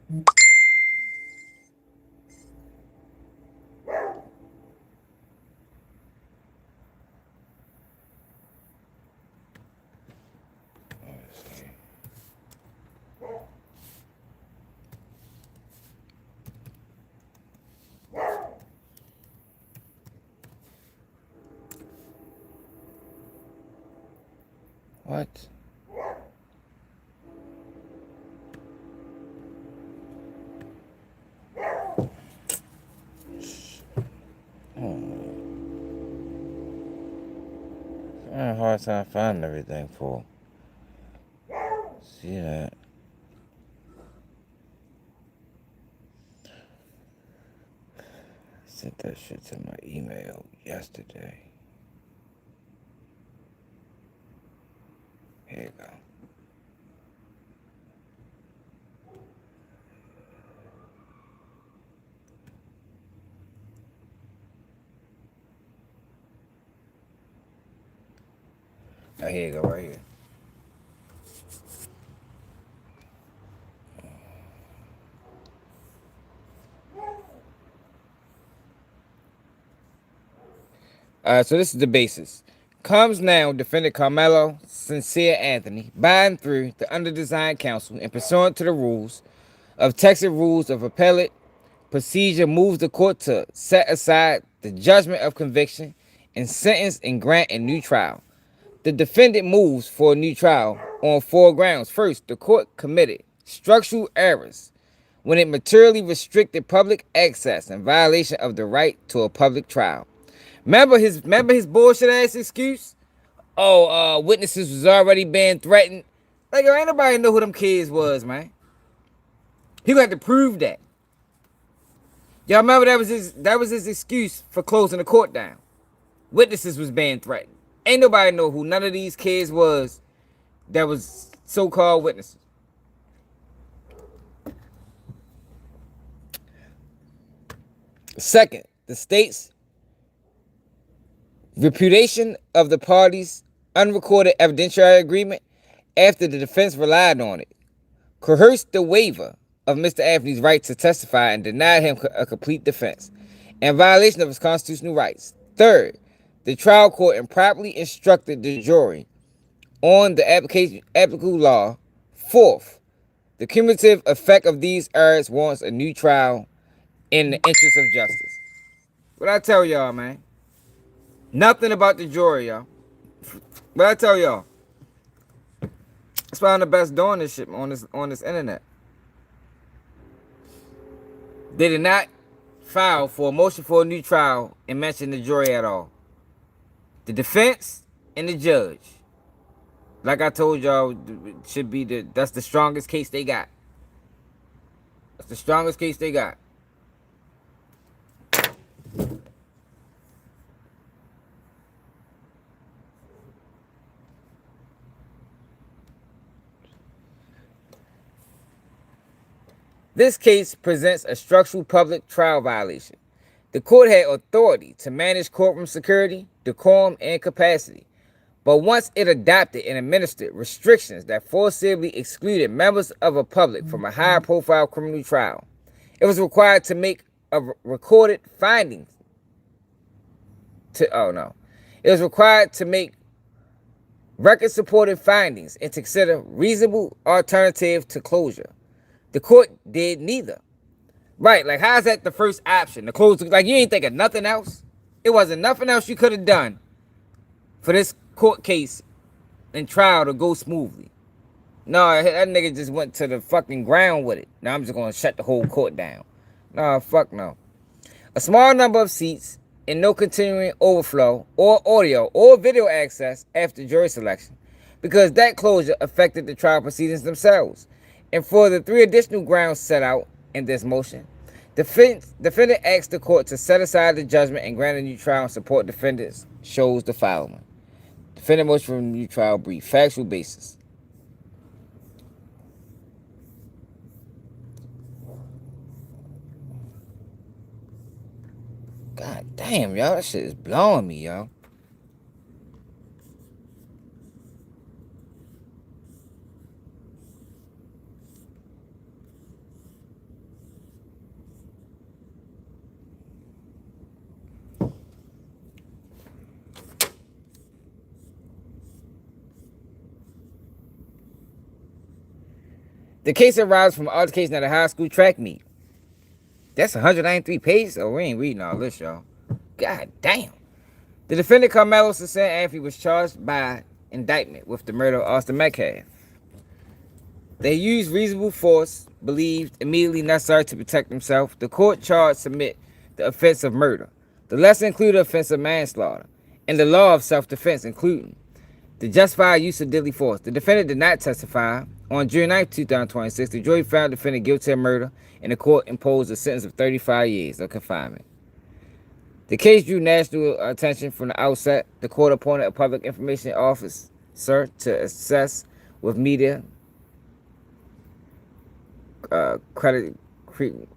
What? I had a hard time finding everything for. See that? Sent that shit to my email yesterday. Here you go. Oh, here you go, right here. So this is the basis. Comes now, defendant Karmelo Sincere Anthony, by and through the Underdesigned Council and pursuant to the rules of Texas Rules of Appellate Procedure, moves the court to set aside the judgment of conviction and sentence and grant a new trial. The defendant moves for a new trial on 4 grounds. First, the court committed structural errors when it materially restricted public access in violation of the right to a public trial. Remember his bullshit ass excuse? Oh, witnesses was already being threatened. Like, ain't nobody know who them kids was, man. He gonna have to prove that. Y'all remember that was his excuse for closing the court down. Witnesses was being threatened. Ain't nobody know who none of these kids was that was so-called witnesses. Second, the state's repudiation of the parties' unrecorded evidentiary agreement after the defense relied on it, coerced the waiver of Mr. Anthony's right to testify and denied him a complete defense, in violation of his constitutional rights. Third, the trial court improperly instructed the jury on the applicable law. Fourth, the cumulative effect of these errors warrants a new trial in the interest of justice. What I tell y'all, man? Nothing about the jury, y'all. What I tell y'all? That's why I'm the best doing this shit on this internet. They did not file for a motion for a new trial and mention the jury at all. The defense and the judge, like I told y'all, should be that's the strongest case they got. That's the strongest case they got. This case presents a structural public trial violation. The court had authority to manage courtroom security, decorum, and capacity. But once it adopted and administered restrictions that forcibly excluded members of the public from a high-profile criminal trial, it was required to make recorded findings. It was required to make record-supported findings and to consider reasonable alternative to closure. The court did neither. Right, like how's that the first option? The close, like you ain't thinking nothing else? It wasn't nothing else you could have done for this court case and trial to go smoothly. No, that nigga just went to the fucking ground with it. Now I'm just gonna shut the whole court down. No, fuck no. A small number of seats and no continuing overflow or audio or video access after jury selection, because that closure affected the trial proceedings themselves. And for the 3 additional grounds set out in this motion, defendant asked the court to set aside the judgment and grant a new trial and support defendants shows the following. Defendant motion for a new trial brief. Factual basis. God damn, y'all. That shit is blowing me, y'all. The case arises from an altercation at a high school track meet. That's 193 pages? Oh, we ain't reading all this, y'all. God damn. The defendant, Karmelo Anthony, was charged by indictment with the murder of Austin Metcalf. They used reasonable force, believed immediately necessary to protect himself. The court charged submit the offense of murder. The lesser included offense of manslaughter, and the law of self-defense, including the justified use of deadly force. The defendant did not testify. On June 9, 2026, the jury found the defendant guilty of murder, and the court imposed a sentence of 35 years of confinement. The case drew national attention from the outset. The court appointed a public information officer to assess with media creditailing,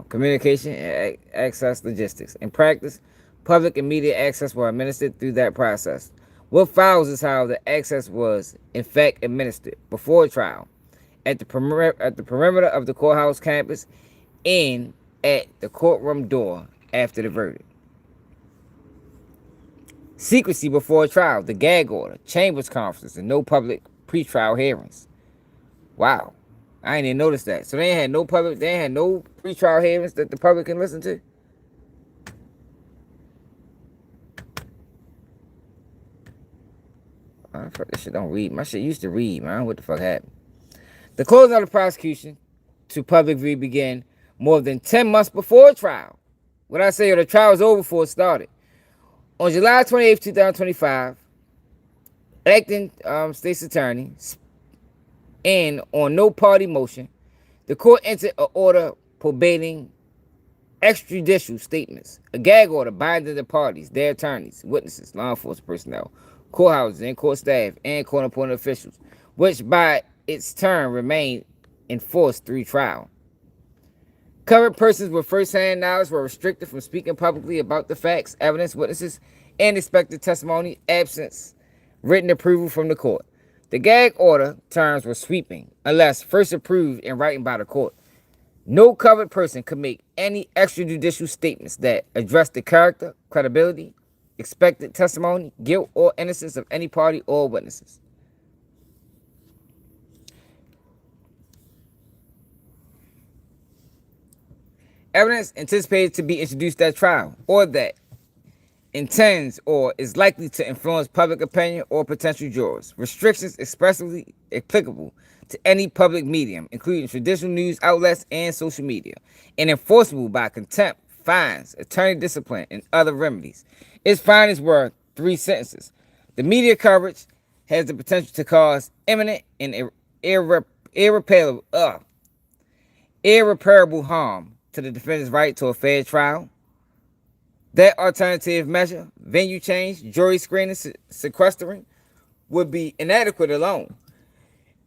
communication and access logistics. In practice, public and media access were administered through that process. What follows is how the access was, in fact, administered before trial, at the perimeter of the courthouse campus, and at the courtroom door after the verdict. Secrecy before trial, the gag order, chambers conferences, and no public pretrial hearings. Wow, I ain't even noticed that. So they ain't had no pretrial hearings that the public can listen to. Oh, fuck, this shit don't read. My shit used to read, man. What the fuck happened? The closing of the prosecution to public view began more than 10 months before trial. What I say, the trial was over before it started. On July 28, 2025, acting state's attorney, and on no party motion, the court entered an order probating extrajudicial statements, a gag order binding the parties, their attorneys, witnesses, law enforcement personnel, courthouses and court staff, and court-appointed officials, which by its term remained in force through trial. Covered persons with first-hand knowledge were restricted from speaking publicly about the facts, evidence, witnesses, and expected testimony, absence written approval from the court. The gag order terms were sweeping, unless first approved in writing by the court. No covered person could make any extrajudicial statements that address the character, credibility, expected testimony, guilt, or innocence of any party or witnesses. Evidence anticipated to be introduced at trial, or that intends or is likely to influence public opinion or potential jurors. Restrictions expressly applicable to any public medium, including traditional news outlets and social media, and enforceable by contempt, fines, attorney discipline, and other remedies. Its findings were 3 sentences. The media coverage has the potential to cause imminent and irreparable harm to the defendant's right to a fair trial. That alternative measure, venue change, jury screening, sequestering, would be inadequate alone,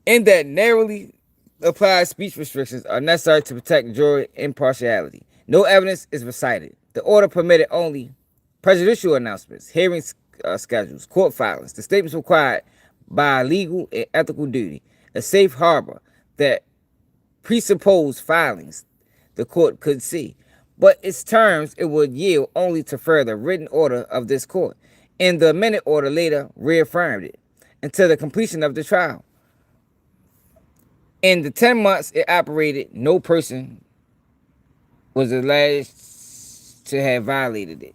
in that narrowly applied speech restrictions are necessary to protect jury impartiality. No evidence is recited. The order permitted only prejudicial announcements, hearing schedules, court filings, the statements required by legal and ethical duty, a safe harbor that presupposed filings the court could see. But its terms it would yield only to further written order of this court, and the amended order later reaffirmed it until the completion of the trial. In the 10 months it operated, no person was alleged to have violated it.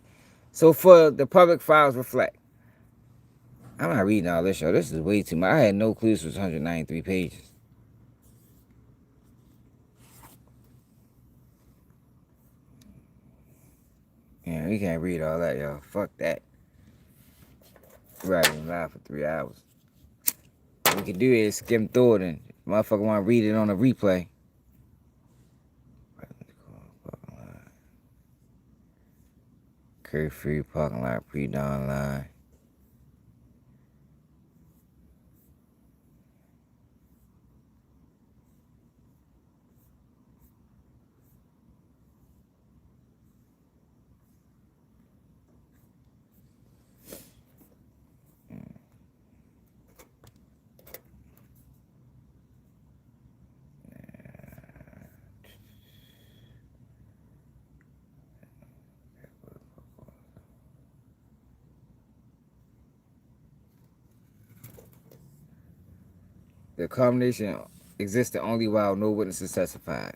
So for the public files reflect. I'm not reading all this, show. This is way too much. I had no clue this was 193 pages. Yeah, we can't read all that, y'all. Fuck that. We're riding live for 3 hours. What we can do is skim through it, and motherfucker want to read it on a replay. Curfew, parking lot, pre-dawn line. The combination existed only while no witnesses testified.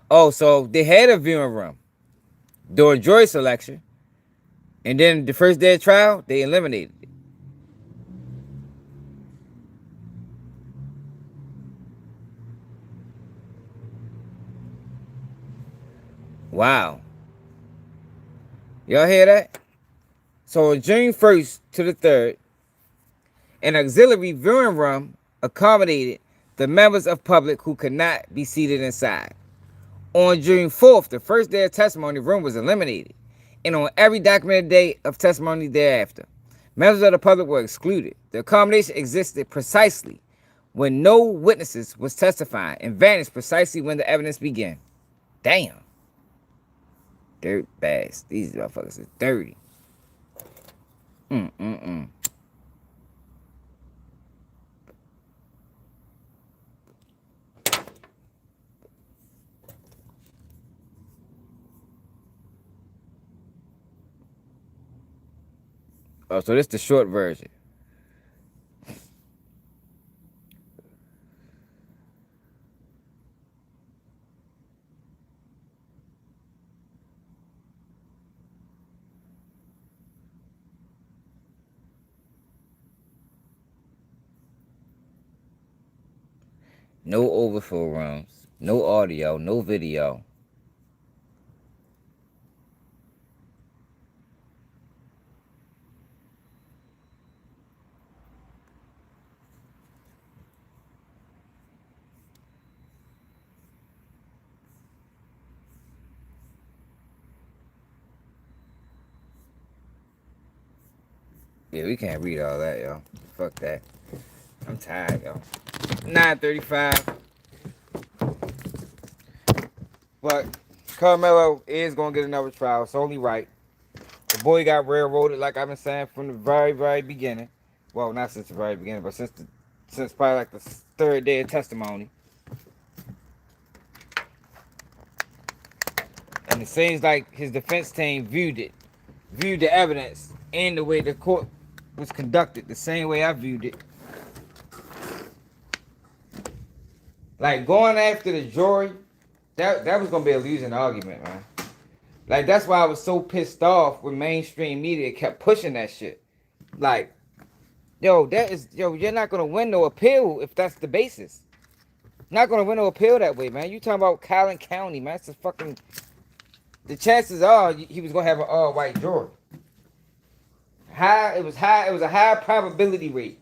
Oh, so they had a viewing room during jury selection, and then the first day of trial, they eliminated it. Wow. Y'all hear that? So on June 1st to the 3rd, an auxiliary viewing room accommodated the members of public who could not be seated inside. On June 4th, the first day of testimony, the room was eliminated. And on every documented day of testimony thereafter, members of the public were excluded. The accommodation existed precisely when no witnesses was testifying and vanished precisely when the evidence began. Damn. Dirt bags. These motherfuckers are dirty. Oh, so this is the short version. No overflow rooms, no audio, no video. Yeah, we can't read all that, yo. Fuck that. I'm tired, yo. 9:35. But Karmelo is gonna get another trial. It's only right. The boy got railroaded, like I've been saying from the very, very beginning. Well, not since the very beginning, but since probably like the third day of testimony. And it seems like his defense team viewed the evidence and the way the court was conducted the same way I viewed it. Like going after the jury, that was gonna be a losing argument, man. Like that's why I was so pissed off when mainstream media kept pushing that shit. Like, you're not gonna win no appeal if that's the basis. Not gonna win no appeal that way, man. You talking about Collin County, man? It's a fucking. The chances are he was gonna have an all-white jury. It was a high probability rate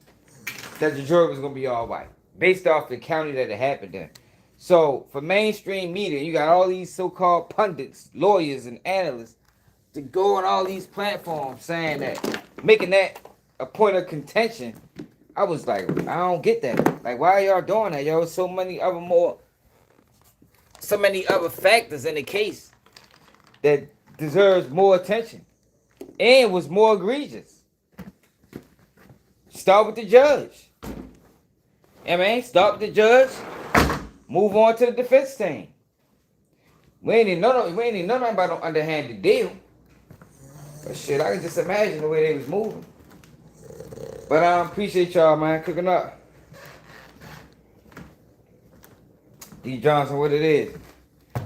that the jury was gonna be all white, based off the county that it happened in. So for mainstream media, you got all these so-called pundits, lawyers, and analysts to go on all these platforms saying that, making that a point of contention. I was like, I don't get that. Like, why are y'all doing that, yo? So many other factors in the case that deserves more attention and was more egregious. Start with the judge. I mean, start with the judge. Move on to the defense team. We ain't even know nothing about no underhanded deal. But shit, I can just imagine the way they was moving. But I appreciate y'all, man, cooking up. D. Johnson, what it is.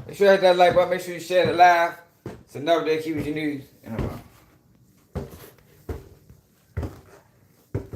Make sure you hit that like button. Make sure you share it live. It's another day. Keep with your news.